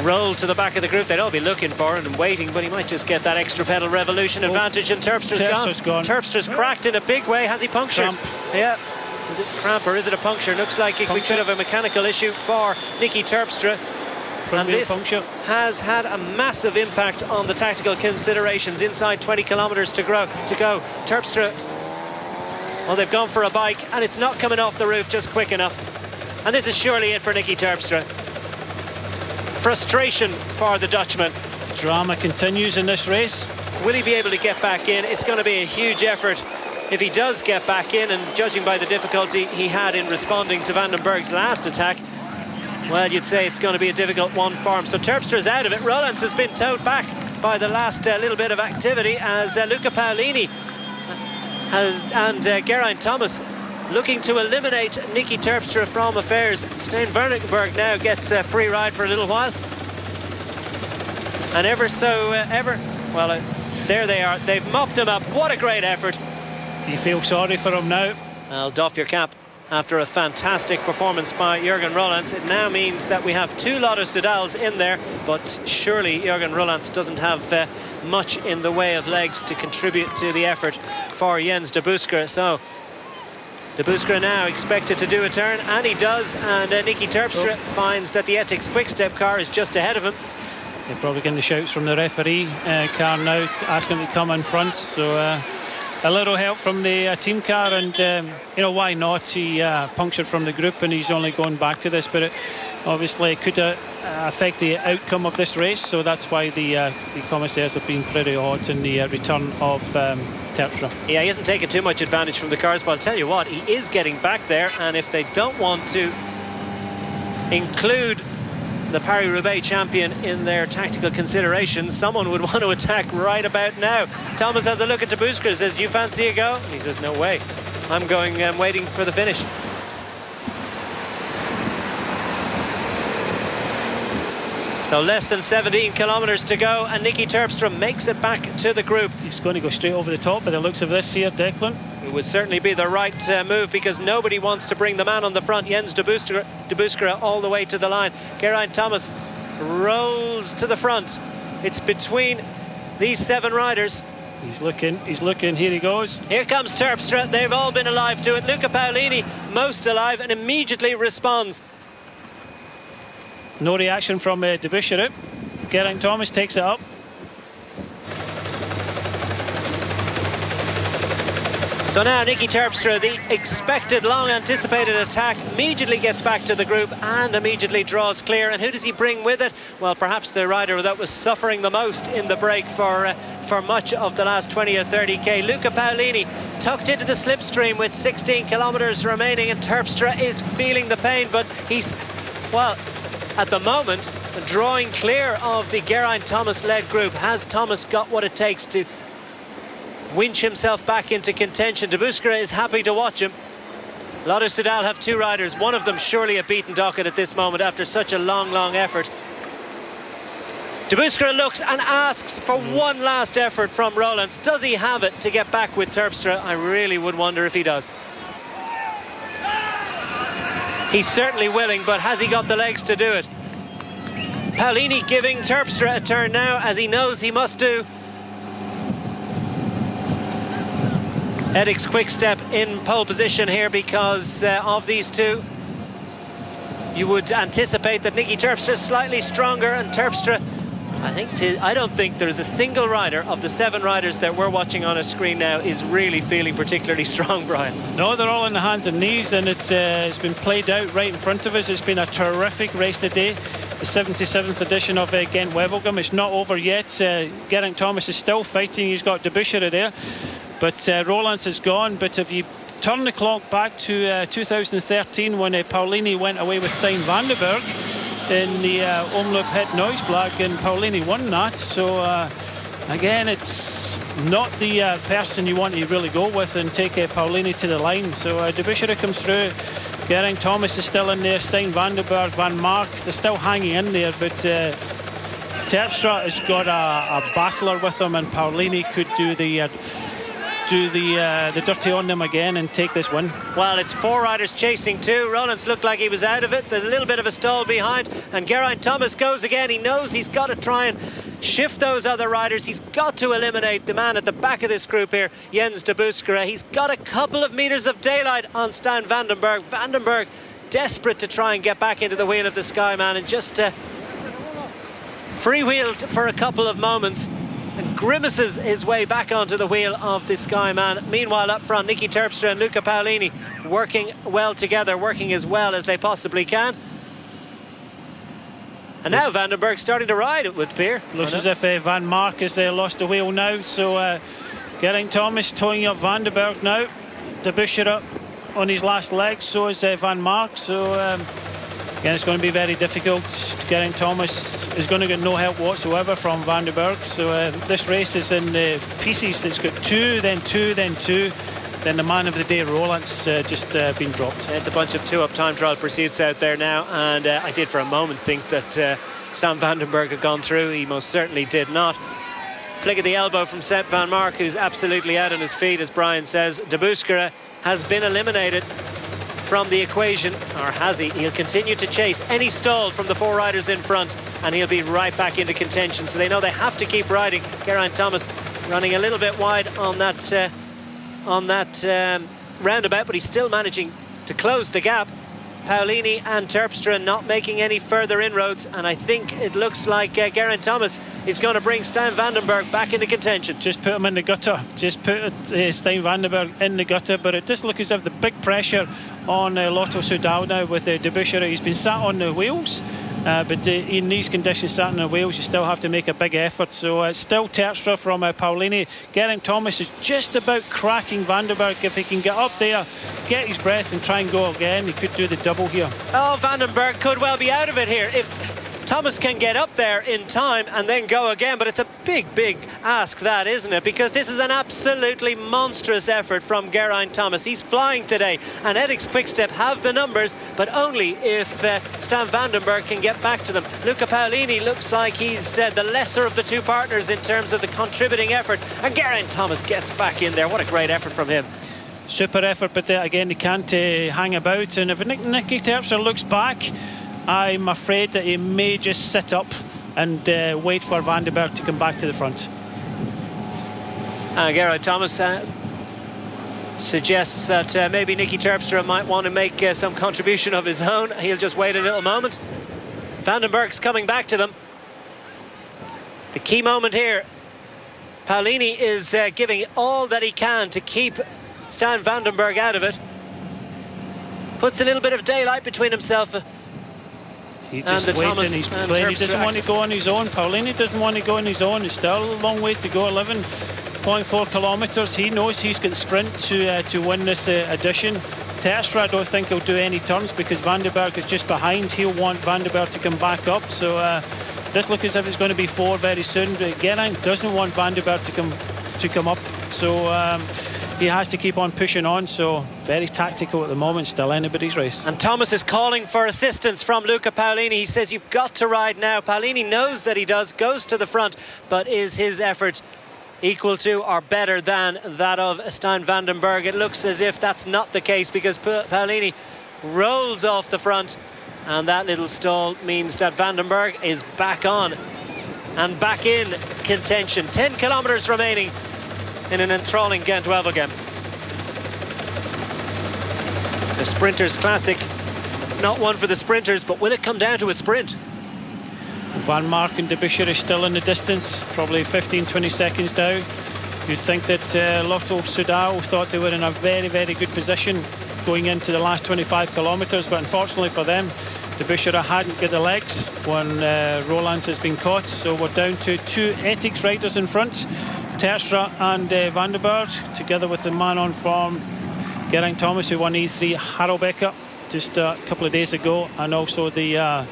roll to the back of the group? They'd all be looking for him and waiting, but he might just get that extra pedal revolution advantage. And Terpstra's gone. Terpstra's cracked in a big way. Has he punctured? Trump. Yeah. Is it cramp or is it a puncture? Looks like we could have a mechanical issue for Nicky Terpstra. And this has had a massive impact on the tactical considerations. Inside 20 kilometres to go. Terpstra, well, they've gone for a bike, and it's not coming off the roof just quick enough. And this is surely it for Nicky Terpstra. Frustration for the Dutchman. Drama continues in this race. Will he be able to get back in? It's going to be a huge effort if he does get back in, and judging by the difficulty he had in responding to Van den Berg's last attack, well, you'd say it's going to be a difficult one for him. So Terpstra's out of it. Rollins has been towed back by the last little bit of activity as Luca Paolini and Geraint Thomas looking to eliminate Nicky Terpstra from affairs. Stijn Werningberg now gets a free ride for a little while. And there they are. They've mopped him up. What a great effort. You feel sorry for him now. Well, doff your cap. After a fantastic performance by Jürgen Rollins, it now means that we have 2 Lotto Soudals in there, but surely Jürgen Rollins doesn't have much in the way of legs to contribute to the effort for Jens de Buskere. So de Buskere now expected to do a turn, and he does, and Nicky Terpstra finds that the Etixx Quick-Step car is just ahead of him. They're probably getting the shouts from the referee car now, asking him to come in front, so a little help from the team car, and you know, why not? He punctured from the group and he's only going back to this, but it obviously could affect the outcome of this race, so that's why the commissaires have been pretty hot in the return of Terpstra. Yeah, he hasn't taken too much advantage from the cars, but I'll tell you what, he is getting back there, and if they don't want to include the Paris-Roubaix champion in their tactical considerations, someone would want to attack right about now. Thomas has a look at de Buskere, says, "You fancy a go?" And he says, "No way. I'm going waiting for the finish." So less than 17 kilometres to go, and Nicky Terpstra makes it back to the group. He's going to go straight over the top by the looks of this here, Declan. It would certainly be the right move, because nobody wants to bring the man on the front, Jens de Buskere, all the way to the line. Geraint Thomas rolls to the front. It's between these 7 riders. He's looking, here he goes. Here comes Terpstra, they've all been alive to it. Luca Paolini, most alive, and immediately responds. No reaction from de Buskere. Geraint Thomas takes it up. So now Nicky Terpstra, the expected, long-anticipated attack, immediately gets back to the group and immediately draws clear. And who does he bring with it? Well, perhaps the rider that was suffering the most in the break for much of the last 20 or 30k. Luca Paolini tucked into the slipstream with 16 kilometres remaining, and Terpstra is feeling the pain, but he's, well, at the moment, drawing clear of the Geraint Thomas-led group. Has Thomas got what it takes to winch himself back into contention? De Buskere is happy to watch him. Lotto Soudal have 2 riders, one of them surely a beaten docket at this moment after such a long effort. De Buskere looks and asks for one last effort from Rollins. Does he have it to get back with Terpstra? I really would wonder if he does. He's certainly willing, but has he got the legs to do it? Paolini giving Terpstra a turn now, as he knows he must do. Etixx Quick-Step in pole position here because of these 2. You would anticipate that Nicky Terpstra is slightly stronger, and Terpstra, I don't think there's a single rider of the 7 riders that we're watching on a screen now is really feeling particularly strong, Brian. No, they're all on the hands and knees, and it's been played out right in front of us. It's been a terrific race today. The 77th edition of Gent-Wevelgem. It's not over yet. Geraint Thomas is still fighting. He's got de Buskere there. But Rollins is gone. But if you turn the clock back to 2013, when Paolini went away with Stijn van den Berg in the Omloop Het Nieuwsblad, and Paolini won that. So again, it's not the person you want to really go with and take Paolini to the line. So de Buskere comes through. Geraint Thomas is still in there. Stijn van den Berg, Van Marks, they're still hanging in there. But Terpstra has got a battler with him, and Paolini could do the dirty on them again and take this win. Well, it's 4 riders chasing 2. Rollins looked like he was out of it. There's a little bit of a stall behind, and Geraint Thomas goes again. He knows he's got to try and shift those other riders. He's got to eliminate the man at the back of this group here, Jens de Buskere. He's got a couple of meters of daylight on Stan Vandenberg. Vandenberg desperate to try and get back into the wheel of the Skyman, and just freewheels for a couple of moments and grimaces his way back onto the wheel of the Skyman. Meanwhile, up front, Nicky Terpstra and Luca Paolini working well together, working as well as they possibly can. And now Vandenberg starting to ride, it would appear. Looks as if Van Mark has lost the wheel now, so Geraint Thomas towing up Vandenberg now. De Buskere on his last leg, so is Van Mark, so again, it's going to be very difficult. Geraint Thomas is going to get no help whatsoever from Vandenberg. So this race is in pieces. It's got two, then two, then two. Then the man of the day, Roland's just been dropped. It's a bunch of two-up time trial pursuits out there now. And I did for a moment think that Stan Vandenberg had gone through. He most certainly did not. Flick of the elbow from Sepp Van Mark, who's absolutely out on his feet, as Brian says. De Buskere has been eliminated from the equation, or has he? He'll continue to chase any stall from the four riders in front, and he'll be right back into contention. So they know they have to keep riding. Geraint Thomas running a little bit wide on that roundabout, but he's still managing to close the gap. Paolini and Terpstra not making any further inroads, and I think it looks like Geraint Thomas is going to bring Stan Vandenberg back into contention. Just put him in the gutter. Just put Stan Vandenberg in the gutter, but it does look as if the big pressure on Lotto Soudal now with De Buskere. He's been sat on the wheels, but in these conditions, sat on the wheels, you still have to make a big effort. So it's still Terpstra from Paolini. Geraint Thomas is just about cracking Vandenberg. If he can get up there, get his breath and try and go again, he could do the double here. Oh, Vandenberg could well be out of it here if Thomas can get up there in time and then go again. But it's a big ask, that, isn't it? Because this is an absolutely monstrous effort from Geraint Thomas. He's flying today, and Etixx Quickstep have the numbers, but only if Stan Vandenberg can get back to them. Luca Paolini looks like he's the lesser of the two partners in terms of the contributing effort, and Geraint Thomas gets back in there. What a great effort from him. Super effort, but again, he can't hang about. And if Nicky Terpstra looks back, I'm afraid that he may just sit up and wait for Vandenberg to come back to the front. Geraint Thomas suggests that maybe Nicky Terpstra might want to make some contribution of his own. He'll just wait a little moment. Vandenberg's coming back to them. The key moment here, Paolini is giving all that he can to keep Stan Vandenberg out of it. Puts a little bit of daylight between himself He's just waiting, he's playing. He doesn't want to go on his own. Paolini doesn't want to go on his own. It's still a long way to go, 11.4 kilometres. He knows he's got sprint to win this edition. Terpstra, I don't think he'll do any turns because Vandenberg is just behind. He'll want Vandenberg to come back up. So this looks as if it's going to be four very soon. But Geraint doesn't want Vandenberg to come up. So he has to keep on pushing on, so very tactical at the moment, still anybody's race. And Thomas is calling for assistance from Luca Paolini. He says, you've got to ride now. Paolini knows that he does, goes to the front, but is his effort equal to or better than that of Stan Vandenberg? It looks as if that's not the case, because Paolini rolls off the front, and that little stall means that Vandenberg is back on and back in contention. 10 kilometres remaining in an enthralling Gent-Wevelgem. The Sprinters Classic, not one for the sprinters, but will it come down to a sprint? Van Mark and De Buskere is still in the distance, probably 15-20 seconds down. You'd think that Lotto Soudal thought they were in a very good position going into the last 25 kilometres, but unfortunately for them, De Buskere hadn't got the legs when Roland has been caught, so we're down to two Etixx riders in front, Terpstra and Vandenberg, together with the man on form, Geraint Thomas, who won E3 Harelbeke just a couple of days ago, and also the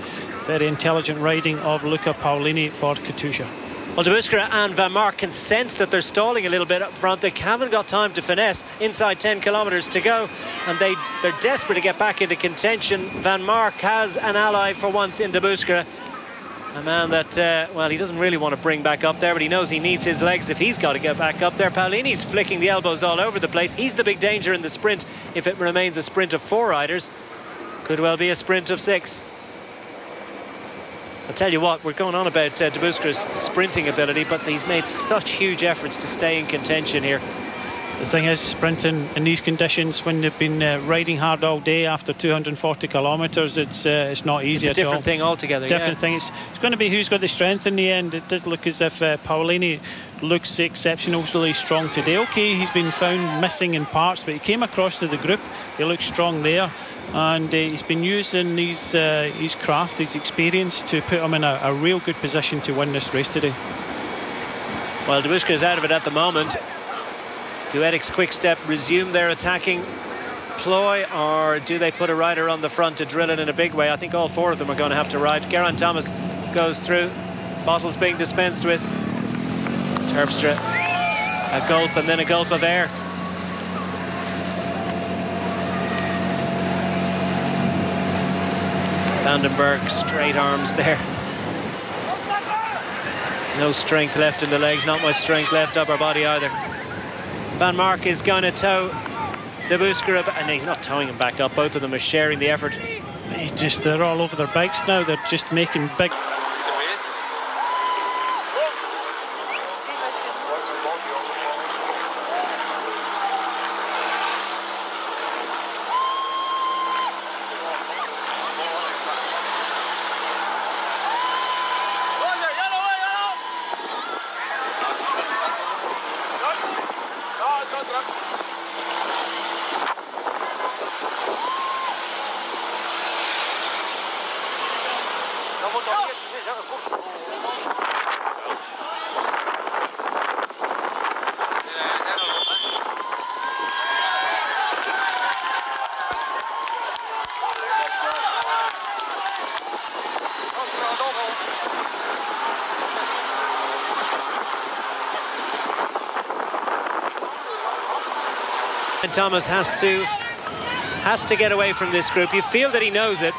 very intelligent riding of Luca Paolini for Katusha. Well, De Buskere and Van Mark can sense that they're stalling a little bit up front. They haven't got time to finesse. Inside 10 kilometres to go, and they're desperate to get back into contention. Van Mark has an ally for once in De Buskere. A man that, well, he doesn't really want to bring back up there, but he knows he needs his legs if he's got to get back up there. Paolini's flicking the elbows all over the place. He's the big danger in the sprint. If it remains a sprint of 4 riders, could well be a sprint of 6. I'll tell you what, we're going on about De Busker's sprinting ability, but he's made such huge efforts to stay in contention here. The thing is, sprinting in these conditions, when they've been riding hard all day after 240 kilometres, it's not easy it's at all. It's a different thing altogether. Different thing. It's going to be who's got the strength in the end. It does look as if Paolini looks exceptionally strong today. Okay, he's been found missing in parts, but he came across to the group. He looks strong there, and he's been using his craft, his experience, to put him in a real good position to win this race today. Well, De Busker is out of it at the moment. Do Etixx Quick Step resume their attacking ploy, or do they put a rider on the front to drill it in a big way? I think all four of them are going to have to ride. Geraint Thomas goes through. Bottles being dispensed with. Terpstra, a gulp and then a gulp of air. Vandenberg, straight arms there. No strength left in the legs, not much strength left up her body either. Van Mark is going to tow De Busker, and he's not towing him back up. Both of them are sharing the effort. They're all over their bikes now. They're just making big. Thomas has to get away from this group. You feel that he knows it.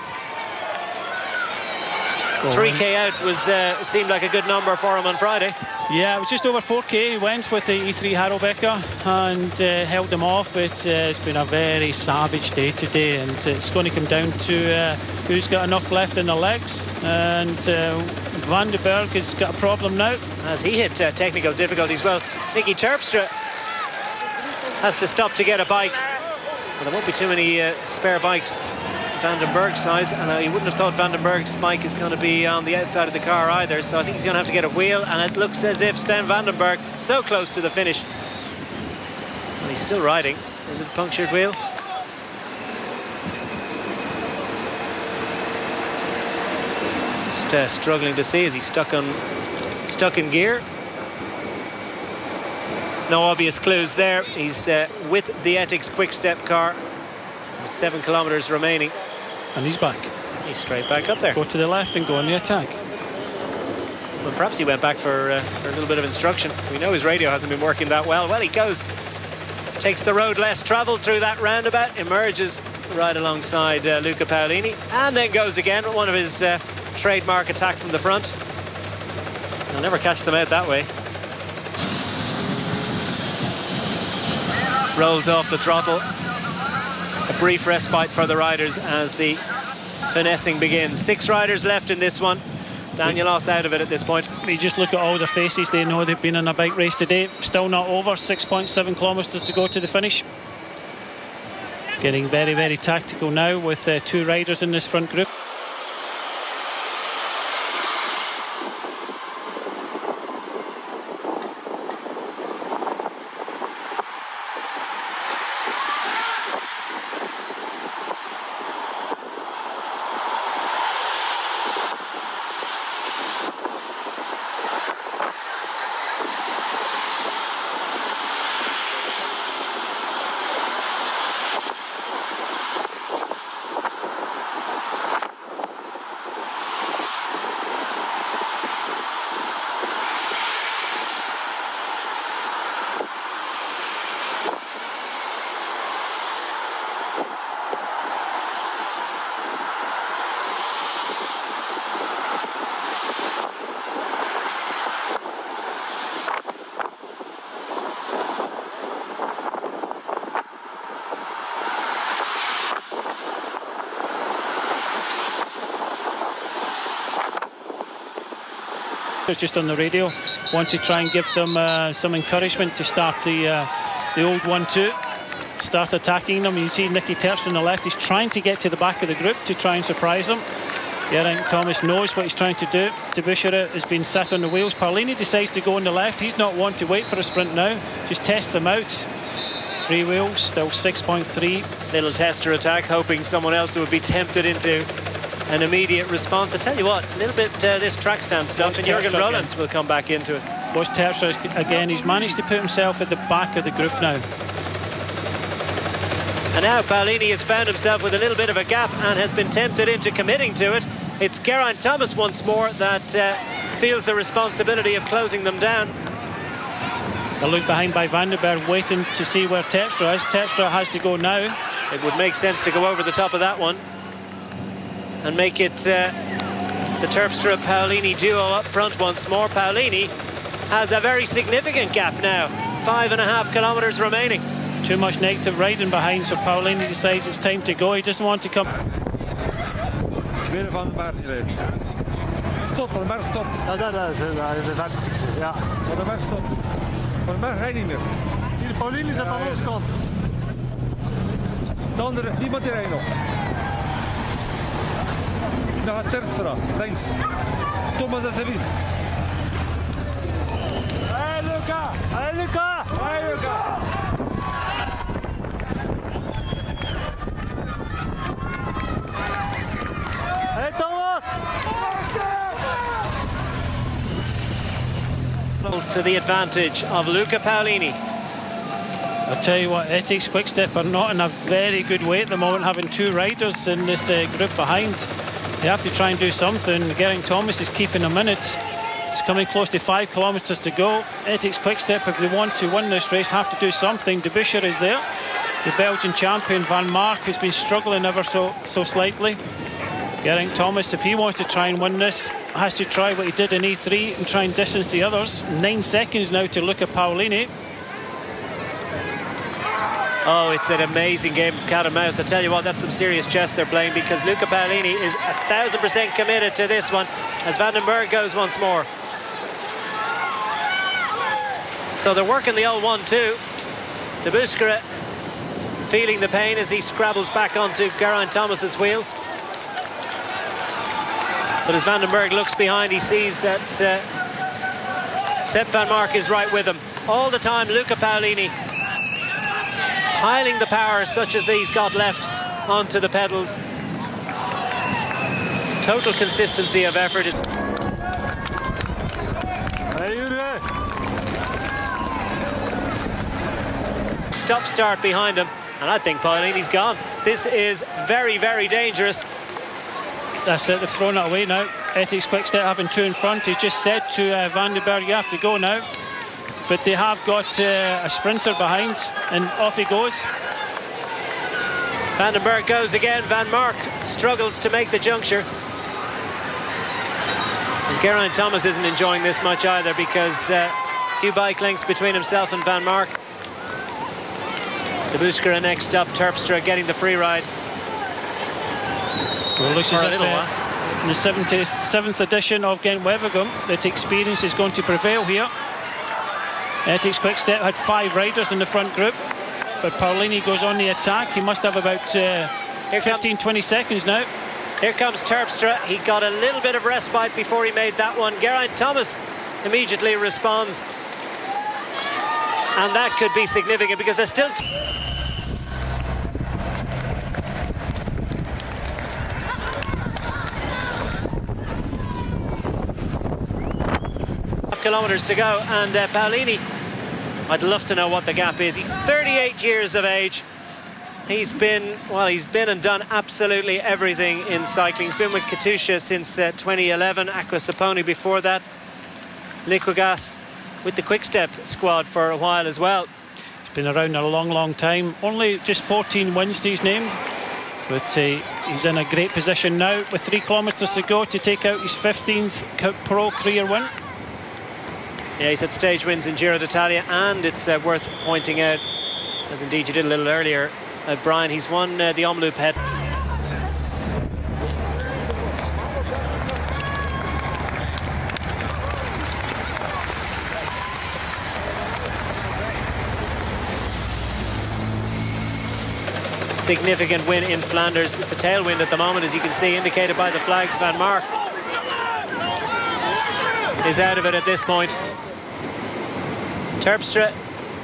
3K out was seemed like a good number for him on Friday. Yeah, it was just over 4K. He went with the E3 Harelbeke and held him off, but it's been a very savage day today, and it's going to come down to who's got enough left in the legs, and Vandenberg has got a problem now. As he hit technical difficulties, well, Nicky Terpstra has to stop to get a bike. Well, there won't be too many spare bikes Vandenberg's size, and you wouldn't have thought Vandenberg's bike is going to be on the outside of the car either, so I think he's going to have to get a wheel, and it looks as if Stijn Vandenberg so close to the finish. And he's still riding. Is it a punctured wheel? Just struggling to see as he's stuck in gear. No obvious clues there. He's with the Etixx Quick Step car with 7 kilometers remaining. And he's back. He's straight back up there. Go to the left and go on the attack. Well, perhaps he went back for a little bit of instruction. We know his radio hasn't been working that well. Well, he goes, takes the road less travelled through that roundabout, emerges right alongside Luca Paolini, and then goes again with one of his trademark attack from the front. He'll never catch them out that way. Rolls off the throttle. A brief respite for the riders as the finessing begins. 6 riders left in this one. Daniel Oss out of it at this point. You just look at all the faces. They know they've been in a bike race today. Still not over. 6.7 kilometres to go to the finish. Getting very, very tactical now with 2 riders in this front group. Just on the radio, want to try and give them some encouragement to start the old 1-2. Start attacking them. You see Nicky Terpstra on the left. He's trying to get to the back of the group to try and surprise them. Geraint-Thomas knows what he's trying to do. De Bucherer has been sat on the wheels. Paolini decides to go on the left. He's not one to wait for a sprint now. Just test them out. Free wheels, still 6.3. Little tester attack, hoping someone else would be tempted into an immediate response. I tell you what, a little bit this track stand stuff, and Jürgen Rollins will come back into it. Bosch Terpstra again. He's managed to put himself at the back of the group now. And now Paolini has found himself with a little bit of a gap and has been tempted into committing to it. It's Geraint-Thomas once more that feels the responsibility of closing them down. A look behind by Van den Berg, waiting to see where Terpstra is. Terpstra has to go now. It would make sense to go over the top of that one and make it the Terpstra-Paolini duo up front once more. Paolini has a very significant gap now. 5.5 kilometres remaining. Too much negative riding behind, so Paolini decides it's time to go. He doesn't want to come. Weer Van den Berg gereden. Stop, Van den Berg stopt. Dat is ja. Van den Berg stopt. Van den Berg rijdt niet meer. Hier, Paolini zit aan onze kant. De andere, niemand die rijdt nog. Dan gaat Terpstra, links. Thomas en Sabine. Hey Luca! Hey Luca! Hey Luca! Hey Thomas! To the advantage of Luca Paolini. I'll tell you what, Ethics Quickstep are not in a very good way at the moment, having two riders in this group behind. They have to try and do something. Geraint-Thomas is keeping a minute. It's coming close to 5 kilometres to go. Ethics Quickstep, if they want to win this race, have to do something. De Bucherer is there. The Belgian champion Van Mark has been struggling ever so slightly. Geraint-Thomas, if he wants to try and win this, has to try what he did in E3 and try and distance the others. 9 seconds now to Luca Paolini. Oh, it's an amazing game of cat and mouse. I tell you what, that's some serious chess they're playing, because Luca Paolini is 1,000% committed to this one as Van den Berg goes once more. So they're working the old 1-2. De Bucherer feeling the pain as he scrabbles back onto Geraint-Thomas's wheel. But as Van den Berg looks behind, he sees that Sepp Van Mark is right with him. All the time, Luca Paolini piling the power such as these got left onto the pedals. Total consistency of effort. Stop-start behind him, and I think Paolini's gone. This is very, very dangerous. That's it, they've thrown it away now. Ethics Quickstep having 2 in front. He's just said to Van den Berg, you have to go now. But they have got a sprinter behind, and off he goes. Van den Berg goes again. Van Mark struggles to make the juncture. And Geraint-Thomas isn't enjoying this much either, because a few bike lengths between himself and Van Mark. De Bucherer next up, Terpstra getting the free ride. Well, it looks as if in the 77th edition of Gent-Wevelgem that experience is going to prevail here. Ethics Quickstep had 5 riders in the front group, but Paolini goes on the attack. He must have about 15-20 seconds now. Here comes Terpstra. He got a little bit of respite before he made that one. Geraint-Thomas immediately responds, and that could be significant because there's still 5 kilometres to go, and Paolini, I'd love to know what the gap is. He's 38 years of age. He's been and done absolutely everything in cycling. He's been with Katusha since 2011, Aqua Saponi before that, Liquigas with the Quickstep squad for a while as well. He's been around a long, long time. Only just 14 wins he's named, but he's in a great position now with 3 kilometres to go to take out his 15th pro career win. Yeah, he's had stage wins in Giro d'Italia, and it's worth pointing out, as indeed you did a little earlier, Brian, he's won the Omloop head. significant win in Flanders. It's a tailwind at the moment, as you can see, indicated by the flags. Van Mark is out of it at this point. Terpstra,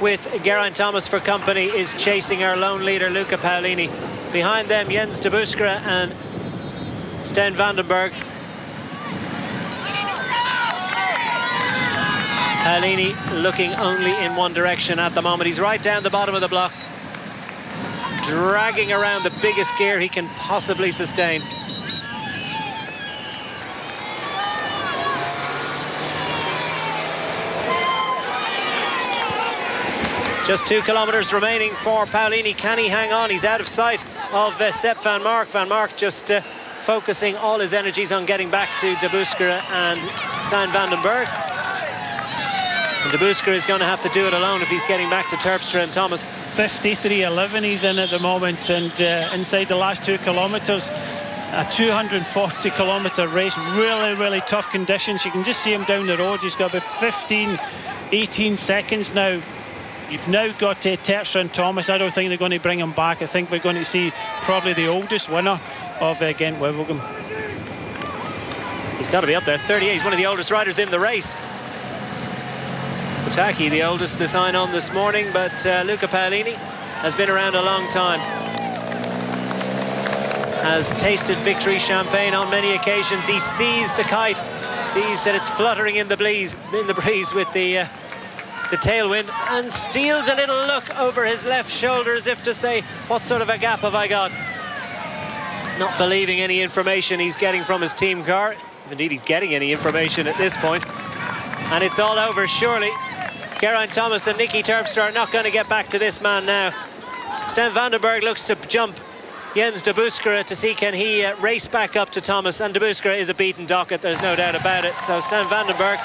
with Geraint Thomas for company, is chasing our lone leader, Luca Paolini. Behind them, Jens de Buskera and Stijn Vandenberg. Paolini looking only in one direction at the moment. He's right down the bottom of the block, dragging around the biggest gear he can possibly sustain. Just 2 kilometers remaining for Paolini. Can he hang on? He's out of sight of Sepp Van Mark. Van Mark just focusing all his energies on getting back to de Buskera and Stijn Vandenberg. And de Buskera is going to have to do it alone if he's getting back to Terpstra and Thomas. 53.11 he's in at the moment, and inside the last 2 kilometers, a 240 kilometer race, really tough conditions. You can just see him down the road. He's got about 18 seconds now. You've now got Terpstra and Thomas. I don't think they're going to bring him back. I think we're going to see probably the oldest winner of Gent-Wevelgem. He's got to be up there. 38. He's one of the oldest riders in the race. Taki, the oldest to sign on this morning, but Luca Paolini has been around a long time. Has tasted victory champagne on many occasions. He sees the kite, sees that it's fluttering in the breeze with the tailwind, and steals a little look over his left shoulder as if to say, what sort of a gap have I got? Not believing any information he's getting from his team car. If indeed he's getting any information at this point. And it's all over, surely. Geraint Thomas and Nicky Terpstra are not going to get back to this man now. Stijn Vandenberg looks to jump Jens de Buskera to see can he race back up to Thomas, and de Buskera is a beaten docket, there's no doubt about it. So Stijn Vandenberg,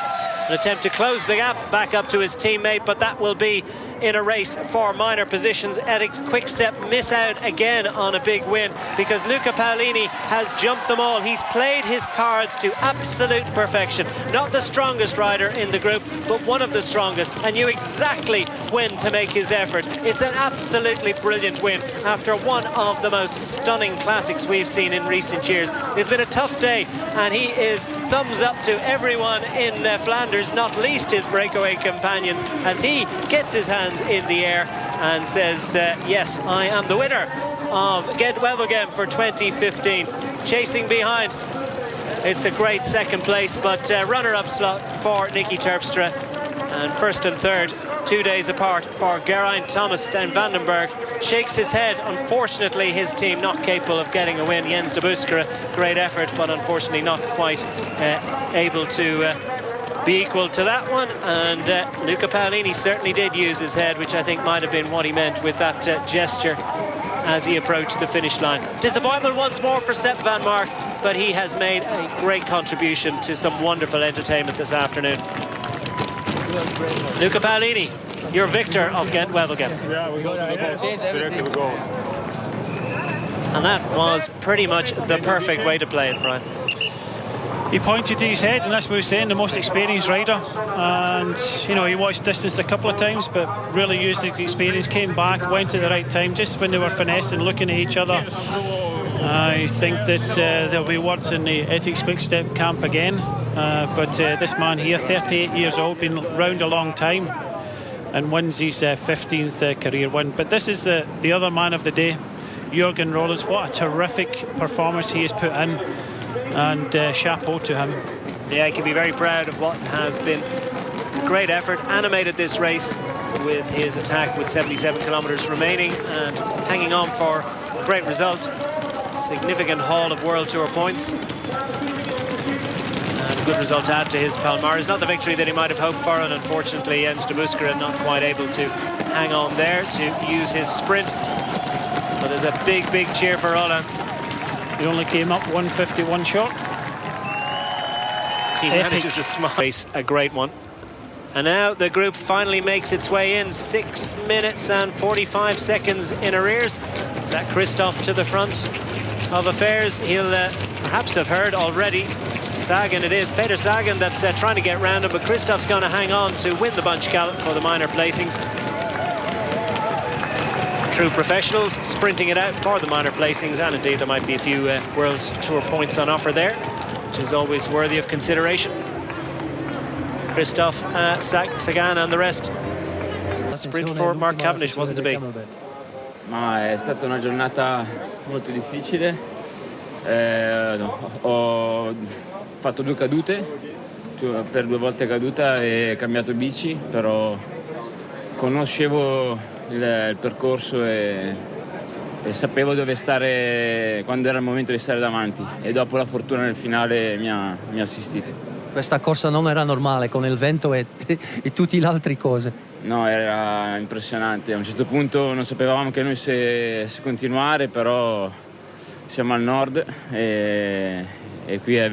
an attempt to close the gap back up to his teammate, but that will be in a race for minor positions. Ethics Quickstep miss out again on a big win because Luca Paolini has jumped them all. He's played his cards to absolute perfection. Not the strongest rider in the group, but one of the strongest, and knew exactly when to make his effort. It's an absolutely brilliant win after one of the most stunning classics we've seen in recent years. It's been a tough day, and he is thumbs up to everyone in Flanders, not least his breakaway companions, as he gets his hand in the air and says, yes, I am the winner of Gent-Wevelgem for 2015. Chasing behind, it's a great second place, but runner-up slot for Nicky Terpstra, and first and third 2 days apart for Geraint Thomas. Stijn Vandenberg shakes his head. Unfortunately, his team not capable of getting a win. Jens de Buskera, great effort, but unfortunately not quite able to be equal to that one. And Luca Paolini certainly did use his head, which I think might have been what he meant with that gesture as he approached the finish line. Disappointment once more for Sepp Van Mark, but he has made a great contribution to some wonderful entertainment this afternoon. Luca Paolini, your victor of Gent-Wevelgem. Yeah, we go to the goal. And that was pretty much the perfect way to play it, Brian. He pointed to his head, and that's what he was saying, the most experienced rider. And, you know, he watched distance a couple of times, but really used his experience, came back, went at the right time, just when they were finessing, looking at each other. I think that there'll be words in the Ethics Quickstep camp again. But this man here, 38 years old, been round a long time, and wins his 15th career win. But this is the other man of the day, Jürgen Rollins. What a terrific performance he has put in. And chapeau to him. Yeah, he can be very proud of what has been a great effort. Animated this race with his attack with 77 kilometers remaining and hanging on for a great result. Significant haul of World Tour points. And a good result to add to his palmarès. Not the victory that he might have hoped for, and unfortunately Jens de Buskera not quite able to hang on there to use his sprint. But there's a big cheer for Rollins. He only came up 151 short. He manages a small race, a great one. And now the group finally makes its way in, 6 minutes and 45 seconds in arrears. Zach Christoph to the front of affairs. He'll perhaps have heard already. Sagan it is, Peter Sagan, that's trying to get round him, but Christoph's going to hang on to win the bunch gallop for the minor placings. true professionals, sprinting it out for the minor placings, and indeed there might be a few World Tour points on offer there, which is always worthy of consideration. Christophe Sagan and the rest. Sprint for Mark Cavendish wasn't to be. Ma è stata una giornata molto difficile. Ho fatto 2 cadute, per 2 volte caduta e cambiato bici, però conoscevo il percorso e sapevo dove stare quando era il momento di stare davanti, e dopo la fortuna nel finale mi ha assistito. Questa corsa non era normale con il vento e tutte le altre cose. No, era impressionante. A un certo punto non sapevamo che noi se continuare, però siamo al nord e qui è il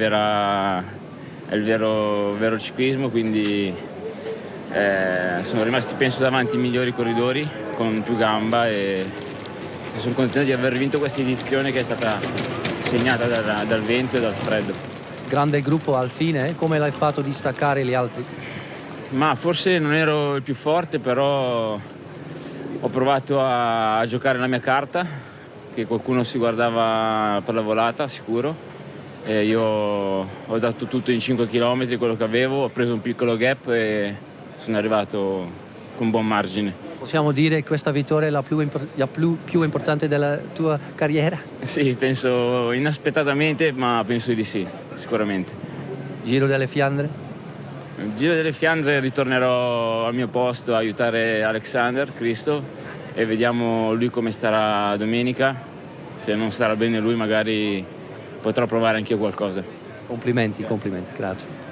vero ciclismo, quindi sono rimasti penso davanti i migliori corridori con più gamba e sono contento di aver vinto questa edizione che è stata segnata dal vento e dal freddo. Grande gruppo al fine, come l'hai fatto distaccare gli altri? Ma forse non ero il più forte, però ho provato a giocare la mia carta, che qualcuno si guardava per la volata sicuro, e io ho dato tutto in 5 km quello che avevo, ho preso un piccolo gap e sono arrivato con buon margine. Possiamo dire che questa vittoria è la più importante della tua carriera? Sì, penso inaspettatamente, ma penso di sì, sicuramente. Giro delle Fiandre? Nel Giro delle Fiandre ritornerò al mio posto a aiutare Alexander, Christophe, e vediamo lui come starà domenica. Se non starà bene lui magari potrò provare anch'io qualcosa. Complimenti, grazie.